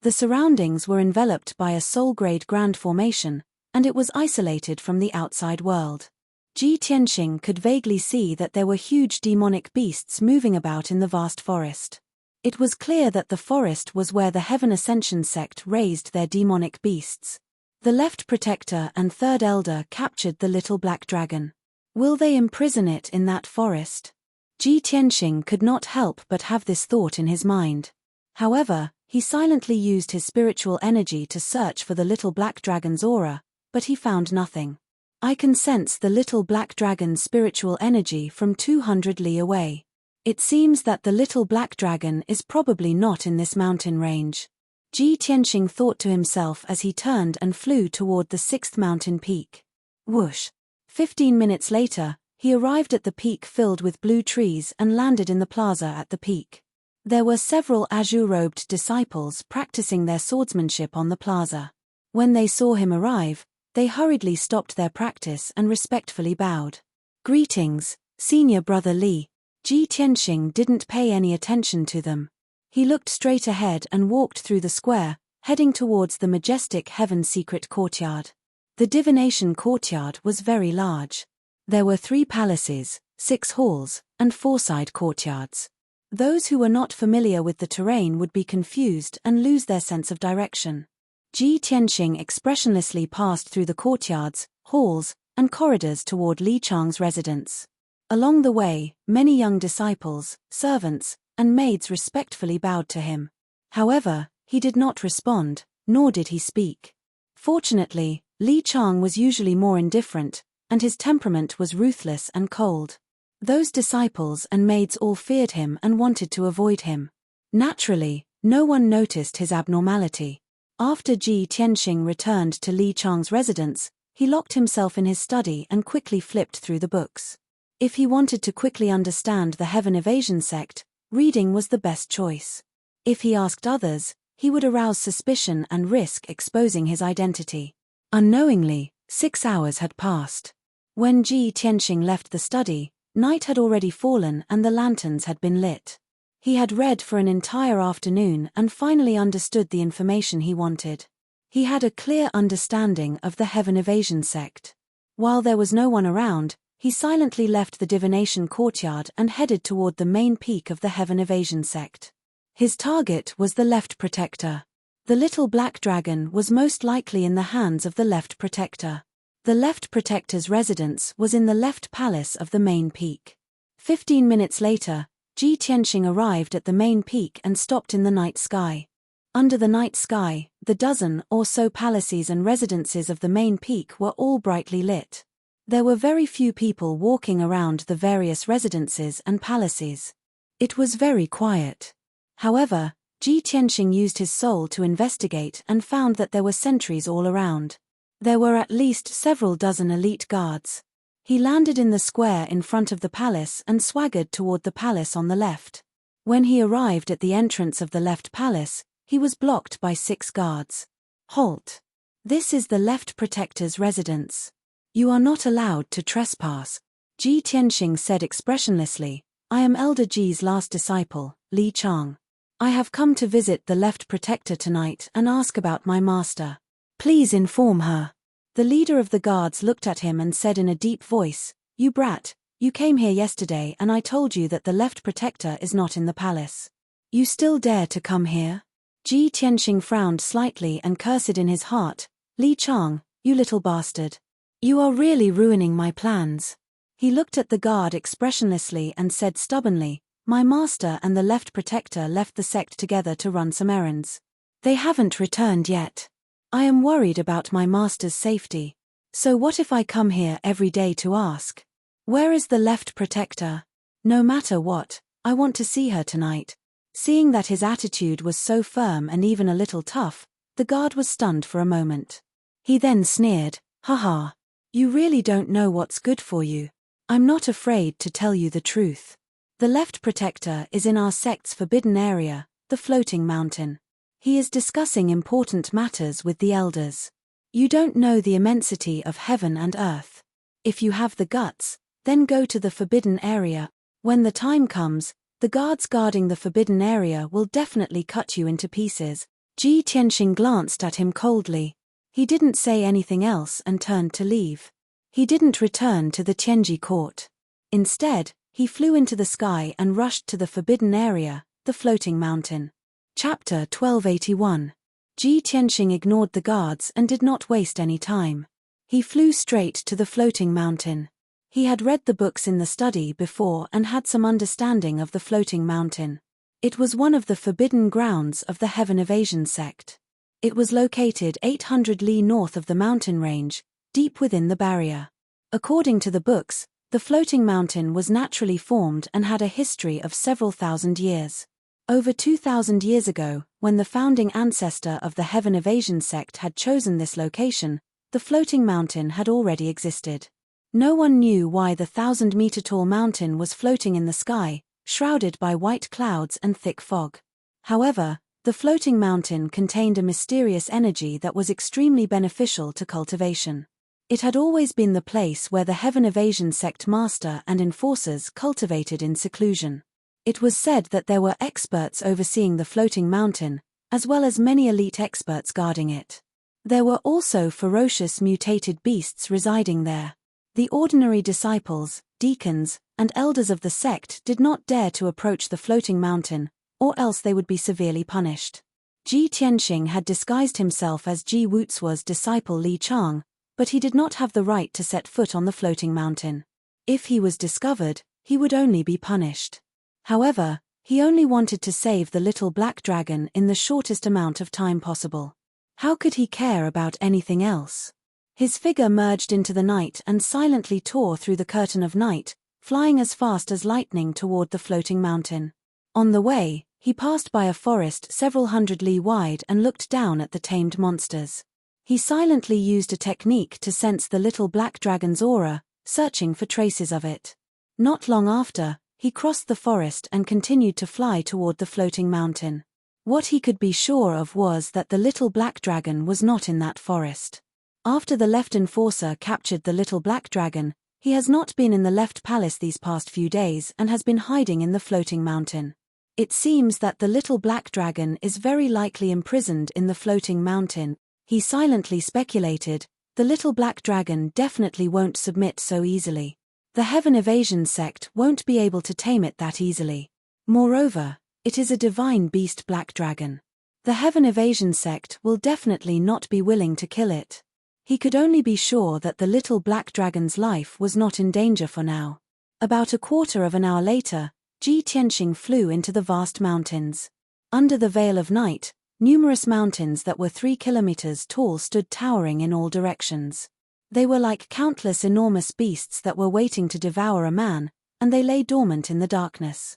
The surroundings were enveloped by a soul-grade grand formation, and it was isolated from the outside world. Ji Tianxing could vaguely see that there were huge demonic beasts moving about in the vast forest. It was clear that the forest was where the Heaven Ascension sect raised their demonic beasts. The Left Protector and Third Elder captured the little black dragon. Will they imprison it in that forest? Ji Tianxing could not help but have this thought in his mind. However, he silently used his spiritual energy to search for the little black dragon's aura, but he found nothing. I can sense the little black dragon's spiritual energy from 200 li away. It seems that the little black dragon is probably not in this mountain range. Ji Tianxing thought to himself as he turned and flew toward the 6th mountain peak. Whoosh! 15 minutes later, he arrived at the peak filled with blue trees and landed in the plaza at the peak. There were several azure-robed disciples practicing their swordsmanship on the plaza. When they saw him arrive, they hurriedly stopped their practice and respectfully bowed. Greetings, Senior Brother Li. Ji Tianxing didn't pay any attention to them. He looked straight ahead and walked through the square, heading towards the majestic Heaven Secret Courtyard. The Divination Courtyard was very large. There were 3 palaces, 6 halls, and 4 side courtyards. Those who were not familiar with the terrain would be confused and lose their sense of direction. Ji Tianxing expressionlessly passed through the courtyards, halls, and corridors toward Li Chang's residence. Along the way, many young disciples, servants, and maids respectfully bowed to him. However, he did not respond, nor did he speak. Fortunately, Li Chang was usually more indifferent, and his temperament was ruthless and cold. Those disciples and maids all feared him and wanted to avoid him. Naturally, no one noticed his abnormality. After Ji Tianxing returned to Li Chang's residence, he locked himself in his study and quickly flipped through the books. If he wanted to quickly understand the Heaven Evasion sect, reading was the best choice. If he asked others, he would arouse suspicion and risk exposing his identity. Unknowingly, 6 hours had passed. When Ji Tianxing left the study, night had already fallen and the lanterns had been lit. He had read for an entire afternoon and finally understood the information he wanted. He had a clear understanding of the Heaven Evasion sect. While there was no one around, he silently left the Divination Courtyard and headed toward the main peak of the Heaven Evasion sect. His target was the Left Protector. The little black dragon was most likely in the hands of the Left Protector. The Left Protector's residence was in the left palace of the main peak. 15 minutes later, Ji Tianxing arrived at the main peak and stopped in the night sky. Under the night sky, the dozen or so palaces and residences of the main peak were all brightly lit. There were very few people walking around the various residences and palaces. It was very quiet. However, Ji Tianxing used his soul to investigate and found that there were sentries all around. There were at least several dozen elite guards. He landed in the square in front of the palace and swaggered toward the palace on the left. When he arrived at the entrance of the left palace, he was blocked by 6 guards. Halt! This is the Left Protector's residence. You are not allowed to trespass, Ji Tianxing said expressionlessly. I am Elder Ji's last disciple, Li Chang. I have come to visit the Left Protector tonight and ask about my master. Please inform her. The leader of the guards looked at him and said in a deep voice, You brat, you came here yesterday and I told you that the Left Protector is not in the palace. You still dare to come here? Ji Tianxing frowned slightly and cursed in his heart, Li Chang, you little bastard. You are really ruining my plans. He looked at the guard expressionlessly and said stubbornly, My master and the Left Protector left the sect together to run some errands. They haven't returned yet. I am worried about my master's safety. So what if I come here every day to ask? Where is the Left Protector? No matter what, I want to see her tonight. Seeing that his attitude was so firm and even a little tough, the guard was stunned for a moment. He then sneered, "Haha. You really don't know what's good for you. I'm not afraid to tell you the truth. The left protector is in our sect's forbidden area, the floating mountain. He is discussing important matters with the elders. You don't know the immensity of heaven and earth. If you have the guts, then go to the forbidden area. When the time comes, the guards guarding the forbidden area will definitely cut you into pieces." Ji Tianxing glanced at him coldly. He didn't say anything else and turned to leave. He didn't return to the Tianji court. Instead, he flew into the sky and rushed to the forbidden area, the floating mountain. Chapter 1281. Ji Tianxing ignored the guards and did not waste any time. He flew straight to the floating mountain. He had read the books in the study before and had some understanding of the floating mountain. It was one of the forbidden grounds of the Heaven Evasion sect. It was located 800 li north of the mountain range, deep within the barrier. According to the books, the floating mountain was naturally formed and had a history of several thousand years. Over 2,000 years ago, when the founding ancestor of the Heaven Evasion sect had chosen this location, the floating mountain had already existed. No one knew why the 1,000-meter-tall mountain was floating in the sky, shrouded by white clouds and thick fog. However, the floating mountain contained a mysterious energy that was extremely beneficial to cultivation. It had always been the place where the Heaven Evasion sect master and enforcers cultivated in seclusion. It was said that there were experts overseeing the floating mountain, as well as many elite experts guarding it. There were also ferocious mutated beasts residing there. The ordinary disciples, deacons, and elders of the sect did not dare to approach the floating mountain, or else they would be severely punished. Ji Tianxing had disguised himself as Ji Wuzuo's disciple Li Chang, but he did not have the right to set foot on the floating mountain. If he was discovered, he would only be punished. However, he only wanted to save the little black dragon in the shortest amount of time possible. How could he care about anything else? His figure merged into the night and silently tore through the curtain of night, flying as fast as lightning toward the floating mountain. On the way, he passed by a forest several hundred li wide and looked down at the tamed monsters. He silently used a technique to sense the little black dragon's aura, searching for traces of it. Not long after, he crossed the forest and continued to fly toward the floating mountain. What he could be sure of was that the little black dragon was not in that forest. After the left enforcer captured the little black dragon, he has not been in the left palace these past few days and has been hiding in the floating mountain. It seems that the little black dragon is very likely imprisoned in the floating mountain. He silently speculated, the little black dragon definitely won't submit so easily. The Heaven Evasion sect won't be able to tame it that easily. Moreover, it is a divine beast black dragon. The Heaven Evasion sect will definitely not be willing to kill it. He could only be sure that the little black dragon's life was not in danger for now. About a quarter of an hour later, Ji Tianxing flew into the vast mountains. Under the veil of night, numerous mountains that were 3 kilometers tall stood towering in all directions. They were like countless enormous beasts that were waiting to devour a man, and they lay dormant in the darkness.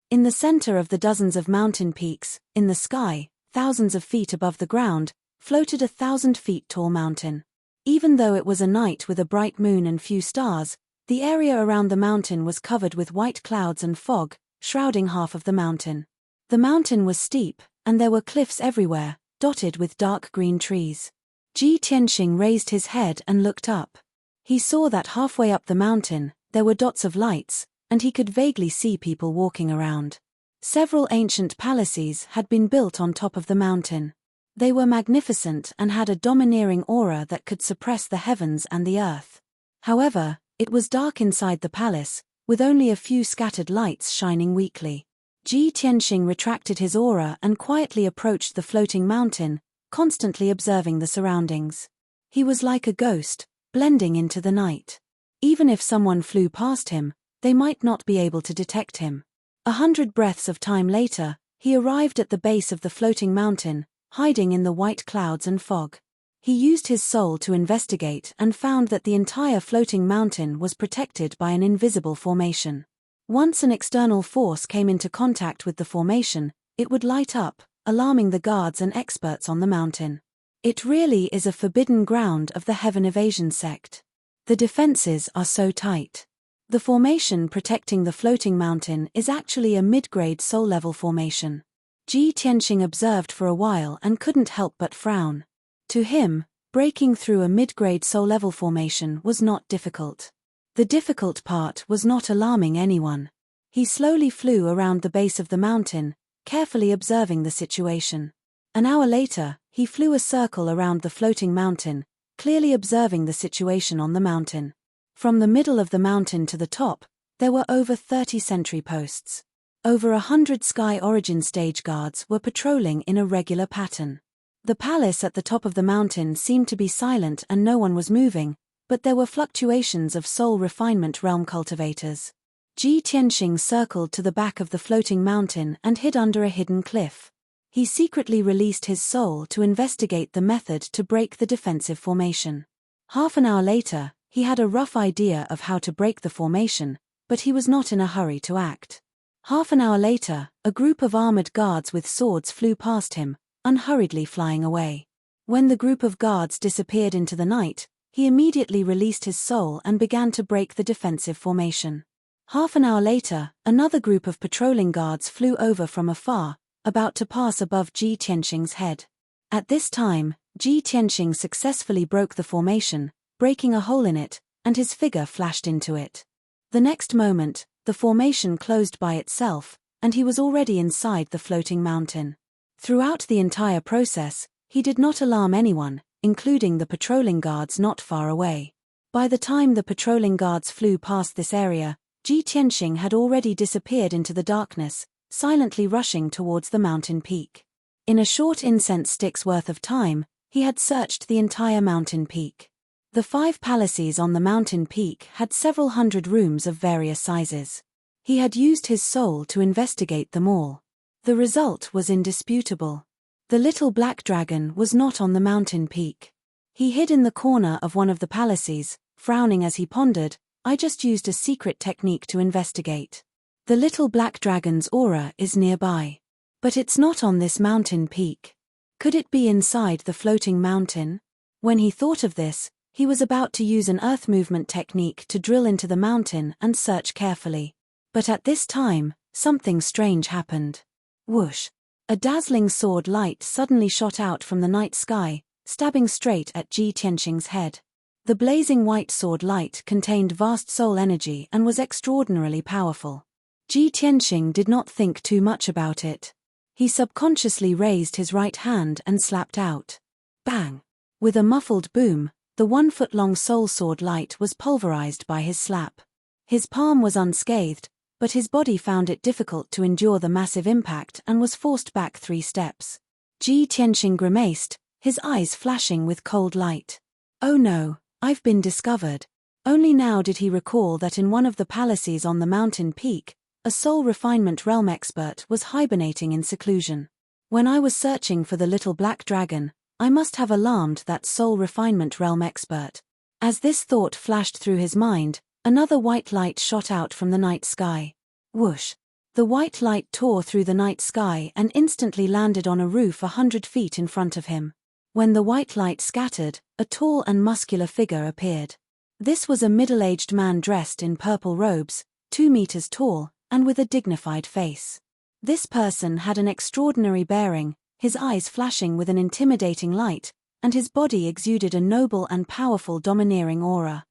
In the center of the dozens of mountain peaks, in the sky, thousands of feet above the ground, floated a 1,000-feet-tall mountain. Even though it was a night with a bright moon and few stars, the area around the mountain was covered with white clouds and fog, shrouding half of the mountain. The mountain was steep, and there were cliffs everywhere, dotted with dark green trees. Ji Tianxing raised his head and looked up. He saw that halfway up the mountain, there were dots of lights, and he could vaguely see people walking around. Several ancient palaces had been built on top of the mountain. They were magnificent and had a domineering aura that could suppress the heavens and the earth. However, it was dark inside the palace, with only a few scattered lights shining weakly. Ji Tianxing retracted his aura and quietly approached the floating mountain, constantly observing the surroundings. He was like a ghost, blending into the night. Even if someone flew past him, they might not be able to detect him. 100 breaths of time later, he arrived at the base of the floating mountain, hiding in the white clouds and fog. He used his soul to investigate and found that the entire floating mountain was protected by an invisible formation. Once an external force came into contact with the formation, it would light up, alarming the guards and experts on the mountain. It really is a forbidden ground of the Heaven Evasion sect. The defenses are so tight. The formation protecting the floating mountain is actually a mid-grade soul-level formation. Ji Tianxing observed for a while and couldn't help but frown. To him, breaking through a mid-grade soul-level formation was not difficult. The difficult part was not alarming anyone. He slowly flew around the base of the mountain, carefully observing the situation. An hour later, he flew a circle around the floating mountain, clearly observing the situation on the mountain. From the middle of the mountain to the top, there were over 30 sentry posts. Over 100 Sky Origin stage guards were patrolling in a regular pattern. The palace at the top of the mountain seemed to be silent and no one was moving, but there were fluctuations of soul refinement realm cultivators. Ji Tianxing circled to the back of the floating mountain and hid under a hidden cliff. He secretly released his soul to investigate the method to break the defensive formation. Half an hour later, he had a rough idea of how to break the formation, but he was not in a hurry to act. Half an hour later, a group of armored guards with swords flew past him, unhurriedly flying away. When the group of guards disappeared into the night, he immediately released his soul and began to break the defensive formation. Half an hour later, another group of patrolling guards flew over from afar, about to pass above Ji Tianxing's head. At this time, Ji Tianxing successfully broke the formation, breaking a hole in it, and his figure flashed into it. The next moment, the formation closed by itself, and he was already inside the floating mountain. Throughout the entire process, he did not alarm anyone, including the patrolling guards not far away. By the time the patrolling guards flew past this area, Ji Tianxing had already disappeared into the darkness, silently rushing towards the mountain peak. In a short incense stick's worth of time, he had searched the entire mountain peak. The 5 palaces on the mountain peak had several hundred rooms of various sizes. He had used his soul to investigate them all. The result was indisputable. The little black dragon was not on the mountain peak. He hid in the corner of one of the palaces, frowning as he pondered, "I just used a secret technique to investigate. The little black dragon's aura is nearby. But it's not on this mountain peak. Could it be inside the floating mountain?" When he thought of this, he was about to use an earth movement technique to drill into the mountain and search carefully. But at this time, something strange happened. Whoosh! A dazzling sword light suddenly shot out from the night sky, stabbing straight at Ji Tianxing's head. The blazing white sword light contained vast soul energy and was extraordinarily powerful. Ji Tianxing did not think too much about it. He subconsciously raised his right hand and slapped out. Bang! With a muffled boom, the 1-foot-long soul sword light was pulverized by his slap. His palm was unscathed, but his body found it difficult to endure the massive impact and was forced back 3 steps. Ji Tianxing grimaced, his eyes flashing with cold light. "Oh no, I've been discovered." Only now did he recall that in one of the palaces on the mountain peak, a soul refinement realm expert was hibernating in seclusion. When I was searching for the little black dragon, I must have alarmed that soul refinement realm expert. As this thought flashed through his mind, another white light shot out from the night sky. Whoosh! The white light tore through the night sky and instantly landed on a roof 100 feet in front of him. When the white light scattered, a tall and muscular figure appeared. This was a middle-aged man dressed in purple robes, 2 meters tall, and with a dignified face. This person had an extraordinary bearing, his eyes flashing with an intimidating light, and his body exuded a noble and powerful domineering aura.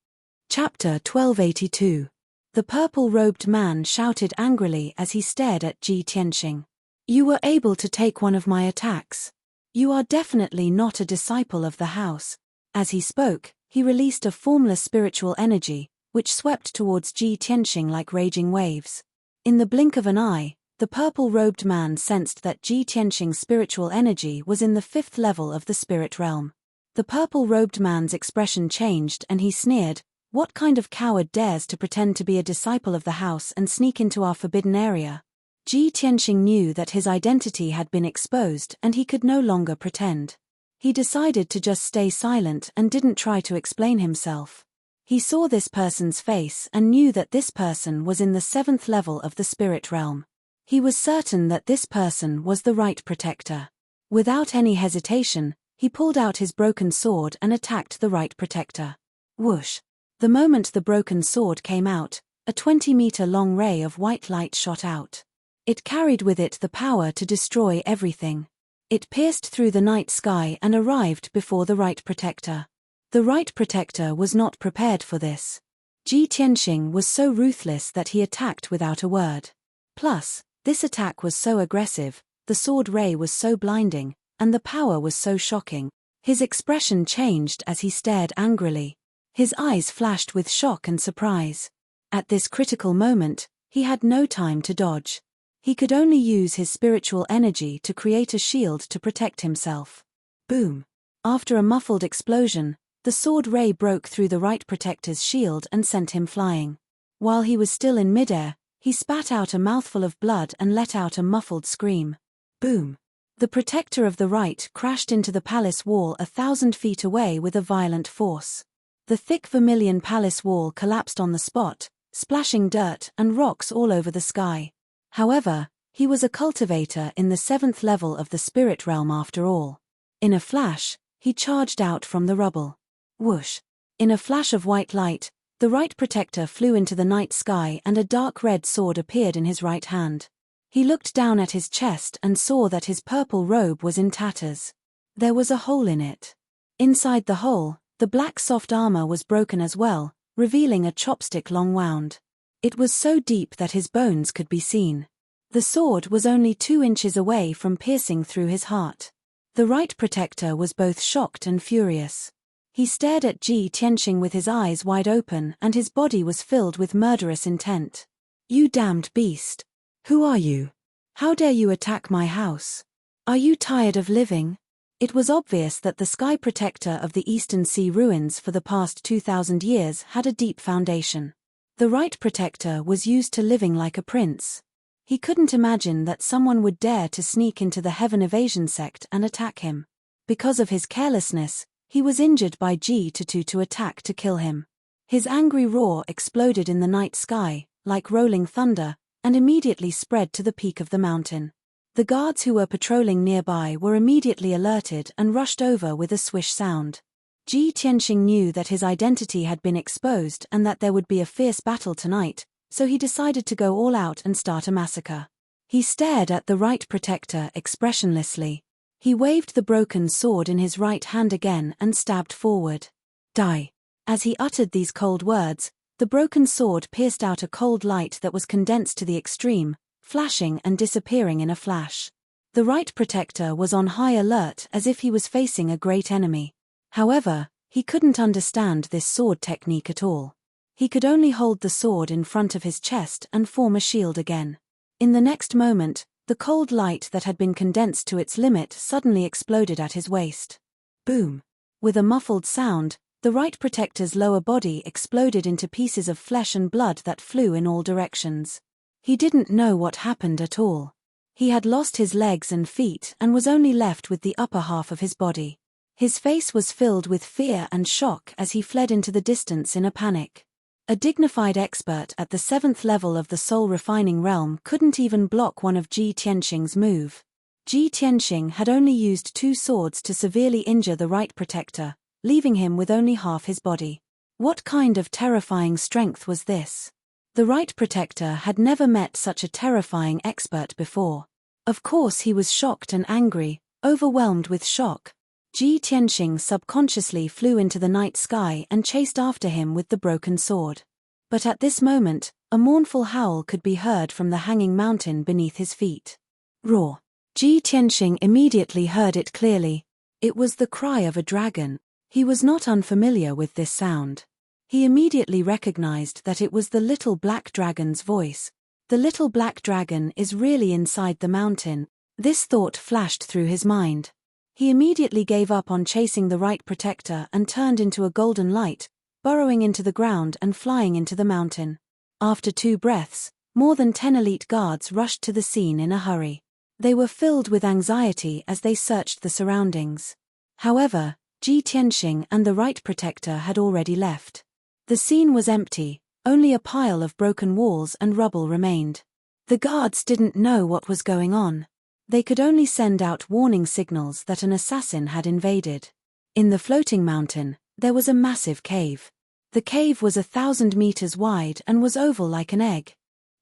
Chapter 1282. The purple-robed man shouted angrily as he stared at Ji Tianxing. "You were able to take one of my attacks. You are definitely not a disciple of the house." As he spoke, he released a formless spiritual energy, which swept towards Ji Tianxing like raging waves. In the blink of an eye, the purple-robed man sensed that Ji Tianxing's spiritual energy was in the 5th level of the spirit realm. The purple-robed man's expression changed and he sneered, "What kind of coward dares to pretend to be a disciple of the house and sneak into our forbidden area?" Ji Tianxing knew that his identity had been exposed and he could no longer pretend. He decided to just stay silent and didn't try to explain himself. He saw this person's face and knew that this person was in the 7th level of the spirit realm. He was certain that this person was the right protector. Without any hesitation, He pulled out his broken sword and attacked the right protector. Whoosh! The moment the broken sword came out, a 20-meter-long ray of white light shot out. It carried with it the power to destroy everything. It pierced through the night sky and arrived before the right protector. The right protector was not prepared for this. Ji Tianxing was so ruthless that he attacked without a word. Plus, this attack was so aggressive, the sword ray was so blinding, and the power was so shocking. His expression changed as he stared angrily. His eyes flashed with shock and surprise. At this critical moment, he had no time to dodge. He could only use his spiritual energy to create a shield to protect himself. Boom! After a muffled explosion, the sword ray broke through the right protector's shield and sent him flying. While he was still in midair, he spat out a mouthful of blood and let out a muffled scream. Boom! The protector of the right crashed into the palace wall 1,000 feet away with a violent force. The thick vermilion palace wall collapsed on the spot, splashing dirt and rocks all over the sky. However, he was a cultivator in the 7th level of the spirit realm after all. In a flash, he charged out from the rubble. Whoosh! In a flash of white light, the right protector flew into the night sky and a dark red sword appeared in his right hand. He looked down at his chest and saw that his purple robe was in tatters. There was a hole in it. Inside the hole, the black soft armor was broken as well, revealing a chopstick-long wound. It was so deep that his bones could be seen. The sword was only 2 inches away from piercing through his heart. The right protector was both shocked and furious. He stared at Ji Tianxing with his eyes wide open and his body was filled with murderous intent. "You damned beast! Who are you? How dare you attack my house? Are you tired of living?" It was obvious that the sky protector of the Eastern Sea ruins for the past 2,000 years had a deep foundation. The right protector was used to living like a prince. He couldn't imagine that someone would dare to sneak into the Heaven Evasion sect and attack him. Because of his carelessness, he was injured by Ji to attack to kill him. His angry roar exploded in the night sky, like rolling thunder, and immediately spread to the peak of the mountain. The guards who were patrolling nearby were immediately alerted and rushed over with a swish sound. Ji Tianxing knew that his identity had been exposed and that there would be a fierce battle tonight, so he decided to go all out and start a massacre. He stared at the right protector expressionlessly. He waved the broken sword in his right hand again and stabbed forward. "Die!" As he uttered these cold words, the broken sword pierced out a cold light that was condensed to the extreme, flashing and disappearing in a flash. The right protector was on high alert as if he was facing a great enemy. However, he couldn't understand this sword technique at all. He could only hold the sword in front of his chest and form a shield again. In the next moment, the cold light that had been condensed to its limit suddenly exploded at his waist. Boom! With a muffled sound, the right protector's lower body exploded into pieces of flesh and blood that flew in all directions. He didn't know what happened at all. He had lost his legs and feet and was only left with the upper half of his body. His face was filled with fear and shock as he fled into the distance in a panic. A dignified expert at the 7th level of the soul-refining realm couldn't even block one of Ji Tianxing's move. Ji Tianxing had only used 2 swords to severely injure the right protector, leaving him with only half his body. What kind of terrifying strength was this? The right protector had never met such a terrifying expert before. Of course he was shocked and angry, overwhelmed with shock. Ji Tianxing subconsciously flew into the night sky and chased after him with the broken sword. But at this moment, a mournful howl could be heard from the hanging mountain beneath his feet. Roar! Ji Tianxing immediately heard it clearly. It was the cry of a dragon. He was not unfamiliar with this sound. He immediately recognized that it was the little black dragon's voice. The little black dragon is really inside the mountain. This thought flashed through his mind. He immediately gave up on chasing the right protector and turned into a golden light, burrowing into the ground and flying into the mountain. After 2 breaths, more than 10 elite guards rushed to the scene in a hurry. They were filled with anxiety as they searched the surroundings. However, Ji Tianxing and the right protector had already left. The scene was empty, only a pile of broken walls and rubble remained. The guards didn't know what was going on. They could only send out warning signals that an assassin had invaded. In the floating mountain, there was a massive cave. The cave was 1,000 meters wide and was oval like an egg.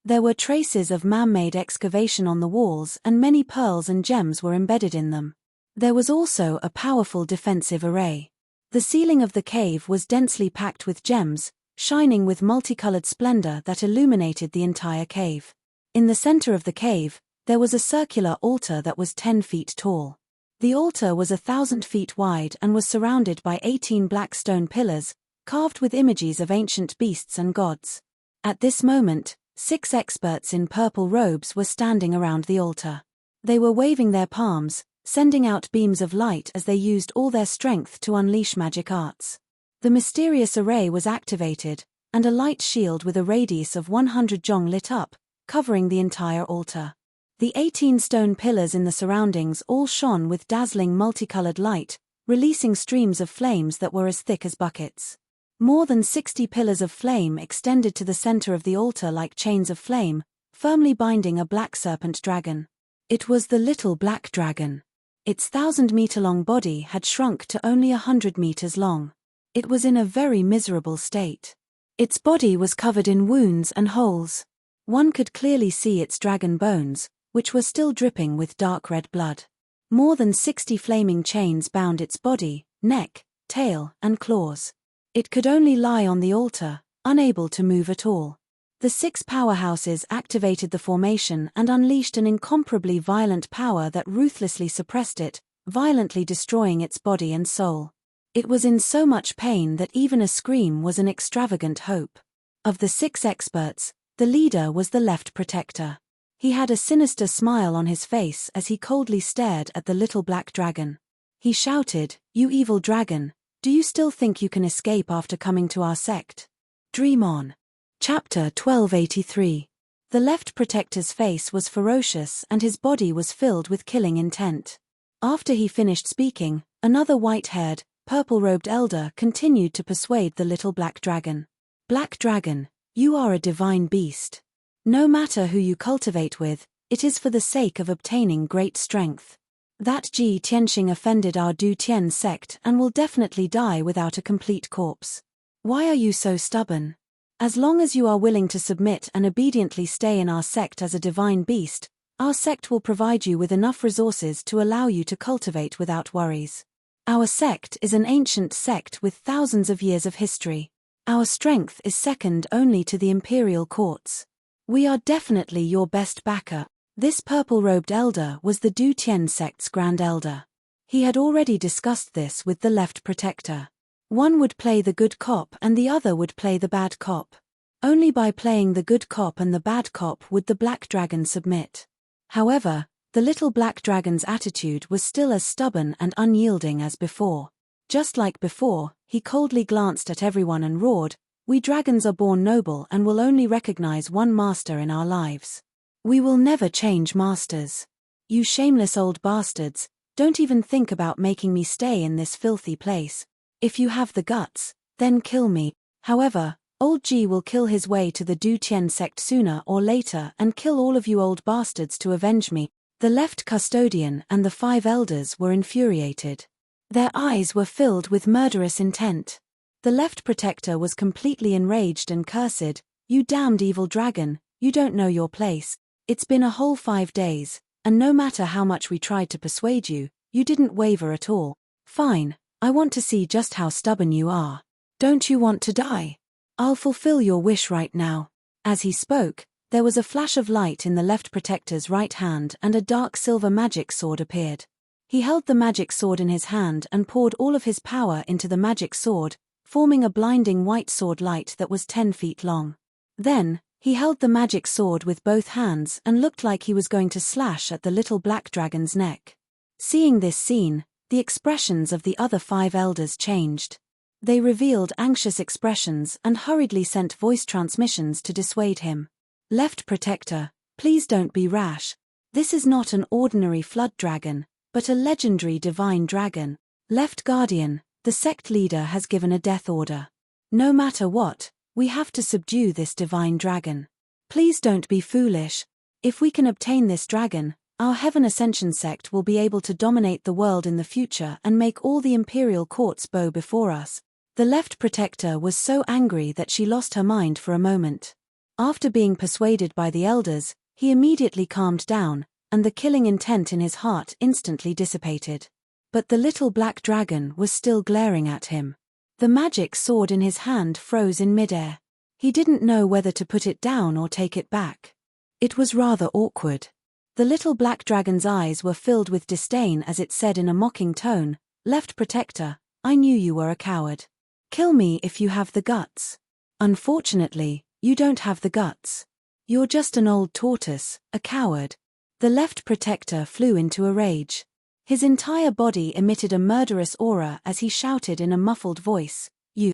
There were traces of man-made excavation on the walls, and many pearls and gems were embedded in them. There was also a powerful defensive array. The ceiling of the cave was densely packed with gems, shining with multicolored splendor that illuminated the entire cave. In the center of the cave, there was a circular altar that was 10 feet tall. The altar was 1,000 feet wide and was surrounded by 18 black stone pillars, carved with images of ancient beasts and gods. At this moment, 6 experts in purple robes were standing around the altar. They were waving their palms, sending out beams of light as they used all their strength to unleash magic arts. The mysterious array was activated, and a light shield with a radius of 100 jong lit up, covering the entire altar. The 18 stone pillars in the surroundings all shone with dazzling multicolored light, releasing streams of flames that were as thick as buckets. More than 60 pillars of flame extended to the center of the altar like chains of flame, firmly binding a black serpent dragon. It was the little black dragon. Its 1,000-meter-long body had shrunk to only 100 meters long. It was in a very miserable state. Its body was covered in wounds and holes. One could clearly see its dragon bones, which were still dripping with dark red blood. More than 60 flaming chains bound its body, neck, tail, and claws. It could only lie on the altar, unable to move at all. The 6 powerhouses activated the formation and unleashed an incomparably violent power that ruthlessly suppressed it, violently destroying its body and soul. It was in so much pain that even a scream was an extravagant hope. Of the 6 experts, the leader was the left protector. He had a sinister smile on his face as he coldly stared at the little black dragon. He shouted, "You evil dragon! Do you still think you can escape after coming to our sect? Dream on." Chapter 1283. The left protector's face was ferocious and his body was filled with killing intent. After he finished speaking, another white-haired, purple-robed elder continued to persuade the little black dragon. "Black dragon, you are a divine beast. No matter who you cultivate with, it is for the sake of obtaining great strength. That Ji Tianxing offended our Du Tian sect and will definitely die without a complete corpse. Why are you so stubborn? As long as you are willing to submit and obediently stay in our sect as a divine beast, our sect will provide you with enough resources to allow you to cultivate without worries. Our sect is an ancient sect with thousands of years of history. Our strength is second only to the imperial courts. We are definitely your best backer." This purple-robed elder was the Du Tian sect's Grand Elder. He had already discussed this with the left protector. One would play the good cop and the other would play the bad cop. Only by playing the good cop and the bad cop would the black dragon submit. However, the little black dragon's attitude was still as stubborn and unyielding as before. Just like before, he coldly glanced at everyone and roared, "We dragons are born noble and will only recognize one master in our lives. We will never change masters. You shameless old bastards, don't even think about making me stay in this filthy place. If you have the guts, then kill me." However, old Ji will kill his way to the Du Tian sect sooner or later and kill all of you old bastards to avenge me. The left custodian and the 5 elders were infuriated. Their eyes were filled with murderous intent. The left protector was completely enraged and cursed, "You damned evil dragon, you don't know your place. It's been a whole 5 days, and no matter how much we tried to persuade you, you didn't waver at all. Fine, I want to see just how stubborn you are. Don't you want to die? I'll fulfill your wish right now." As he spoke, there was a flash of light in the left protector's right hand and a dark silver magic sword appeared. He held the magic sword in his hand and poured all of his power into the magic sword, forming a blinding white sword light that was 10 feet long. Then, he held the magic sword with both hands and looked like he was going to slash at the little black dragon's neck. Seeing this scene, the expressions of the other 5 elders changed. They revealed anxious expressions and hurriedly sent voice transmissions to dissuade him. "Left protector, please don't be rash. This is not an ordinary flood dragon, but a legendary divine dragon. Left guardian, the sect leader has given a death order. No matter what, we have to subdue this divine dragon. Please don't be foolish. If we can obtain this dragon, Our Heaven Ascension sect will be able to dominate the world in the future and make all the imperial courts bow before us. The left protector was so angry that she lost her mind for a moment. After being persuaded by the elders, he immediately calmed down, and the killing intent in his heart instantly dissipated. But the little black dragon was still glaring at him. The magic sword in his hand froze in midair. He didn't know whether to put it down or take it back. It was rather awkward. The little black dragon's eyes were filled with disdain as it said in a mocking tone, "Left protector, I knew you were a coward. Kill me if you have the guts. Unfortunately, you don't have the guts. You're just an old tortoise, a coward." The left protector flew into a rage. His entire body emitted a murderous aura as he shouted in a muffled voice, You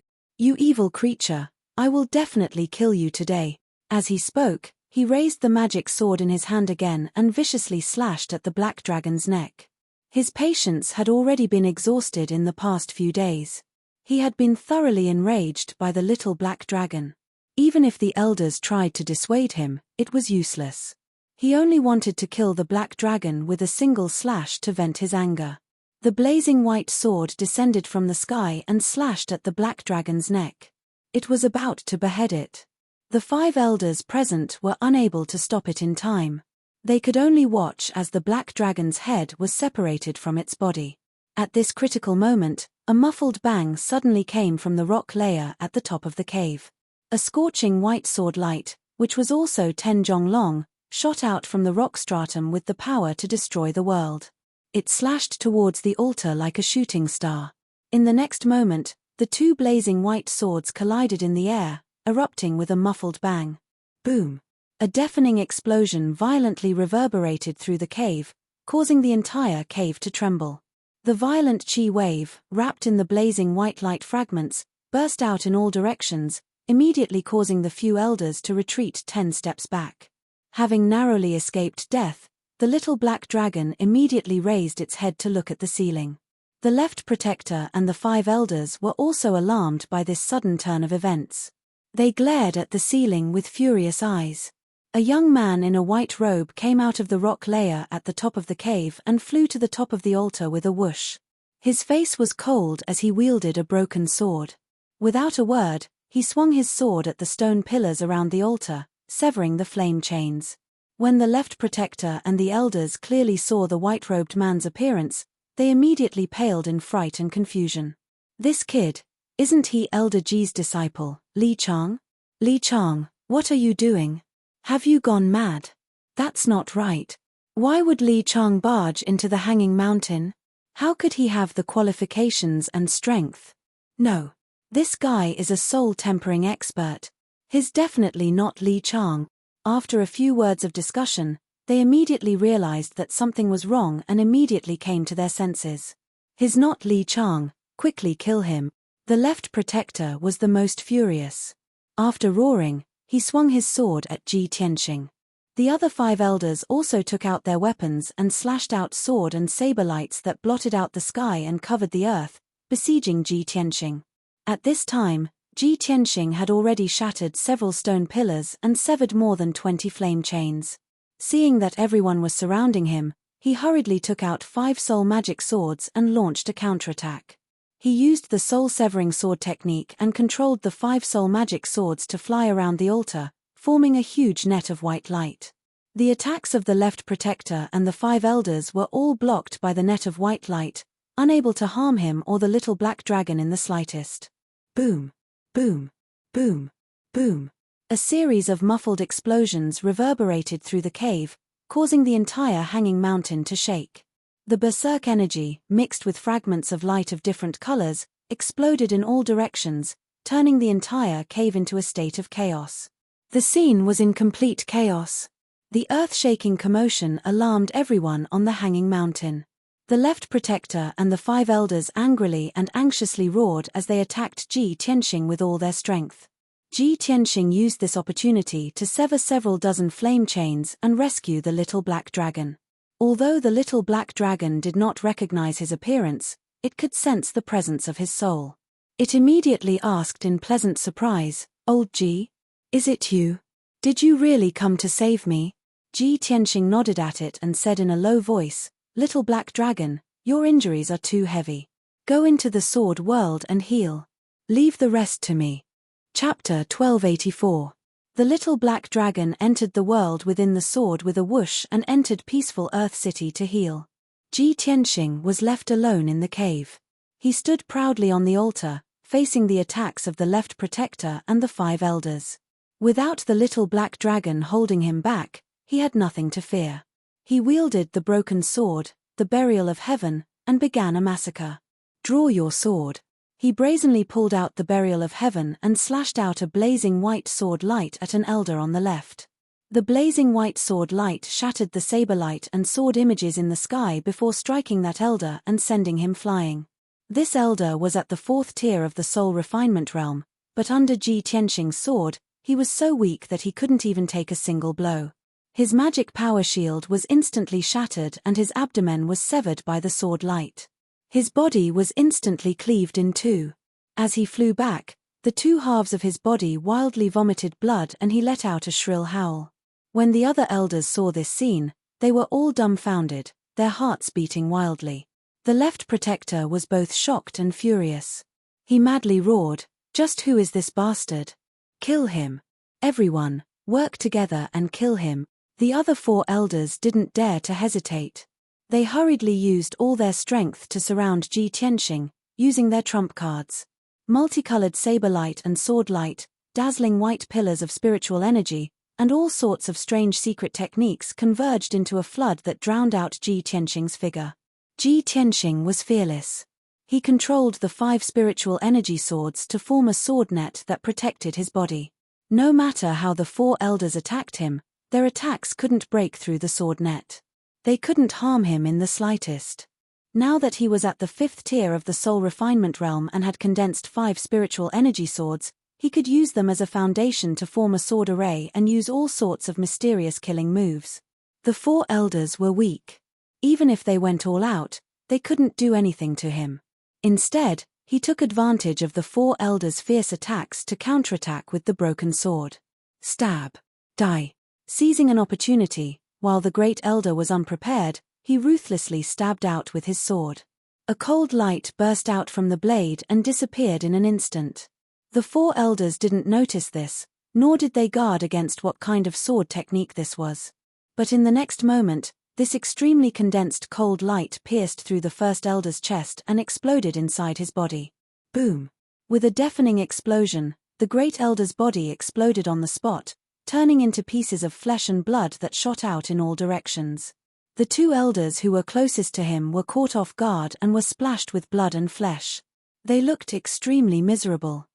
evil creature, I will definitely kill you today." As he spoke, he raised the magic sword in his hand again and viciously slashed at the black dragon's neck. His patience had already been exhausted in the past few days. He had been thoroughly enraged by the little black dragon. Even if the elders tried to dissuade him, it was useless. He only wanted to kill the black dragon with a single slash to vent his anger. The blazing white sword descended from the sky and slashed at the black dragon's neck. It was about to behead it. The 5 elders present were unable to stop it in time. They could only watch as the black dragon's head was separated from its body. At this critical moment, a muffled bang suddenly came from the rock layer at the top of the cave. A scorching white sword light, which was also 10 jong long, shot out from the rock stratum with the power to destroy the world. It slashed towards the altar like a shooting star. In the next moment, the 2 blazing white swords collided in the air, erupting with a muffled bang. Boom! A deafening explosion violently reverberated through the cave, causing the entire cave to tremble. The violent chi wave, wrapped in the blazing white light fragments, burst out in all directions, immediately causing the few elders to retreat 10 steps back. Having narrowly escaped death, the little black dragon immediately raised its head to look at the ceiling. The left protector and the 5 elders were also alarmed by this sudden turn of events. They glared at the ceiling with furious eyes. A young man in a white robe came out of the rock layer at the top of the cave and flew to the top of the altar with a whoosh. His face was cold as he wielded a broken sword. Without a word, he swung his sword at the stone pillars around the altar, severing the flame chains. When the left protector and the elders clearly saw the white-robed man's appearance, they immediately paled in fright and confusion. "This kid, isn't he Elder Ji's disciple, Li Chang? Li Chang, what are you doing? Have you gone mad? That's not right. Why would Li Chang barge into the Hanging Mountain? How could he have the qualifications and strength? No. This guy is a soul-tempering expert. He's definitely not Li Chang." After a few words of discussion, they immediately realized that something was wrong and immediately came to their senses. "He's not Li Chang, quickly kill him." The left protector was the most furious. After roaring, he swung his sword at Ji Tianxing. The other 5 elders also took out their weapons and slashed out sword and saber lights that blotted out the sky and covered the earth, besieging Ji Tianxing. At this time, Ji Tianxing had already shattered several stone pillars and severed more than 20 flame chains. Seeing that everyone was surrounding him, he hurriedly took out 5 soul magic swords and launched a counterattack. He used the soul-severing sword technique and controlled the 5 soul magic swords to fly around the altar, forming a huge net of white light. The attacks of the left protector and the 5 elders were all blocked by the net of white light, unable to harm him or the little black dragon in the slightest. Boom! Boom! Boom! Boom! A series of muffled explosions reverberated through the cave, causing the entire Hanging Mountain to shake. The berserk energy, mixed with fragments of light of different colors, exploded in all directions, turning the entire cave into a state of chaos. The scene was in complete chaos. The earth-shaking commotion alarmed everyone on the Hanging Mountain. The left protector and the 5 elders angrily and anxiously roared as they attacked Ji Tianxing with all their strength. Ji Tianxing used this opportunity to sever several dozen flame chains and rescue the little black dragon. Although the little black dragon did not recognize his appearance, it could sense the presence of his soul. It immediately asked in pleasant surprise, "Old Ji? Is it you? Did you really come to save me?" Ji Tianxing nodded at it and said in a low voice, "Little black dragon, your injuries are too heavy. Go into the sword world and heal. Leave the rest to me." Chapter 1284. The little black dragon entered the world within the sword with a whoosh and entered peaceful Earth City to heal. Ji Tianxing was left alone in the cave. He stood proudly on the altar, facing the attacks of the left protector and the 5 elders. Without the little black dragon holding him back, he had nothing to fear. He wielded the broken sword, the burial of heaven, and began a massacre. "Draw your sword." He brazenly pulled out the burial of heaven and slashed out a blazing white sword light at an elder on the left. The blazing white sword light shattered the saber light and sword images in the sky before striking that elder and sending him flying. This elder was at the 4th tier of the soul refinement realm, but under Ji Tianxing's sword, he was so weak that he couldn't even take a single blow. His magic power shield was instantly shattered and his abdomen was severed by the sword light. His body was instantly cleaved in 2. As he flew back, the 2 halves of his body wildly vomited blood and he let out a shrill howl. When the other elders saw this scene, they were all dumbfounded, their hearts beating wildly. The left protector was both shocked and furious. He madly roared, "Just who is this bastard? Kill him. Everyone, work together and kill him." The other 4 elders didn't dare to hesitate. They hurriedly used all their strength to surround Ji Tianxing, using their trump cards. Multicolored saber light and sword light, dazzling white pillars of spiritual energy, and all sorts of strange secret techniques converged into a flood that drowned out Ji Tianxing's figure. Ji Tianxing was fearless. He controlled the 5 spiritual energy swords to form a sword net that protected his body. No matter how the 4 elders attacked him, their attacks couldn't break through the sword net. They couldn't harm him in the slightest. Now that he was at the 5th tier of the soul refinement realm and had condensed 5 spiritual energy swords, he could use them as a foundation to form a sword array and use all sorts of mysterious killing moves. The 4 elders were weak. Even if they went all out, they couldn't do anything to him. Instead, he took advantage of the 4 elders' fierce attacks to counterattack with the broken sword. Stab. Die. Seizing an opportunity, while the great elder was unprepared, he ruthlessly stabbed out with his sword. A cold light burst out from the blade and disappeared in an instant. The 4 elders didn't notice this, nor did they guard against what kind of sword technique this was. But in the next moment, this extremely condensed cold light pierced through the first elder's chest and exploded inside his body. Boom! With a deafening explosion, the great elder's body exploded on the spot, turning into pieces of flesh and blood that shot out in all directions. The 2 elders who were closest to him were caught off guard and were splashed with blood and flesh. They looked extremely miserable.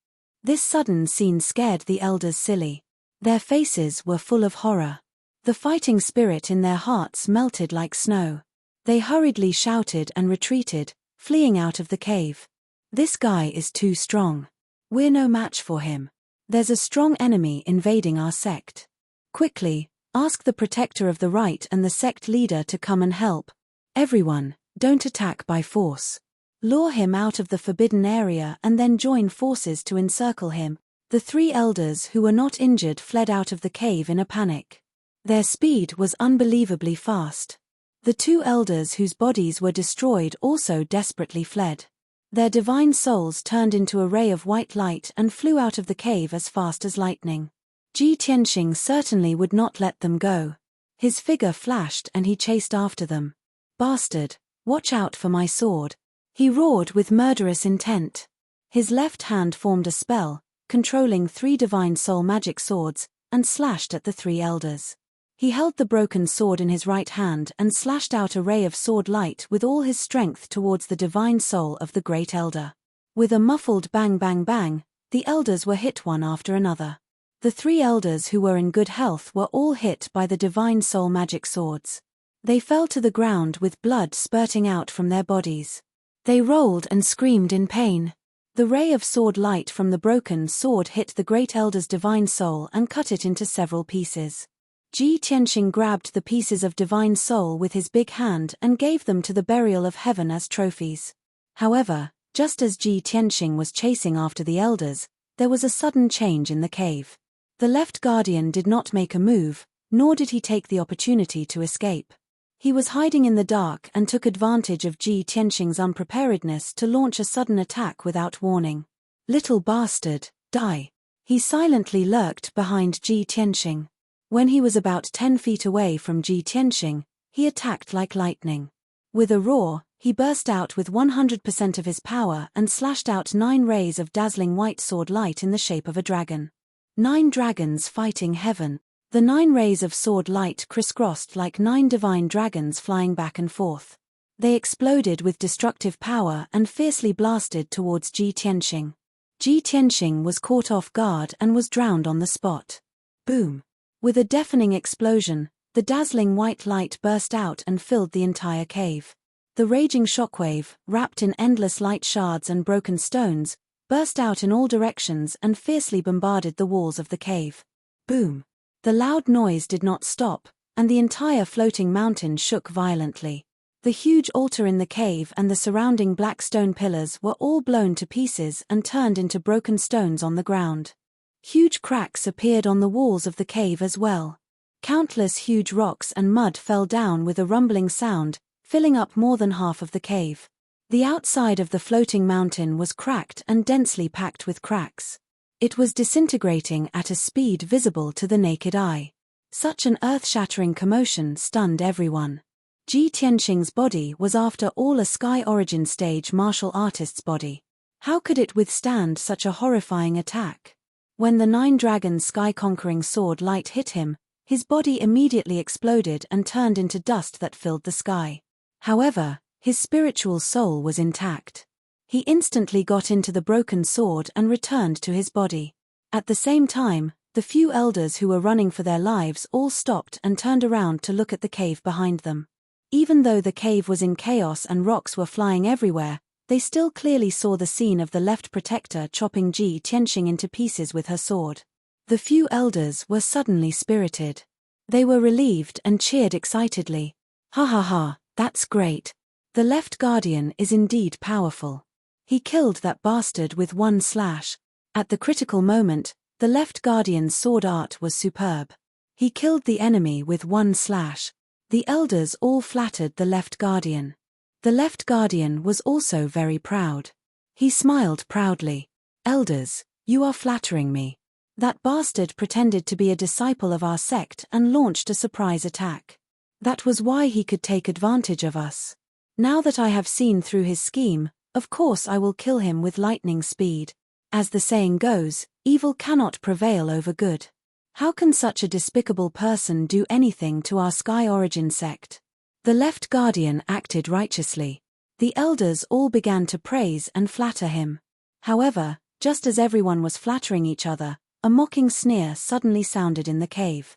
This sudden scene scared the elders silly. Their faces were full of horror. The fighting spirit in their hearts melted like snow. They hurriedly shouted and retreated, fleeing out of the cave. "This guy is too strong. We're no match for him. There's a strong enemy invading our sect. Quickly, ask the protector of the right and the sect leader to come and help. Everyone, don't attack by force. Lure him out of the forbidden area and then join forces to encircle him." The 3 elders who were not injured fled out of the cave in a panic. Their speed was unbelievably fast. The 2 elders whose bodies were destroyed also desperately fled. Their divine souls turned into a ray of white light and flew out of the cave as fast as lightning. Ji Tianxing certainly would not let them go. His figure flashed and he chased after them. "Bastard, watch out for my sword," he roared with murderous intent. His left hand formed a spell, controlling 3 divine soul magic swords, and slashed at the 3 elders. He held the broken sword in his right hand and slashed out a ray of sword light with all his strength towards the divine soul of the great elder. With a muffled bang bang bang, the elders were hit one after another. The 3 elders who were in good health were all hit by the divine soul magic swords. They fell to the ground with blood spurting out from their bodies. They rolled and screamed in pain. The ray of sword light from the broken sword hit the great elder's divine soul and cut it into several pieces. Ji Tianxing grabbed the pieces of divine soul with his big hand and gave them to the burial of heaven as trophies. However, just as Ji Tianxing was chasing after the elders, there was a sudden change in the cave. The left guardian did not make a move, nor did he take the opportunity to escape. He was hiding in the dark and took advantage of Ji Tianxing's unpreparedness to launch a sudden attack without warning. Little bastard, die. He silently lurked behind Ji Tianxing. When he was about 10 feet away from Ji Tianxing, he attacked like lightning. With a roar, he burst out with 100% of his power and slashed out 9 rays of dazzling white sword light in the shape of a dragon. 9 dragons fighting heaven. The 9 rays of sword light crisscrossed like 9 divine dragons flying back and forth. They exploded with destructive power and fiercely blasted towards Ji Tianxing. Ji Tianxing was caught off guard and was drowned on the spot. Boom! With a deafening explosion, the dazzling white light burst out and filled the entire cave. The raging shockwave, wrapped in endless light shards and broken stones, burst out in all directions and fiercely bombarded the walls of the cave. Boom! The loud noise did not stop, and the entire floating mountain shook violently. The huge altar in the cave and the surrounding black stone pillars were all blown to pieces and turned into broken stones on the ground. Huge cracks appeared on the walls of the cave as well. Countless huge rocks and mud fell down with a rumbling sound, filling up more than half of the cave. The outside of the floating mountain was cracked and densely packed with cracks. It was disintegrating at a speed visible to the naked eye. Such an earth-shattering commotion stunned everyone. Ji Tianxing's body was after all a Sky Origin stage martial artist's body. How could it withstand such a horrifying attack? When the 9 dragons' sky-conquering sword light hit him, his body immediately exploded and turned into dust that filled the sky. However, his spiritual soul was intact. He instantly got into the broken sword and returned to his body. At the same time, the few elders who were running for their lives all stopped and turned around to look at the cave behind them. Even though the cave was in chaos and rocks were flying everywhere, they still clearly saw the scene of the left protector chopping Ji Tianxing into pieces with her sword. The few elders were suddenly spirited. They were relieved and cheered excitedly. Ha ha ha, that's great. The left guardian is indeed powerful. He killed that bastard with 1 slash. At the critical moment, the left guardian's sword art was superb. He killed the enemy with 1 slash. The elders all flattered the left guardian. The left guardian was also very proud. He smiled proudly. Elders, you are flattering me. That bastard pretended to be a disciple of our sect and launched a surprise attack. That was why he could take advantage of us. Now that I have seen through his scheme, of course I will kill him with lightning speed. As the saying goes, evil cannot prevail over good. How can such a despicable person do anything to our Sky Origin sect? The left guardian acted righteously. The elders all began to praise and flatter him. However, just as everyone was flattering each other, a mocking sneer suddenly sounded in the cave.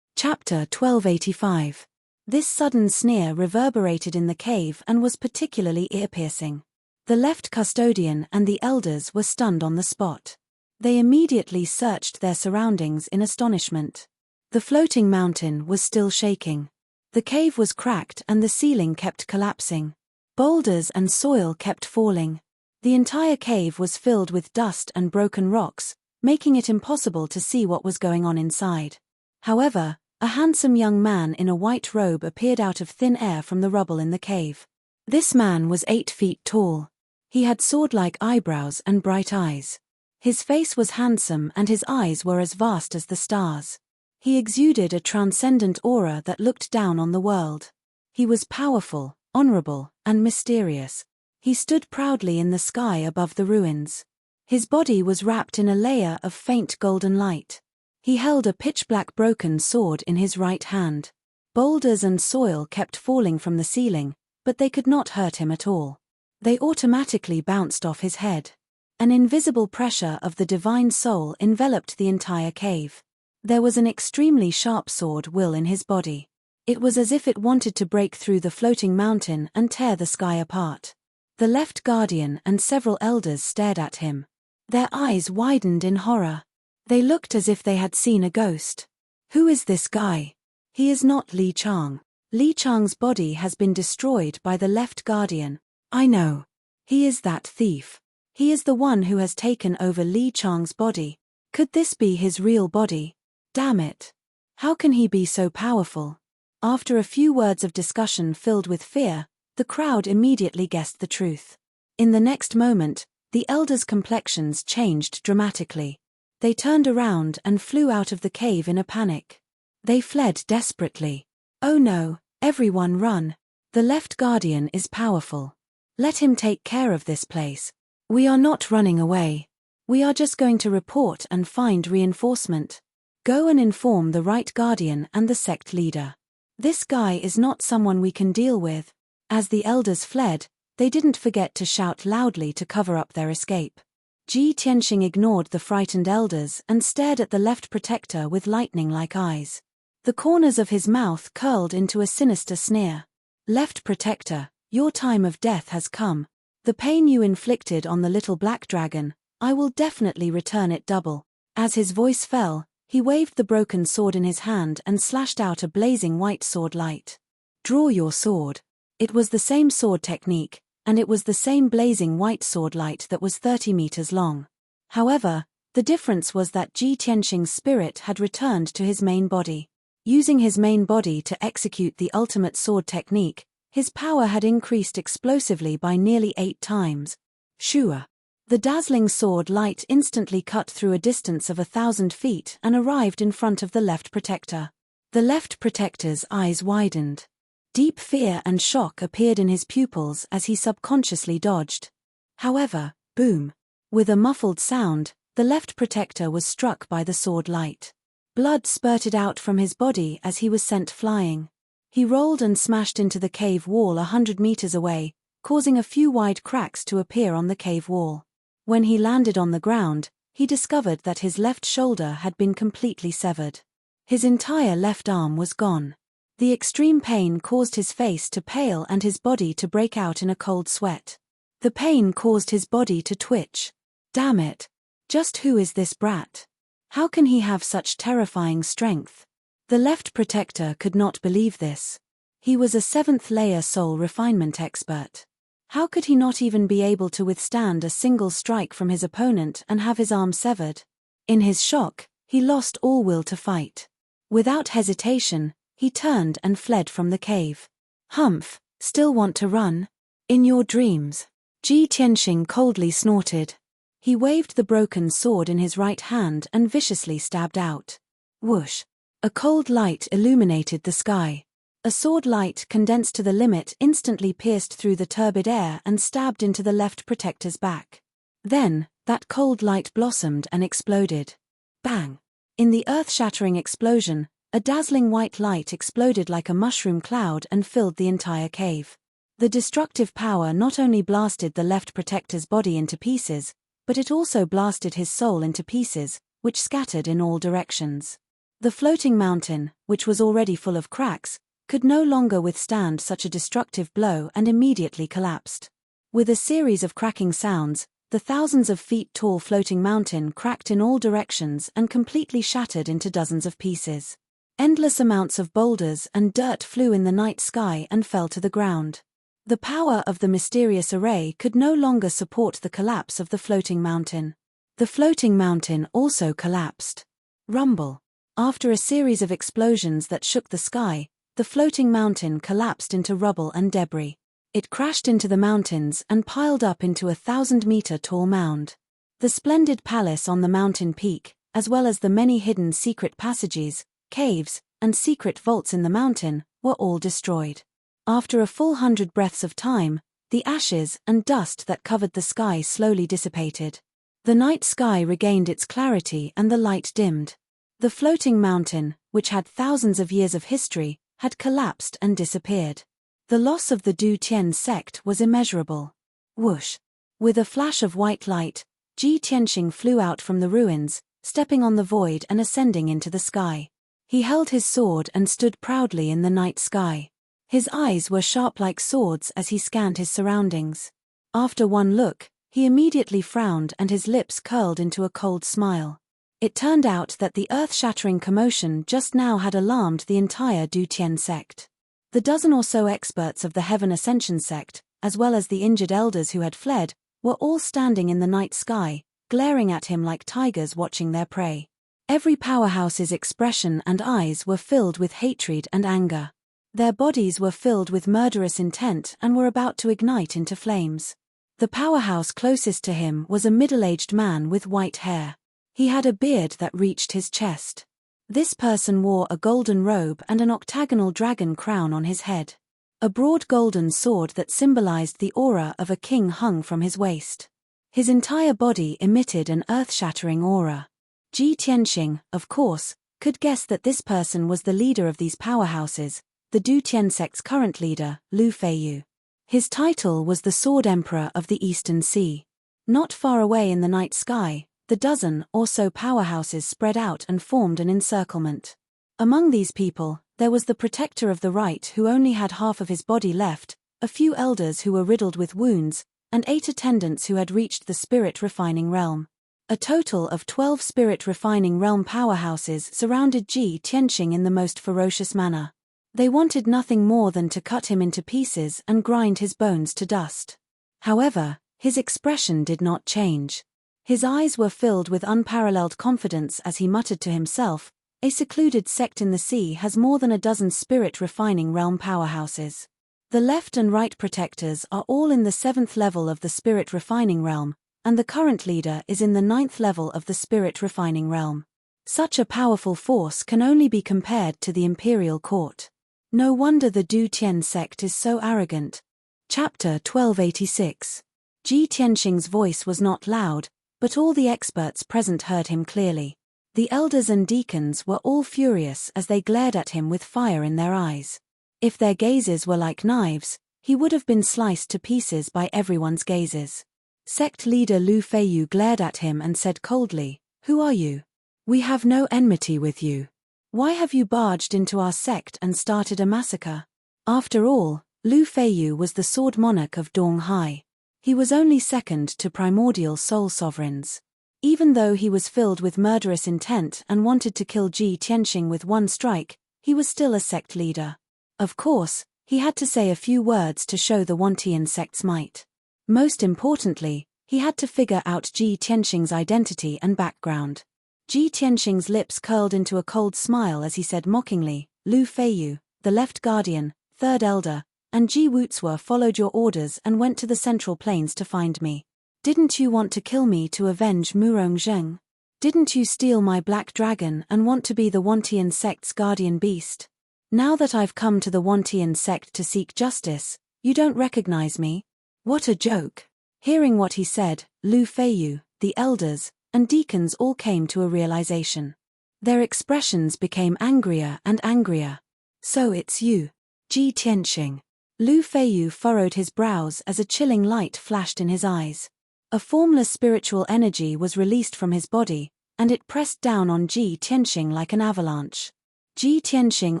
Chapter 1285. This sudden sneer reverberated in the cave and was particularly ear-piercing. The left custodian and the elders were stunned on the spot. They immediately searched their surroundings in astonishment. The floating mountain was still shaking. The cave was cracked and the ceiling kept collapsing. Boulders and soil kept falling. The entire cave was filled with dust and broken rocks, making it impossible to see what was going on inside. However, a handsome young man in a white robe appeared out of thin air from the rubble in the cave. This man was 8 feet tall. He had sword-like eyebrows and bright eyes. His face was handsome and his eyes were as vast as the stars. He exuded a transcendent aura that looked down on the world. He was powerful, honorable, and mysterious. He stood proudly in the sky above the ruins. His body was wrapped in a layer of faint golden light. He held a pitch-black broken sword in his right hand. Boulders and soil kept falling from the ceiling, but they could not hurt him at all. They automatically bounced off his head. An invisible pressure of the divine soul enveloped the entire cave. There was an extremely sharp sword will in his body. It was as if it wanted to break through the floating mountain and tear the sky apart. The left guardian and several elders stared at him. Their eyes widened in horror. They looked as if they had seen a ghost. Who is this guy? He is not Li Chang. Li Chang's body has been destroyed by the left guardian. I know. He is that thief. He is the one who has taken over Li Chang's body. Could this be his real body? Damn it. How can he be so powerful? After a few words of discussion filled with fear, the crowd immediately guessed the truth. In the next moment, the elders' complexions changed dramatically. They turned around and flew out of the cave in a panic. They fled desperately. "Oh no, everyone run. The left guardian is powerful. Let him take care of this place. We are not running away. We are just going to report and find reinforcement. Go and inform the right guardian and the sect leader. This guy is not someone we can deal with." As the elders fled, they didn't forget to shout loudly to cover up their escape. Ji Tianxing ignored the frightened elders and stared at the left protector with lightning-like eyes. The corners of his mouth curled into a sinister sneer. "Left protector, your time of death has come. The pain you inflicted on the little black dragon, I will definitely return it double." As his voice fell, he waved the broken sword in his hand and slashed out a blazing white sword light. "Draw your sword." It was the same sword technique, and it was the same blazing white sword light that was 30 meters long. However, the difference was that Ji Tianxing's spirit had returned to his main body. Using his main body to execute the ultimate sword technique, his power had increased explosively by nearly 8 times. Shua! The dazzling sword light instantly cut through a distance of 1,000 feet and arrived in front of the left protector. The left protector's eyes widened. Deep fear and shock appeared in his pupils as he subconsciously dodged. However, boom! With a muffled sound, the left protector was struck by the sword light. Blood spurted out from his body as he was sent flying. He rolled and smashed into the cave wall 100 meters away, causing a few wide cracks to appear on the cave wall. When he landed on the ground, he discovered that his left shoulder had been completely severed. His entire left arm was gone. The extreme pain caused his face to pale and his body to break out in a cold sweat. The pain caused his body to twitch. Damn it! Just who is this brat? How can he have such terrifying strength? The left protector could not believe this. He was a 7th-layer soul refinement expert. How could he not even be able to withstand a single strike from his opponent and have his arm severed? In his shock, he lost all will to fight. Without hesitation, he turned and fled from the cave. "Humph, still want to run? In your dreams." Ji Tianxing coldly snorted. He waved the broken sword in his right hand and viciously stabbed out. Whoosh! A cold light illuminated the sky. A sword light condensed to the limit instantly pierced through the turbid air and stabbed into the left protector's back. Then, that cold light blossomed and exploded. Bang! In the earth-shattering explosion, a dazzling white light exploded like a mushroom cloud and filled the entire cave. The destructive power not only blasted the left protector's body into pieces, but it also blasted his soul into pieces, which scattered in all directions. The floating mountain, which was already full of cracks, could no longer withstand such a destructive blow and immediately collapsed. With a series of cracking sounds, the thousands of feet tall floating mountain cracked in all directions and completely shattered into dozens of pieces. Endless amounts of boulders and dirt flew in the night sky and fell to the ground. The power of the mysterious array could no longer support the collapse of the floating mountain. The floating mountain also collapsed. Rumble. After a series of explosions that shook the sky, the floating mountain collapsed into rubble and debris. It crashed into the mountains and piled up into a 1,000-meter-tall mound. The splendid palace on the mountain peak, as well as the many hidden secret passages, caves, and secret vaults in the mountain, were all destroyed. After a full 100 breaths of time, the ashes and dust that covered the sky slowly dissipated. The night sky regained its clarity and the light dimmed. The floating mountain, which had thousands of years of history, had collapsed and disappeared. The loss of the Du Tian sect was immeasurable. Whoosh! With a flash of white light, Ji Tianxing flew out from the ruins, stepping on the void and ascending into the sky. He held his sword and stood proudly in the night sky. His eyes were sharp like swords as he scanned his surroundings. After one look, he immediately frowned and his lips curled into a cold smile. It turned out that the earth-shattering commotion just now had alarmed the entire Du Tian sect. The dozen or so experts of the Heaven Ascension sect, as well as the injured elders who had fled, were all standing in the night sky, glaring at him like tigers watching their prey. Every powerhouse's expression and eyes were filled with hatred and anger. Their bodies were filled with murderous intent and were about to ignite into flames. The powerhouse closest to him was a middle-aged man with white hair. He had a beard that reached his chest. This person wore a golden robe and an octagonal dragon crown on his head. A broad golden sword that symbolized the aura of a king hung from his waist. His entire body emitted an earth-shattering aura. Ji Tianxing, of course, could guess that this person was the leader of these powerhouses, the Du Tian sect's current leader, Lu Feiyu. His title was the Sword Emperor of the Eastern Sea. Not far away in the night sky, the dozen or so powerhouses spread out and formed an encirclement. Among these people, there was the protector of the right who only had half of his body left, a few elders who were riddled with wounds, and 8 attendants who had reached the spirit-refining realm. A total of 12 spirit-refining realm powerhouses surrounded Ji Tianxing in the most ferocious manner. They wanted nothing more than to cut him into pieces and grind his bones to dust. However, his expression did not change. His eyes were filled with unparalleled confidence as he muttered to himself, "A secluded sect in the sea has more than a dozen spirit-refining realm powerhouses. The left and right protectors are all in the 7th level of the spirit-refining realm, and the current leader is in the 9th level of the spirit-refining realm. Such a powerful force can only be compared to the imperial court. No wonder the Du Tian sect is so arrogant." Chapter 1286. Ji Tianxing's voice was not loud, but all the experts present heard him clearly. The elders and deacons were all furious as they glared at him with fire in their eyes. If their gazes were like knives, he would have been sliced to pieces by everyone's gazes. Sect leader Lu Feiyu glared at him and said coldly, "Who are you? We have no enmity with you. Why have you barged into our sect and started a massacre?" After all, Lu Feiyu was the sword monarch of Donghai. He was only second to primordial soul sovereigns. Even though he was filled with murderous intent and wanted to kill Ji Tianxing with one strike, he was still a sect leader. Of course, he had to say a few words to show the Wantian sect's might. Most importantly, he had to figure out Ji Tianxing's identity and background. Ji Tianxing's lips curled into a cold smile as he said mockingly, "Lu Feiyu, the left guardian, 3rd elder, and Ji Wuzuo followed your orders and went to the Central Plains to find me. Didn't you want to kill me to avenge Murong Zheng? Didn't you steal my black dragon and want to be the Wantian sect's guardian beast? Now that I've come to the Wantian sect to seek justice, you don't recognize me? What a joke." Hearing what he said, Lu Feiyu, the elders, and deacons all came to a realization. Their expressions became angrier and angrier. "So it's you, Ji Tianxing." Lu Feiyu furrowed his brows as a chilling light flashed in his eyes. A formless spiritual energy was released from his body, and it pressed down on Ji Tianxing like an avalanche. Ji Tianxing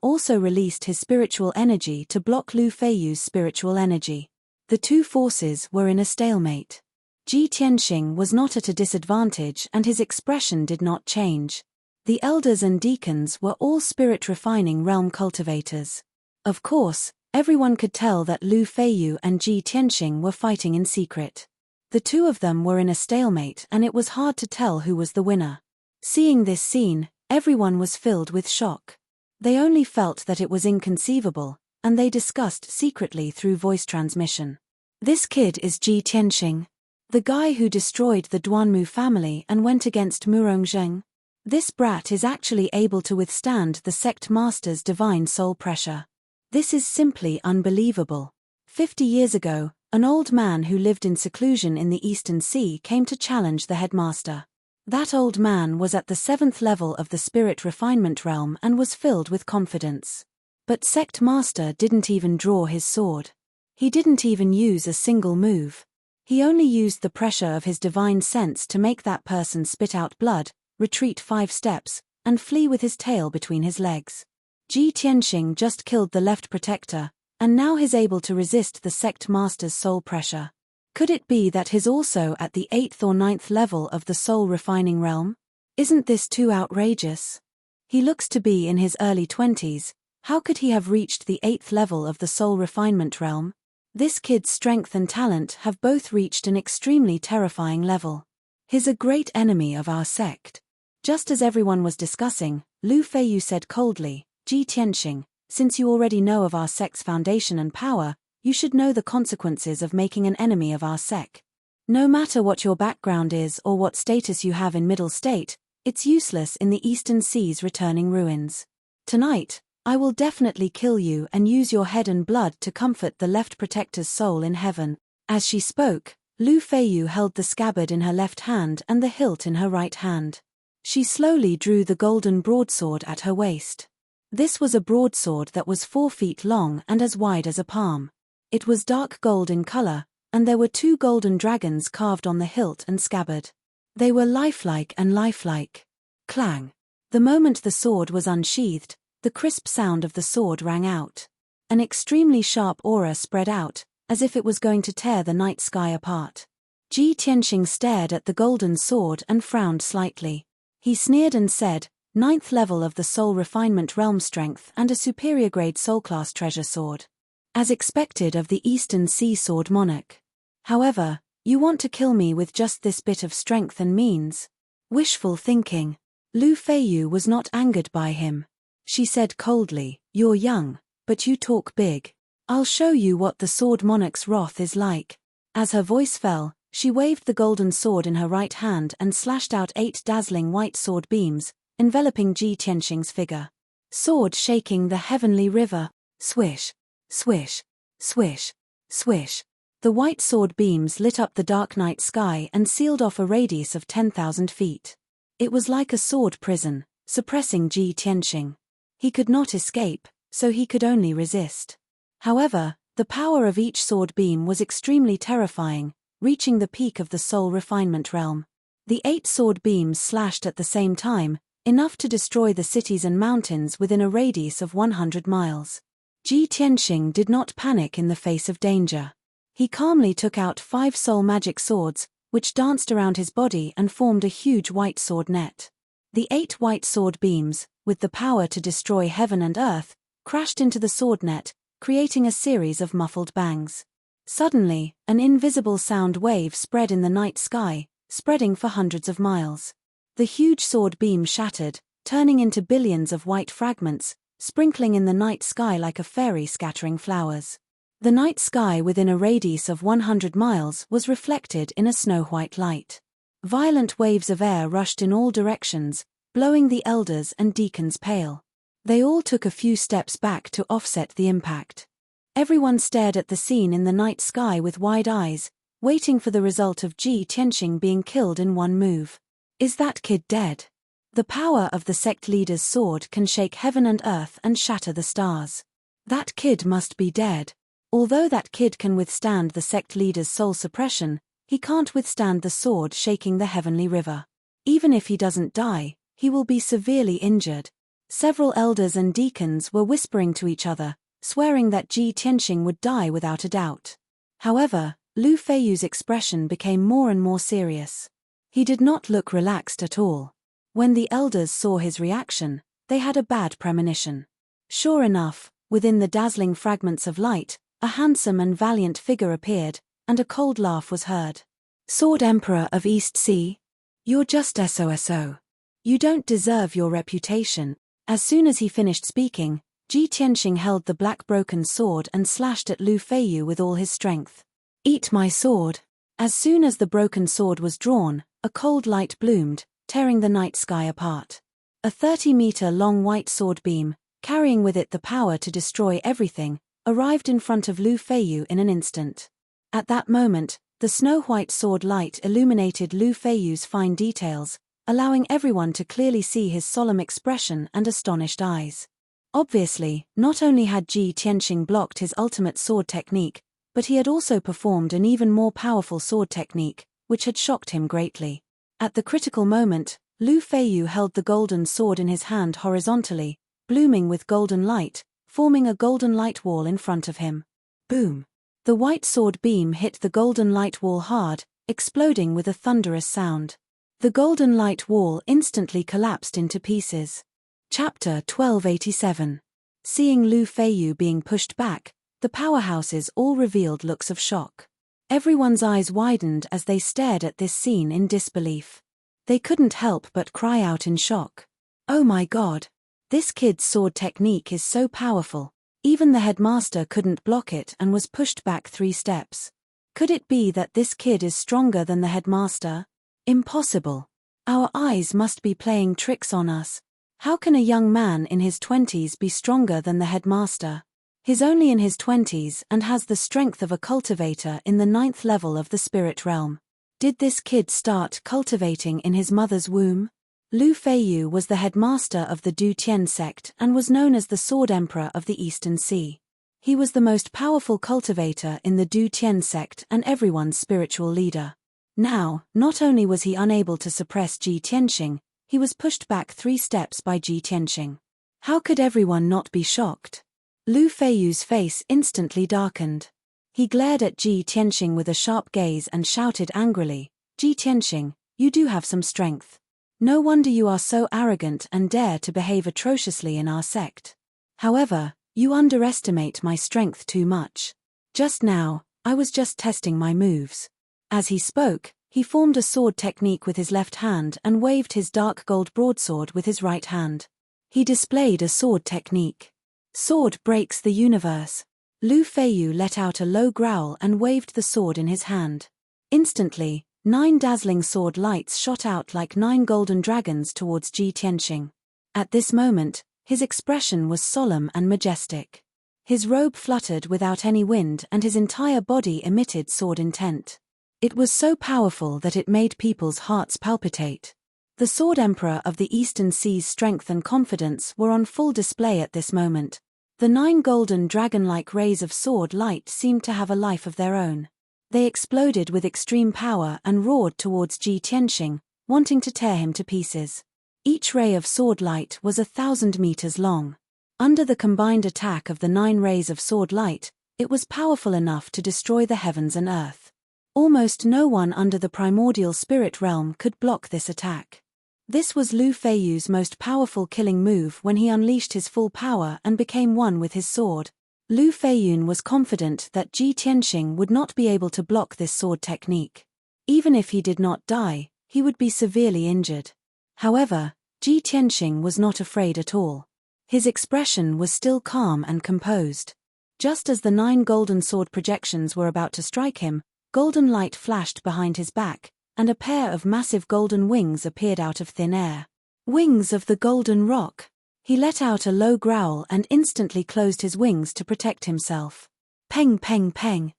also released his spiritual energy to block Lu Feiyu's spiritual energy. The two forces were in a stalemate. Ji Tianxing was not at a disadvantage and his expression did not change. The elders and deacons were all spirit-refining realm cultivators. Of course, everyone could tell that Lu Feiyu and Ji Tianxing were fighting in secret. The two of them were in a stalemate and it was hard to tell who was the winner. Seeing this scene, everyone was filled with shock. They only felt that it was inconceivable, and they discussed secretly through voice transmission. "This kid is Ji Tianxing. The guy who destroyed the Duanmu family and went against Murong Zheng. This brat is actually able to withstand the sect master's divine soul pressure. This is simply unbelievable." 50 years ago, an old man who lived in seclusion in the Eastern Sea came to challenge the headmaster. That old man was at the 7th level of the spirit refinement realm and was filled with confidence. But sect master didn't even draw his sword. He didn't even use a single move. He only used the pressure of his divine sense to make that person spit out blood, retreat 5 steps, and flee with his tail between his legs. Ji Tianxing just killed the left protector, and now he's able to resist the sect master's soul pressure. Could it be that he's also at the 8th or 9th level of the soul refining realm? Isn't this too outrageous? He looks to be in his early 20s, how could he have reached the 8th level of the soul refinement realm? This kid's strength and talent have both reached an extremely terrifying level. He's a great enemy of our sect. Just as everyone was discussing, Lu Feiyu said coldly, Ji Tianxing, since you already know of our sect's foundation and power, you should know the consequences of making an enemy of our sect. No matter what your background is or what status you have in Middle State, it's useless in the Eastern Sea's returning ruins. Tonight, I will definitely kill you and use your head and blood to comfort the left protector's soul in heaven. As she spoke, Lu Feiyu held the scabbard in her left hand and the hilt in her right hand. She slowly drew the golden broadsword at her waist. This was a broadsword that was 4 feet long and as wide as a palm. It was dark gold in color, and there were 2 golden dragons carved on the hilt and scabbard. They were lifelike and lifelike. Clang! The moment the sword was unsheathed, the crisp sound of the sword rang out. An extremely sharp aura spread out, as if it was going to tear the night sky apart. Ji Tianxing stared at the golden sword and frowned slightly. He sneered and said, 9th level of the soul refinement realm strength and a superior grade soul class treasure sword. As expected of the Eastern Sea Sword Monarch. However, you want to kill me with just this bit of strength and means? Wishful thinking. Lu Feiyu was not angered by him. She said coldly, you're young, but you talk big. I'll show you what the Sword Monarch's wrath is like. As her voice fell, she waved the golden sword in her right hand and slashed out 8 dazzling white sword beams, enveloping Ji Tianxing's figure. Sword shaking the heavenly river. Swish, swish, swish, swish. The white sword beams lit up the dark night sky and sealed off a radius of 10,000 feet. It was like a sword prison, suppressing Ji Tianxing. He could not escape, so he could only resist. However, the power of each sword beam was extremely terrifying, reaching the peak of the soul refinement realm. The 8 sword beams slashed at the same time, enough to destroy the cities and mountains within a radius of 100 miles. Ji Tianxing did not panic in the face of danger. He calmly took out 5 soul magic swords, which danced around his body and formed a huge white sword net. The 8 white sword beams, with the power to destroy heaven and earth, crashed into the sword net, creating a series of muffled bangs. Suddenly, an invisible sound wave spread in the night sky, spreading for hundreds of miles. The huge sword beam shattered, turning into billions of white fragments, sprinkling in the night sky like a fairy scattering flowers. The night sky within a radius of 100 miles was reflected in a snow-white light. Violent waves of air rushed in all directions, blowing the elders and deacons pale. They all took a few steps back to offset the impact. Everyone stared at the scene in the night sky with wide eyes, waiting for the result of Ji Tianxing being killed in one move. Is that kid dead? The power of the sect leader's sword can shake heaven and earth and shatter the stars. That kid must be dead. Although that kid can withstand the sect leader's soul suppression, he can't withstand the sword shaking the heavenly river. Even if he doesn't die, he will be severely injured. Several elders and deacons were whispering to each other, swearing that Ji Tianxing would die without a doubt. However, Lu Feiyu's expression became more and more serious. He did not look relaxed at all. When the elders saw his reaction, they had a bad premonition. Sure enough, within the dazzling fragments of light, a handsome and valiant figure appeared, and a cold laugh was heard. Sword Emperor of East Sea? You're just SOSO. You don't deserve your reputation. As soon as he finished speaking, Ji Tianxing held the black broken sword and slashed at Lu Feiyu with all his strength. Eat my sword. As soon as the broken sword was drawn, a cold light bloomed, tearing the night sky apart. A 30-meter-long white sword beam, carrying with it the power to destroy everything, arrived in front of Lu Feiyu in an instant. At that moment, the snow-white sword light illuminated Lu Feiyu's fine details, allowing everyone to clearly see his solemn expression and astonished eyes. Obviously, not only had Ji Tianxing blocked his ultimate sword technique, but he had also performed an even more powerful sword technique, which had shocked him greatly. At the critical moment, Lu Feiyu held the golden sword in his hand horizontally, blooming with golden light, forming a golden light wall in front of him. Boom! The white sword beam hit the golden light wall hard, exploding with a thunderous sound. The golden light wall instantly collapsed into pieces. Chapter 1287. Seeing Lu Feiyu being pushed back, the powerhouses all revealed looks of shock. Everyone's eyes widened as they stared at this scene in disbelief. They couldn't help but cry out in shock. Oh my God! This kid's sword technique is so powerful. Even the headmaster couldn't block it and was pushed back 3 steps. Could it be that this kid is stronger than the headmaster? Impossible. Our eyes must be playing tricks on us. How can a young man in his 20s be stronger than the headmaster? He's only in his 20s and has the strength of a cultivator in the 9th level of the spirit realm. Did this kid start cultivating in his mother's womb? Lu Feiyu was the headmaster of the Du Tian sect and was known as the Sword Emperor of the Eastern Sea. He was the most powerful cultivator in the Du Tian sect and everyone's spiritual leader. Now, not only was he unable to suppress Ji Tianxing, he was pushed back 3 steps by Ji Tianxing. How could everyone not be shocked? Lu Feiyu's face instantly darkened. He glared at Ji Tianxing with a sharp gaze and shouted angrily, "Ji Tianxing, you do have some strength. No wonder you are so arrogant and dare to behave atrociously in our sect. However, you underestimate my strength too much. Just now, I was just testing my moves." As he spoke, he formed a sword technique with his left hand and waved his dark gold broadsword with his right hand. He displayed a sword technique. Sword breaks the universe. Lu Feiyu let out a low growl and waved the sword in his hand. Instantly, 9 dazzling sword lights shot out like 9 golden dragons towards Ji Tianxing. At this moment, his expression was solemn and majestic. His robe fluttered without any wind and his entire body emitted sword intent. It was so powerful that it made people's hearts palpitate. The Sword Emperor of the Eastern Sea's strength and confidence were on full display at this moment. The 9 golden dragon-like rays of sword light seemed to have a life of their own. They exploded with extreme power and roared towards Ji Tianxing, wanting to tear him to pieces. Each ray of sword light was 1,000 meters long. Under the combined attack of the 9 rays of sword light, it was powerful enough to destroy the heavens and earth. Almost no one under the primordial spirit realm could block this attack. This was Lu Feiyu's most powerful killing move when he unleashed his full power and became one with his sword. Lu Feiyun was confident that Ji Tianxing would not be able to block this sword technique. Even if he did not die, he would be severely injured. However, Ji Tianxing was not afraid at all. His expression was still calm and composed. Just as the 9 golden sword projections were about to strike him, golden light flashed behind his back, and a pair of massive golden wings appeared out of thin air. Wings of the Golden Rock! He let out a low growl and instantly closed his wings to protect himself. Peng peng peng!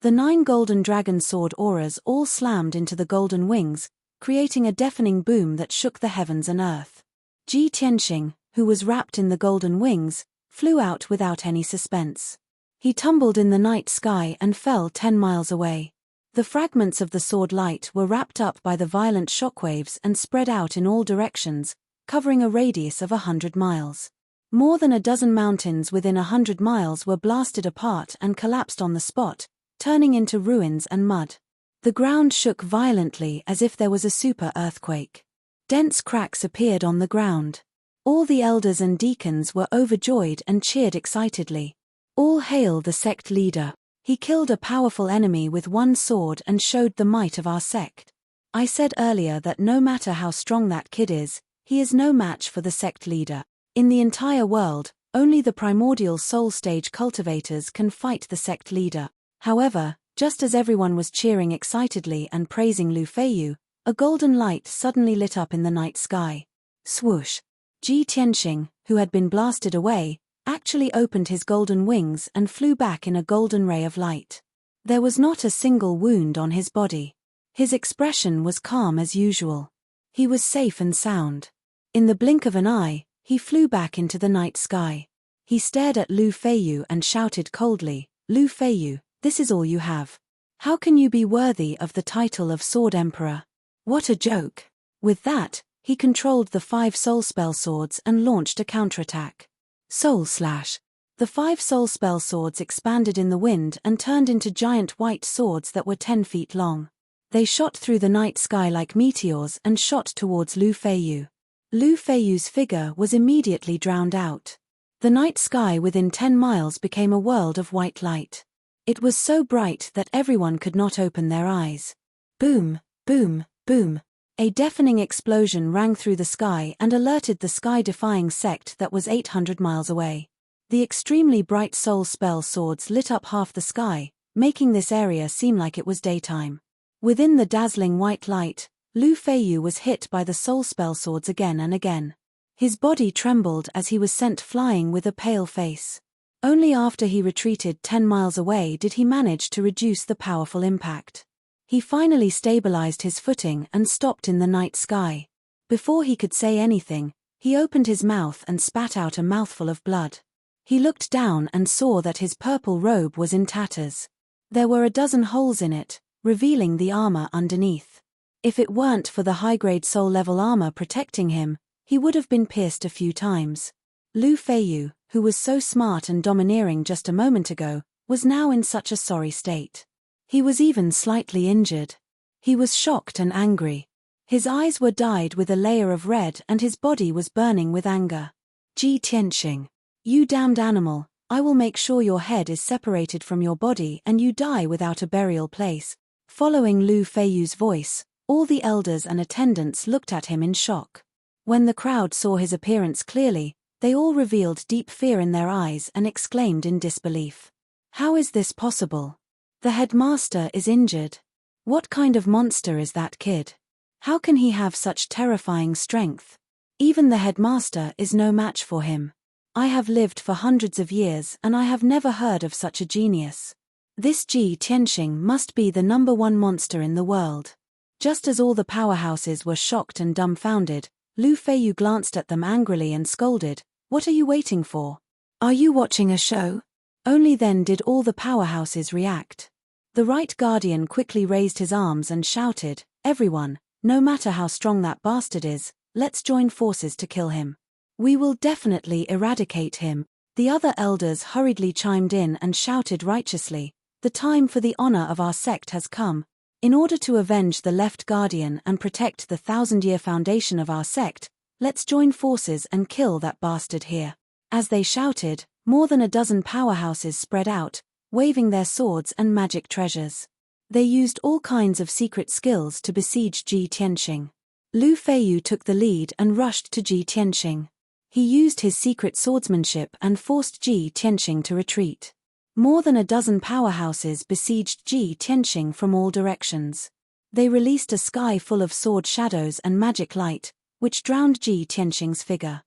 The 9 golden dragon sword auras all slammed into the golden wings, creating a deafening boom that shook the heavens and earth. Ji Tianxing, who was wrapped in the golden wings, flew out without any suspense. He tumbled in the night sky and fell 10 miles away. The fragments of the sword light were wrapped up by the violent shockwaves and spread out in all directions, covering a radius of 100 miles. More than a dozen mountains within 100 miles were blasted apart and collapsed on the spot, turning into ruins and mud. The ground shook violently as if there was a super earthquake. Dense cracks appeared on the ground. All the elders and deacons were overjoyed and cheered excitedly. All hail the sect leader. He killed a powerful enemy with 1 sword and showed the might of our sect. I said earlier that no matter how strong that kid is, he is no match for the sect leader. In the entire world, only the primordial soul stage cultivators can fight the sect leader. However, just as everyone was cheering excitedly and praising Lu Feiyu, a golden light suddenly lit up in the night sky. Swoosh! Ji Tianxing, who had been blasted away, actually opened his golden wings and flew back in a golden ray of light. There was not a single wound on his body. His expression was calm as usual. He was safe and sound. In the blink of an eye, he flew back into the night sky. He stared at Lu Feiyu and shouted coldly, "Lu Feiyu, this is all you have. How can you be worthy of the title of Sword Emperor? What a joke." With that, he controlled the 5 soul spell swords and launched a counterattack. Soul Slash! The 5 soul spell swords expanded in the wind and turned into giant white swords that were 10 feet long. They shot through the night sky like meteors and shot towards Lu Feiyu. Lu Feiyu's figure was immediately drowned out. The night sky within 10 miles became a world of white light. It was so bright that everyone could not open their eyes. Boom, boom, boom. A deafening explosion rang through the sky and alerted the sky-defying sect that was 800 miles away. The extremely bright soul spell swords lit up half the sky, making this area seem like it was daytime. Within the dazzling white light, Lu Feiyu was hit by the soul spell swords again and again. His body trembled as he was sent flying with a pale face. Only after he retreated 10 miles away did he manage to reduce the powerful impact. He finally stabilized his footing and stopped in the night sky. Before he could say anything, he opened his mouth and spat out a mouthful of blood. He looked down and saw that his purple robe was in tatters. There were a dozen holes in it, revealing the armor underneath. If it weren't for the high-grade soul-level armor protecting him, he would have been pierced a few times. Lu Feiyu, who was so smart and domineering just a moment ago, was now in such a sorry state. He was even slightly injured. He was shocked and angry. His eyes were dyed with a layer of red and his body was burning with anger. Ji Tianqing. You damned animal, I will make sure your head is separated from your body and you die without a burial place. Following Lu Feiyu's voice, all the elders and attendants looked at him in shock. When the crowd saw his appearance clearly, they all revealed deep fear in their eyes and exclaimed in disbelief. How is this possible? The headmaster is injured. What kind of monster is that kid? How can he have such terrifying strength? Even the headmaster is no match for him. I have lived for hundreds of years and I have never heard of such a genius. This Ji Tianqing must be the #1 monster in the world. Just as all the powerhouses were shocked and dumbfounded, Lu Feiyu glanced at them angrily and scolded, "What are you waiting for? Are you watching a show?" Only then did all the powerhouses react. The Right Guardian quickly raised his arms and shouted, "Everyone, no matter how strong that bastard is, let's join forces to kill him. We will definitely eradicate him." The other elders hurriedly chimed in and shouted righteously, "The time for the honor of our sect has come. In order to avenge the Left Guardian and protect the 1,000-year foundation of our sect, let's join forces and kill that bastard here." As they shouted, more than a dozen powerhouses spread out, waving their swords and magic treasures. They used all kinds of secret skills to besiege Ji Tianqing. Lu Feiyu took the lead and rushed to Ji Tianqing. He used his secret swordsmanship and forced Ji Tianqing to retreat. More than a dozen powerhouses besieged Ji Tianqing from all directions. They released a sky full of sword shadows and magic light, which drowned Ji Tianqing's figure.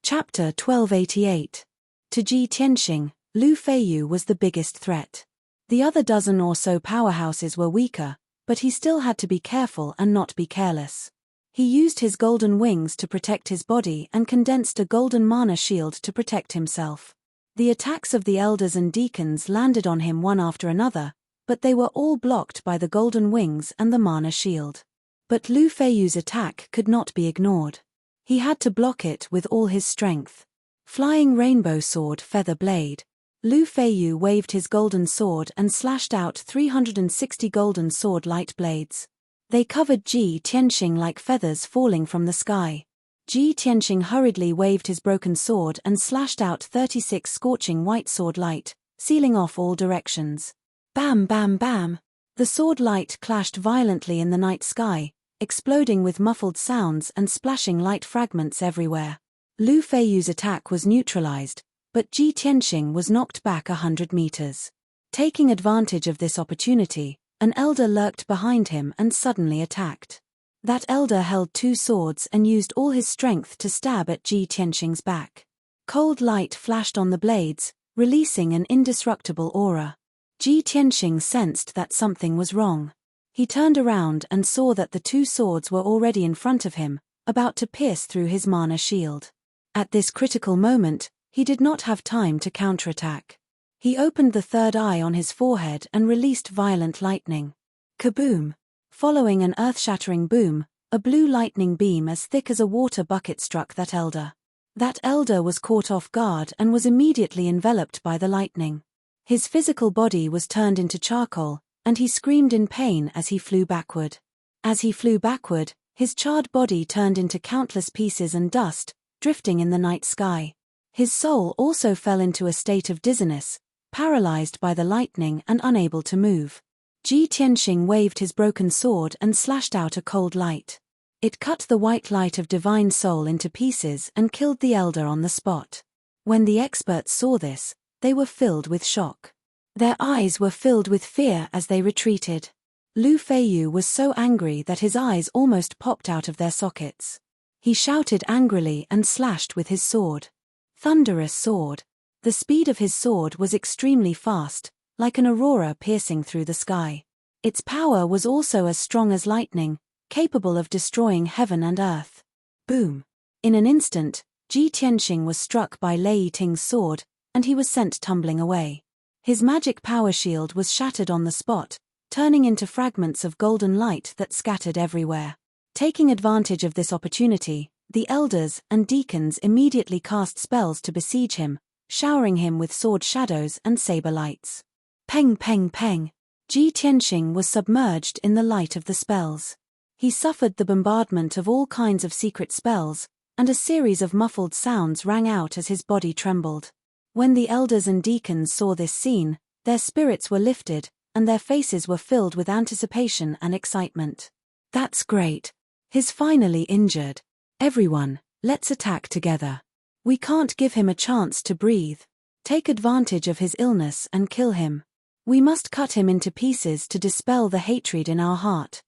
Chapter 1288. To Ji Tianqing, Lu Feiyu was the biggest threat. The other dozen or so powerhouses were weaker, but he still had to be careful and not be careless. He used his golden wings to protect his body and condensed a golden mana shield to protect himself. The attacks of the elders and deacons landed on him one after another, but they were all blocked by the golden wings and the mana shield. But Lu Feiyu's attack could not be ignored. He had to block it with all his strength. Flying rainbow sword feather blade. Lu Feiyu waved his golden sword and slashed out 360 golden sword light blades. They covered Ji Tianqing like feathers falling from the sky. Ji Tianqing hurriedly waved his broken sword and slashed out 36 scorching white sword light, sealing off all directions. Bam bam bam! The sword light clashed violently in the night sky, exploding with muffled sounds and splashing light fragments everywhere. Lu Feiyu's attack was neutralized, but Ji Tianqing was knocked back 100 meters. Taking advantage of this opportunity, an elder lurked behind him and suddenly attacked. That elder held 2 swords and used all his strength to stab at Ji Tianqing's back. Cold light flashed on the blades, releasing an indestructible aura. Ji Tianqing sensed that something was wrong. He turned around and saw that the 2 swords were already in front of him, about to pierce through his mana shield. At this critical moment, he did not have time to counterattack. He opened the third eye on his forehead and released violent lightning. Kaboom! Following an earth-shattering boom, a blue lightning beam as thick as a water bucket struck that elder. That elder was caught off guard and was immediately enveloped by the lightning. His physical body was turned into charcoal, and he screamed in pain as he flew backward. As he flew backward, his charred body turned into countless pieces and dust, drifting in the night sky. His soul also fell into a state of dizziness, paralyzed by the lightning and unable to move. Ji Tianqing waved his broken sword and slashed out a cold light. It cut the white light of divine soul into pieces and killed the elder on the spot. When the experts saw this, they were filled with shock. Their eyes were filled with fear as they retreated. Lu Feiyu was so angry that his eyes almost popped out of their sockets. He shouted angrily and slashed with his sword. Thunderous sword. The speed of his sword was extremely fast, like an aurora piercing through the sky. Its power was also as strong as lightning, capable of destroying heaven and earth. Boom! In an instant, Ji Tianxing was struck by Lei Ting's sword, and he was sent tumbling away. His magic power shield was shattered on the spot, turning into fragments of golden light that scattered everywhere. Taking advantage of this opportunity, the elders and deacons immediately cast spells to besiege him, showering him with sword shadows and saber lights. Peng peng peng! Ji Tianxing was submerged in the light of the spells. He suffered the bombardment of all kinds of secret spells, and a series of muffled sounds rang out as his body trembled. When the elders and deacons saw this scene, their spirits were lifted, and their faces were filled with anticipation and excitement. That's great! He's finally injured. Everyone, let's attack together. We can't give him a chance to breathe. Take advantage of his illness and kill him. We must cut him into pieces to dispel the hatred in our heart.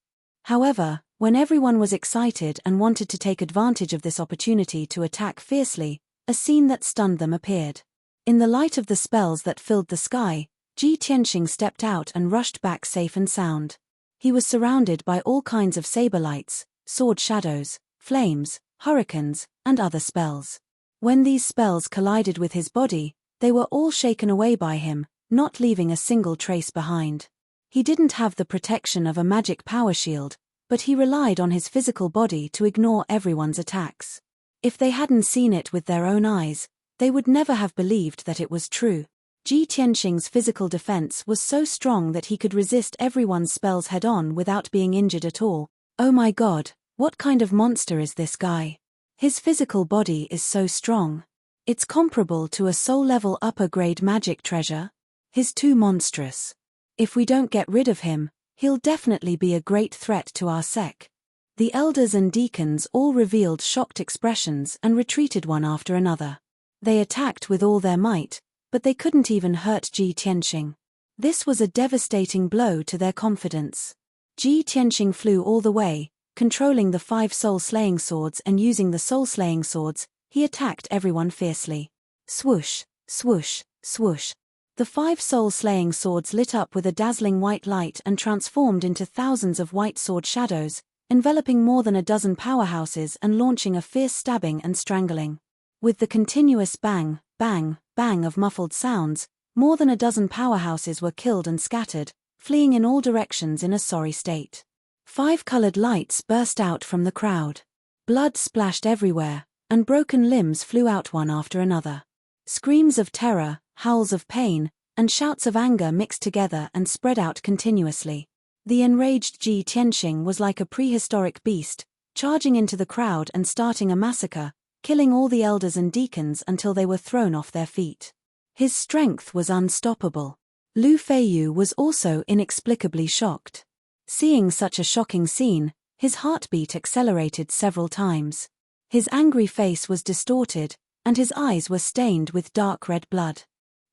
However, when everyone was excited and wanted to take advantage of this opportunity to attack fiercely, a scene that stunned them appeared. In the light of the spells that filled the sky, Ji Tianxing stepped out and rushed back safe and sound. He was surrounded by all kinds of saber lights, sword shadows, flames, hurricanes, and other spells. When these spells collided with his body, they were all shaken away by him, not leaving a single trace behind. He didn't have the protection of a magic power shield, but he relied on his physical body to ignore everyone's attacks. If they hadn't seen it with their own eyes, they would never have believed that it was true. Ji Tianxing's physical defense was so strong that he could resist everyone's spells head-on without being injured at all. Oh my god, what kind of monster is this guy? His physical body is so strong. It's comparable to a soul-level upper-grade magic treasure. He's too monstrous. If we don't get rid of him, he'll definitely be a great threat to our sect. The elders and deacons all revealed shocked expressions and retreated one after another. They attacked with all their might, but they couldn't even hurt Ji Tianxing. This was a devastating blow to their confidence. Ji Tianxing flew all the way, controlling the 5 soul-slaying swords, and using the soul-slaying swords, he attacked everyone fiercely. Swoosh, swoosh, swoosh. The 5 soul-slaying swords lit up with a dazzling white light and transformed into thousands of white sword shadows, enveloping more than a dozen powerhouses and launching a fierce stabbing and strangling. With the continuous bang, bang, bang of muffled sounds, more than a dozen powerhouses were killed and scattered, fleeing in all directions in a sorry state. 5 colored lights burst out from the crowd. Blood splashed everywhere, and broken limbs flew out one after another. Screams of terror, howls of pain, and shouts of anger mixed together and spread out continuously. The enraged Ji Tianxing was like a prehistoric beast, charging into the crowd and starting a massacre, killing all the elders and deacons until they were thrown off their feet. His strength was unstoppable. Lu Feiyu was also inexplicably shocked. Seeing such a shocking scene, his heartbeat accelerated several times. His angry face was distorted, and his eyes were stained with dark red blood.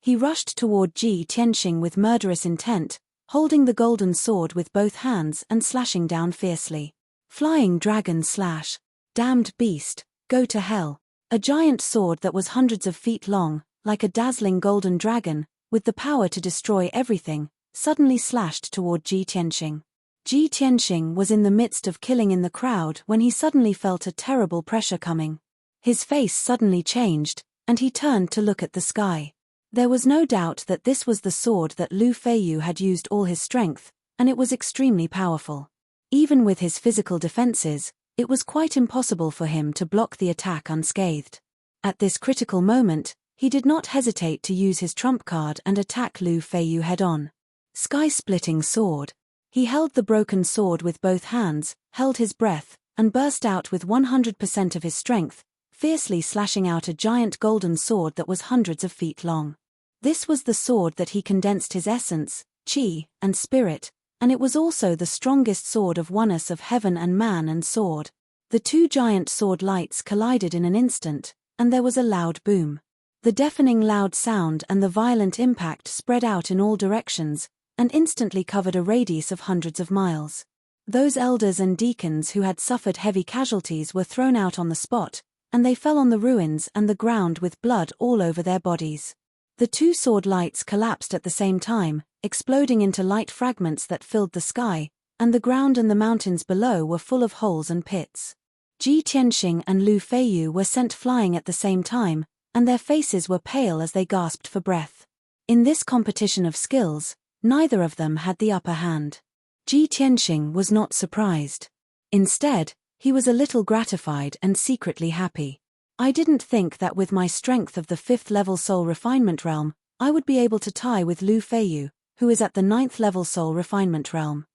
He rushed toward Ji Tianxing with murderous intent, holding the golden sword with both hands and slashing down fiercely. Flying dragon slash. Damned beast, go to hell. A giant sword that was hundreds of feet long, like a dazzling golden dragon, with the power to destroy everything, suddenly slashed toward Ji Tianxing. Ji Tianxing was in the midst of killing in the crowd when he suddenly felt a terrible pressure coming. His face suddenly changed, and he turned to look at the sky. There was no doubt that this was the sword that Lu Feiyu had used all his strength, and it was extremely powerful. Even with his physical defenses, it was quite impossible for him to block the attack unscathed. At this critical moment, he did not hesitate to use his trump card and attack Lu Feiyu head-on. Sky-splitting sword. He held the broken sword with both hands, held his breath, and burst out with 100% of his strength, fiercely slashing out a giant golden sword that was hundreds of feet long. This was the sword that he condensed his essence, chi, and spirit, and it was also the strongest sword of oneness of heaven and man and sword. The two giant sword lights collided in an instant, and there was a loud boom. The deafening loud sound and the violent impact spread out in all directions, and instantly covered a radius of hundreds of miles. Those elders and deacons who had suffered heavy casualties were thrown out on the spot, and they fell on the ruins and the ground with blood all over their bodies. The two sword lights collapsed at the same time, exploding into light fragments that filled the sky, and the ground and the mountains below were full of holes and pits. Ji Tianxing and Lu Feiyu were sent flying at the same time, and their faces were pale as they gasped for breath. In this competition of skills, neither of them had the upper hand. Ji Tianxing was not surprised. Instead, he was a little gratified and secretly happy. I didn't think that with my strength of the 5th level soul refinement realm, I would be able to tie with Lu Feiyu, who is at the 9th level soul refinement realm.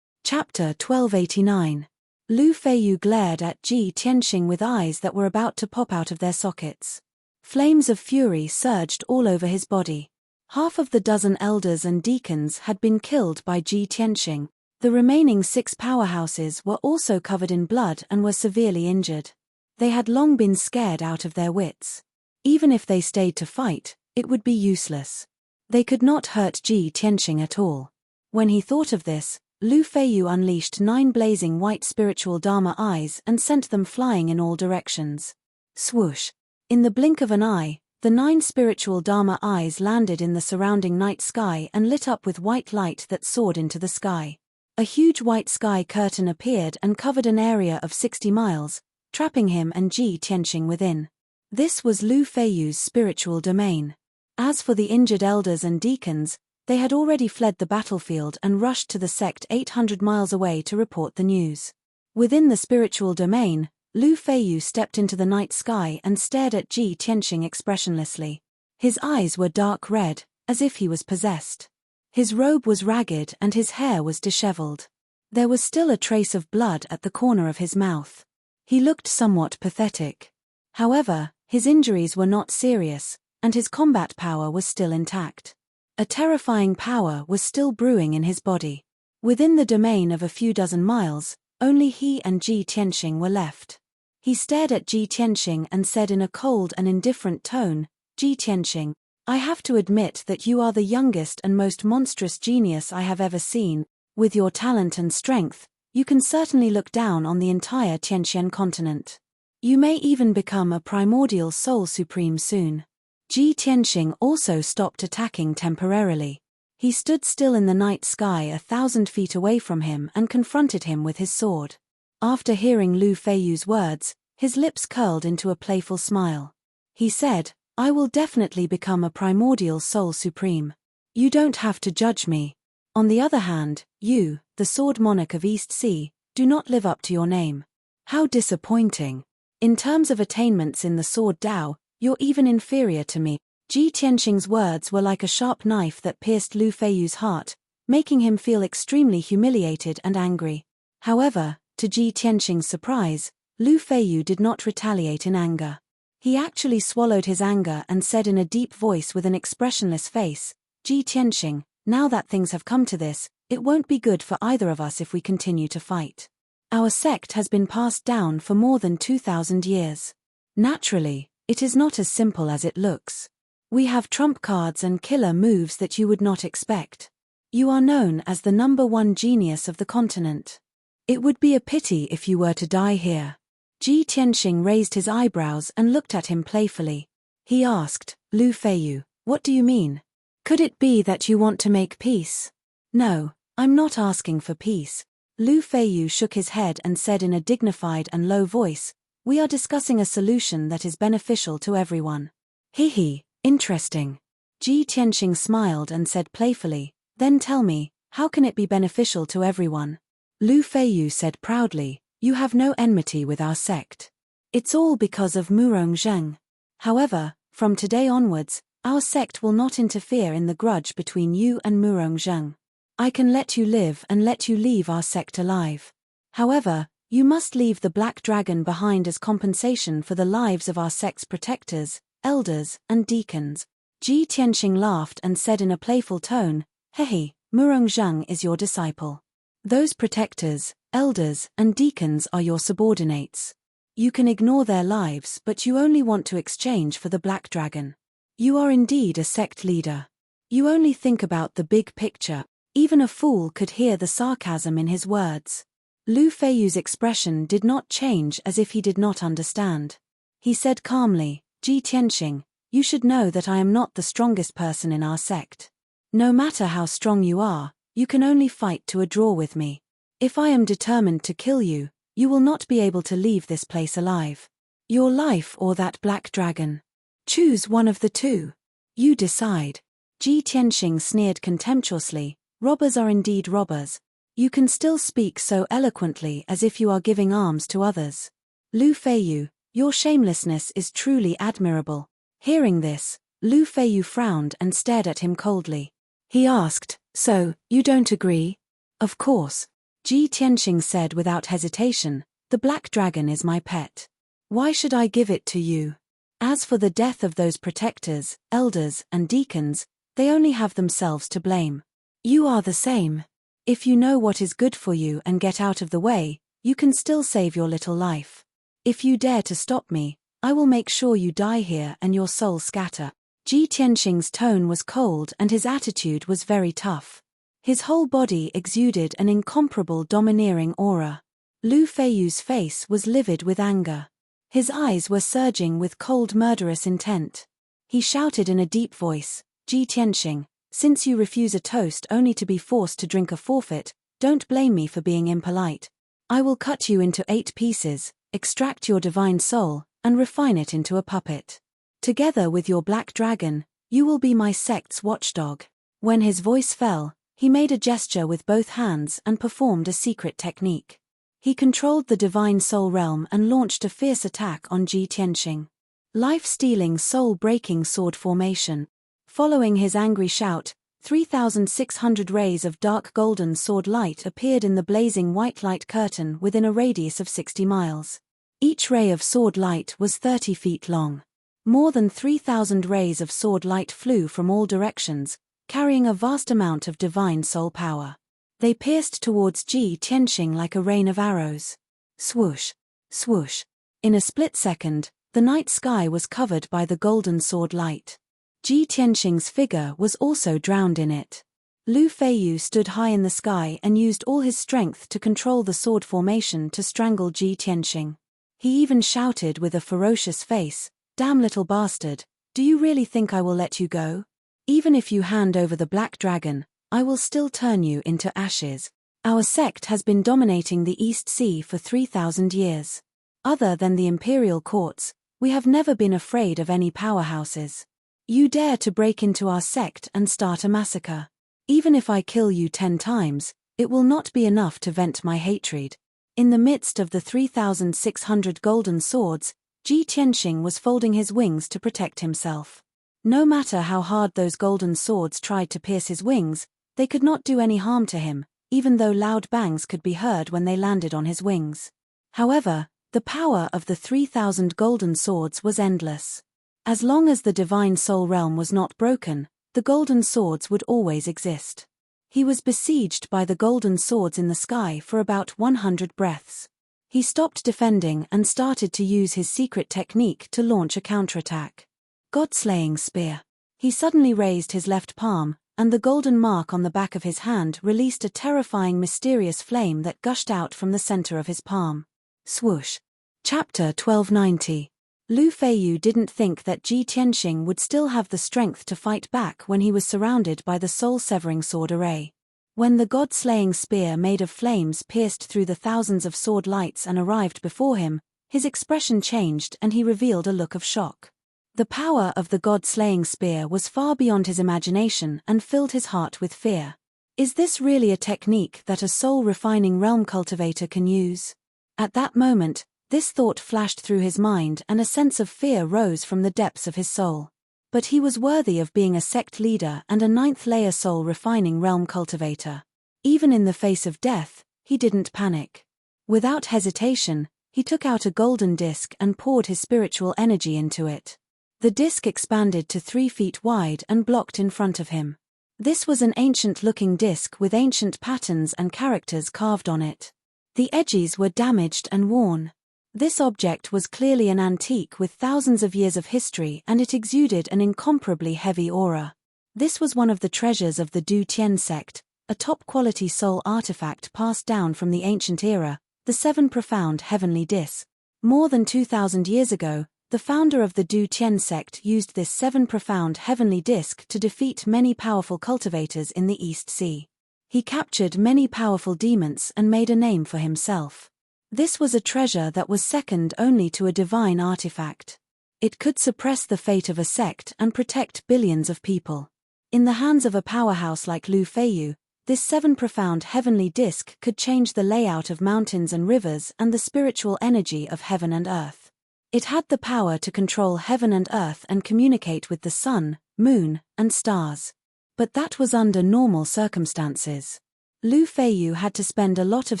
Chapter 1289. Lu Feiyu glared at Ji Tianxing with eyes that were about to pop out of their sockets. Flames of fury surged all over his body. Half of the dozen elders and deacons had been killed by Ji Tianxing. The remaining 6 powerhouses were also covered in blood and were severely injured. They had long been scared out of their wits. Even if they stayed to fight, it would be useless. They could not hurt Ji Tianxing at all. When he thought of this, Lu Feiyu unleashed 9 blazing white spiritual Dharma eyes and sent them flying in all directions. Swoosh! In the blink of an eye, the 9 spiritual Dharma eyes landed in the surrounding night sky and lit up with white light that soared into the sky. A huge white sky curtain appeared and covered an area of 60 miles, trapping him and Ji Tianxing within. This was Lu Feiyu's spiritual domain. As for the injured elders and deacons, they had already fled the battlefield and rushed to the sect 800 miles away to report the news. Within the spiritual domain, Lu Feiyu stepped into the night sky and stared at Ji Tianxing expressionlessly. His eyes were dark red, as if he was possessed. His robe was ragged and his hair was disheveled. There was still a trace of blood at the corner of his mouth. He looked somewhat pathetic. However, his injuries were not serious, and his combat power was still intact. A terrifying power was still brewing in his body. Within the domain of a few dozen miles, only he and Ji Tianxing were left. He stared at Ji Tianxing and said in a cold and indifferent tone, "Ji Tianxing, I have to admit that you are the youngest and most monstrous genius I have ever seen. With your talent and strength, you can certainly look down on the entire Tianxian continent. You may even become a primordial soul supreme soon." Ji Tianxing also stopped attacking temporarily. He stood still in the night sky 1,000 feet away from him and confronted him with his sword. After hearing Lu Feiyu's words, his lips curled into a playful smile. He said, "I will definitely become a primordial soul supreme. You don't have to judge me. On the other hand, you, the sword monarch of East Sea, do not live up to your name. How disappointing. In terms of attainments in the sword Dao, you're even inferior to me." Ji Tianxing's words were like a sharp knife that pierced Lu Feiyu's heart, making him feel extremely humiliated and angry. However, to Ji Tianxing's surprise, Lu Feiyu did not retaliate in anger. He actually swallowed his anger and said in a deep voice with an expressionless face, "Ji Tianxing, now that things have come to this, it won't be good for either of us if we continue to fight. Our sect has been passed down for more than 2,000 years. Naturally, it is not as simple as it looks. We have trump cards and killer moves that you would not expect. You are known as the #1 genius of the continent. It would be a pity if you were to die here." Ji Tianxing raised his eyebrows and looked at him playfully. He asked, "Lu Feiyu, what do you mean? Could it be that you want to make peace?" "No, I'm not asking for peace." Lu Feiyu shook his head and said in a dignified and low voice, "We are discussing a solution that is beneficial to everyone." "Hee. Interesting." Ji Tianxing smiled and said playfully, "Then tell me, how can it be beneficial to everyone?" Lu Feiyu said proudly, "You have no enmity with our sect. It's all because of Murong Zheng. However, from today onwards, our sect will not interfere in the grudge between you and Murong Zheng. I can let you live and let you leave our sect alive. However, you must leave the Black Dragon behind as compensation for the lives of our sect's protectors, elders, and deacons." Ji Tianxing laughed and said in a playful tone, "Hehe, Murong Zheng is your disciple. Those protectors, elders, and deacons are your subordinates. You can ignore their lives, but you only want to exchange for the black dragon. You are indeed a sect leader. You only think about the big picture. Even a fool could hear the sarcasm in his words. Lu Feiyu's expression did not change as if he did not understand. He said calmly, Ji Tianxing, you should know that I am not the strongest person in our sect. No matter how strong you are, you can only fight to a draw with me. If I am determined to kill you, you will not be able to leave this place alive. Your life or that black dragon. Choose one of the two. You decide. Ji Tianxing sneered contemptuously, robbers are indeed robbers. You can still speak so eloquently as if you are giving alms to others. Lu Feiyu, your shamelessness is truly admirable. Hearing this, Lu Feiyu frowned and stared at him coldly. He asked, so, you don't agree? Of course. Ji Tianxing said without hesitation, the black dragon is my pet. Why should I give it to you? As for the death of those protectors, elders, and deacons, they only have themselves to blame. You are the same. If you know what is good for you and get out of the way, you can still save your little life. If you dare to stop me, I will make sure you die here and your soul scatter. Ji Tianxing's tone was cold and his attitude was very tough. His whole body exuded an incomparable domineering aura. Lu Feiyu's face was livid with anger. His eyes were surging with cold murderous intent. He shouted in a deep voice, Ji Tianxing, since you refuse a toast only to be forced to drink a forfeit, don't blame me for being impolite. I will cut you into 8 pieces, extract your divine soul, and refine it into a puppet. Together with your black dragon, you will be my sect's watchdog. When his voice fell, he made a gesture with both hands and performed a secret technique. He controlled the divine soul realm and launched a fierce attack on Ji Tianxing. Life-stealing soul-breaking sword formation. Following his angry shout, 3,600 rays of dark golden sword light appeared in the blazing white light curtain within a radius of 60 miles. Each ray of sword light was 30 feet long. More than 3,000 rays of sword light flew from all directions, carrying a vast amount of divine soul power. They pierced towards Ji Tianxing like a rain of arrows. Swoosh! Swoosh! In a split second, the night sky was covered by the golden sword light. Ji Tianxing's figure was also drowned in it. Lu Feiyu stood high in the sky and used all his strength to control the sword formation to strangle Ji Tianxing. He even shouted with a ferocious face, damn little bastard, do you really think I will let you go? Even if you hand over the black dragon, I will still turn you into ashes. Our sect has been dominating the East Sea for 3,000 years. Other than the imperial courts, we have never been afraid of any powerhouses. You dare to break into our sect and start a massacre. Even if I kill you 10 times, it will not be enough to vent my hatred. In the midst of the 3,600 golden swords, Ji Tianxing was folding his wings to protect himself. No matter how hard those golden swords tried to pierce his wings, they could not do any harm to him, even though loud bangs could be heard when they landed on his wings. However, the power of the 3,000 golden swords was endless. As long as the divine soul realm was not broken, the golden swords would always exist. He was besieged by the golden swords in the sky for about 100 breaths. He stopped defending and started to use his secret technique to launch a counterattack. God-slaying spear. He suddenly raised his left palm, and the golden mark on the back of his hand released a terrifying mysterious flame that gushed out from the center of his palm. Swoosh. Chapter 1290. Lu Feiyu didn't think that Ji Tianxing would still have the strength to fight back when he was surrounded by the soul-severing sword array. When the god-slaying spear made of flames pierced through the thousands of sword lights and arrived before him, his expression changed and he revealed a look of shock. The power of the god-slaying spear was far beyond his imagination and filled his heart with fear. Is this really a technique that a soul-refining realm cultivator can use? At that moment, this thought flashed through his mind and a sense of fear rose from the depths of his soul. But he was worthy of being a sect leader and a 9th-layer soul-refining realm cultivator. Even in the face of death, he didn't panic. Without hesitation, he took out a golden disc and poured his spiritual energy into it. The disc expanded to 3 feet wide and blocked in front of him. This was an ancient-looking disc with ancient patterns and characters carved on it. The edges were damaged and worn. This object was clearly an antique with thousands of years of history, and it exuded an incomparably heavy aura. This was one of the treasures of the Du Tian sect, a top-quality soul artifact passed down from the ancient era, the Seven Profound Heavenly Discs. More than 2,000 years ago, the founder of the Du Tian sect used this Seven Profound Heavenly Disc to defeat many powerful cultivators in the East Sea. He captured many powerful demons and made a name for himself. This was a treasure that was second only to a divine artifact. It could suppress the fate of a sect and protect billions of people. In the hands of a powerhouse like Lu Feiyu, this Seven Profound Heavenly Disc could change the layout of mountains and rivers and the spiritual energy of heaven and earth. It had the power to control heaven and earth and communicate with the sun, moon, and stars. But that was under normal circumstances. Lu Feiyu had to spend a lot of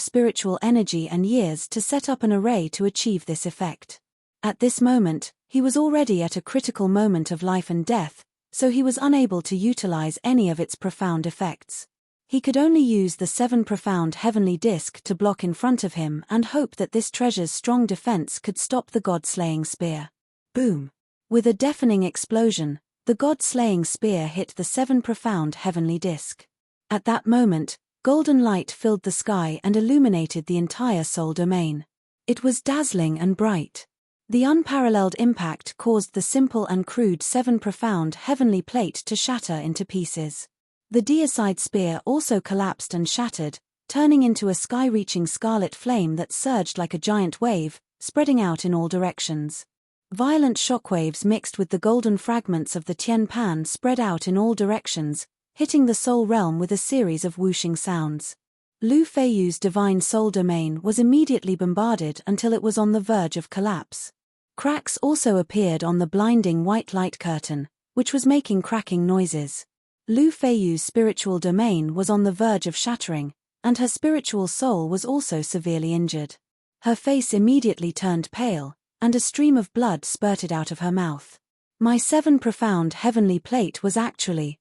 spiritual energy and years to set up an array to achieve this effect. At this moment, he was already at a critical moment of life and death, so he was unable to utilize any of its profound effects. He could only use the Seven Profound Heavenly Disc to block in front of him and hope that this treasure's strong defense could stop the god-slaying spear. Boom! With a deafening explosion, the god-slaying spear hit the Seven Profound Heavenly Disc. At that moment, golden light filled the sky and illuminated the entire soul domain. It was dazzling and bright. The unparalleled impact caused the simple and crude Seven Profound Heavenly Plate to shatter into pieces. The deicide spear also collapsed and shattered, turning into a sky-reaching scarlet flame that surged like a giant wave, spreading out in all directions. Violent shockwaves mixed with the golden fragments of the Tian Pan spread out in all directions, hitting the soul realm with a series of whooshing sounds. Lu Feiyu's divine soul domain was immediately bombarded until it was on the verge of collapse. Cracks also appeared on the blinding white light curtain, which was making cracking noises. Lu Feiyu's spiritual domain was on the verge of shattering, and her spiritual soul was also severely injured. Her face immediately turned pale, and a stream of blood spurted out of her mouth. My Seven Profound Heavenly Plate was actually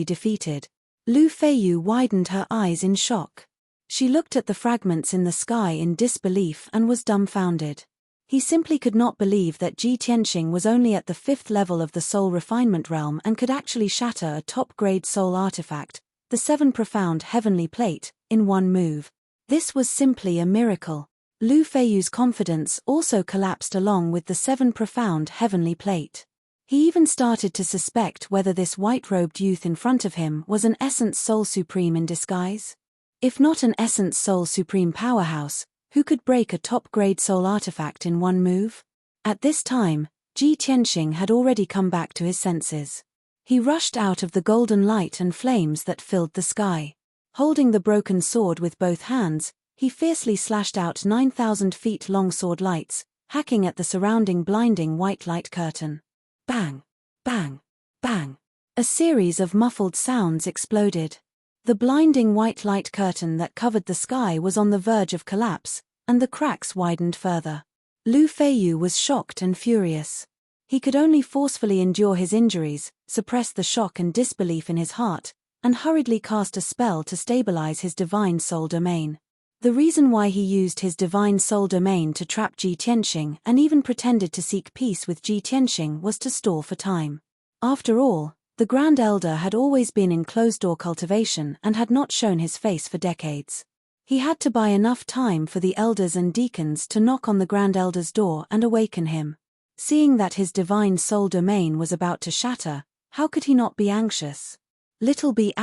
defeated. Lu Feiyu widened her eyes in shock. She looked at the fragments in the sky in disbelief and was dumbfounded. He simply could not believe that Ji Tianqing was only at the 5th level of the soul refinement realm and could actually shatter a top-grade soul artifact, the Seven Profound Heavenly Plate, in one move. This was simply a miracle. Lu Feiyu's confidence also collapsed along with the Seven Profound Heavenly Plate. He even started to suspect whether this white-robed youth in front of him was an Essence Soul Supreme in disguise. If not an Essence Soul Supreme powerhouse, who could break a top-grade soul artifact in one move? At this time, Ji Tianqing had already come back to his senses. He rushed out of the golden light and flames that filled the sky. Holding the broken sword with both hands, he fiercely slashed out 9,000 feet long sword lights, hacking at the surrounding blinding white light curtain. Bang! Bang! Bang! A series of muffled sounds exploded. The blinding white light curtain that covered the sky was on the verge of collapse, and the cracks widened further. Lu Feiyu was shocked and furious. He could only forcefully endure his injuries, suppress the shock and disbelief in his heart, and hurriedly cast a spell to stabilize his divine soul domain. The reason why he used his divine soul domain to trap Ji Tianqing and even pretended to seek peace with Ji Tianqing was to stall for time. After all, the Grand Elder had always been in closed-door cultivation and had not shown his face for decades. He had to buy enough time for the elders and deacons to knock on the Grand Elder's door and awaken him. Seeing that his divine soul domain was about to shatter, how could he not be anxious? Little B****,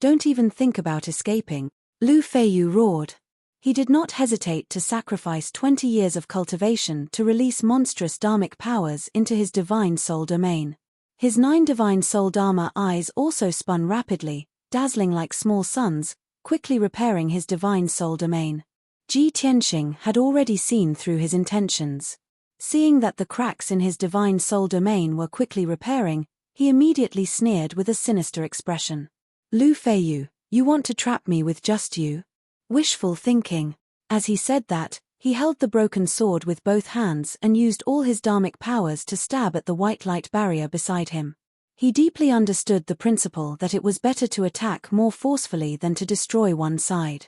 don't even think about escaping, Lu Feiyu roared. He did not hesitate to sacrifice 20 years of cultivation to release monstrous dharmic powers into his divine soul domain. His 9 divine soul dharma eyes also spun rapidly, dazzling like small suns, quickly repairing his divine soul domain. Ji Tianqing had already seen through his intentions. Seeing that the cracks in his divine soul domain were quickly repairing, he immediately sneered with a sinister expression. Lu Feiyu, you want to trap me with just you? Wishful thinking. As he said that, he held the broken sword with both hands and used all his dharmic powers to stab at the white light barrier beside him. He deeply understood the principle that it was better to attack more forcefully than to destroy one side.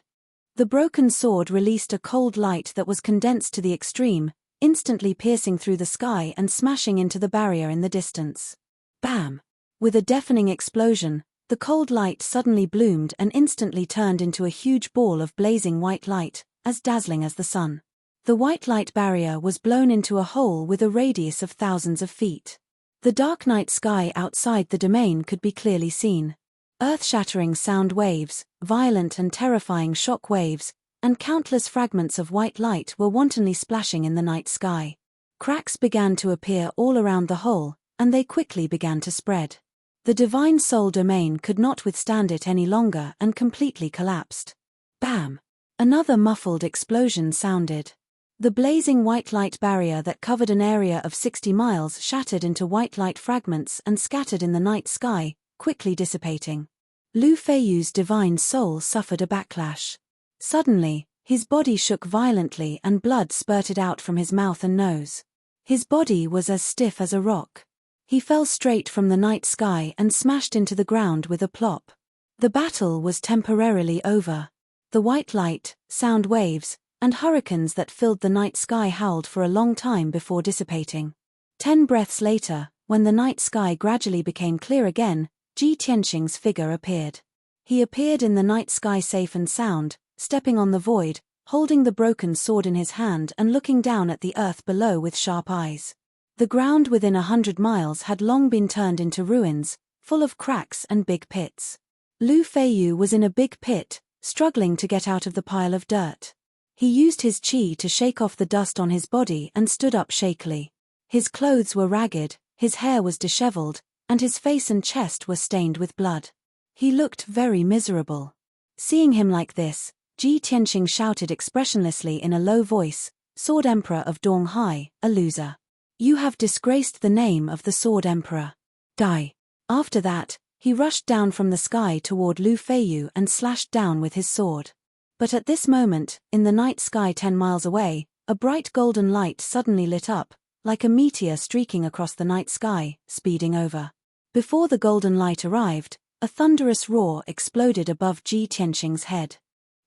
The broken sword released a cold light that was condensed to the extreme, instantly piercing through the sky and smashing into the barrier in the distance. Bam! With a deafening explosion, the cold light suddenly bloomed and instantly turned into a huge ball of blazing white light, as dazzling as the sun. The white light barrier was blown into a hole with a radius of thousands of feet. The dark night sky outside the domain could be clearly seen. Earth-shattering sound waves, violent and terrifying shock waves, and countless fragments of white light were wantonly splashing in the night sky. Cracks began to appear all around the hole, and they quickly began to spread. The divine soul domain could not withstand it any longer and completely collapsed. Bam! Another muffled explosion sounded. The blazing white light barrier that covered an area of 60 miles shattered into white light fragments and scattered in the night sky, quickly dissipating. Lu Feiyu's divine soul suffered a backlash. Suddenly, his body shook violently and blood spurted out from his mouth and nose. His body was as stiff as a rock. He fell straight from the night sky and smashed into the ground with a plop. The battle was temporarily over. The white light, sound waves, and hurricanes that filled the night sky howled for a long time before dissipating. 10 breaths later, when the night sky gradually became clear again, Ji Tianqing's figure appeared. He appeared in the night sky safe and sound, stepping on the void, holding the broken sword in his hand and looking down at the earth below with sharp eyes. The ground within 100 miles had long been turned into ruins, full of cracks and big pits. Lu Feiyu was in a big pit, struggling to get out of the pile of dirt. He used his qi to shake off the dust on his body and stood up shakily. His clothes were ragged, his hair was disheveled, and his face and chest were stained with blood. He looked very miserable. Seeing him like this, Ji Tianqing shouted expressionlessly in a low voice, "Sword Emperor of Donghai, a loser. You have disgraced the name of the Sword Emperor. Die." After that, he rushed down from the sky toward Lu Feiyu and slashed down with his sword. But at this moment, in the night sky 10 miles away, a bright golden light suddenly lit up, like a meteor streaking across the night sky, speeding over. Before the golden light arrived, a thunderous roar exploded above Ji Tianqing's head.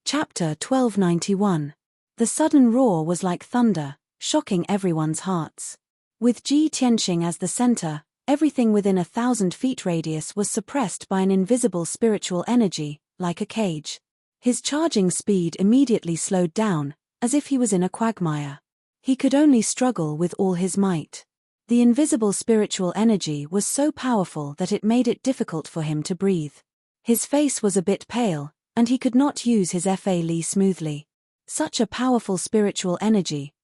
Chapter 1291. The sudden roar was like thunder, shocking everyone's hearts. With Ji Tianqing as the center, everything within 1,000 feet radius was suppressed by an invisible spiritual energy, like a cage. His charging speed immediately slowed down, as if he was in a quagmire. He could only struggle with all his might. The invisible spiritual energy was so powerful that it made it difficult for him to breathe. His face was a bit pale, and he could not use his fa li smoothly. Such a powerful spiritual energy,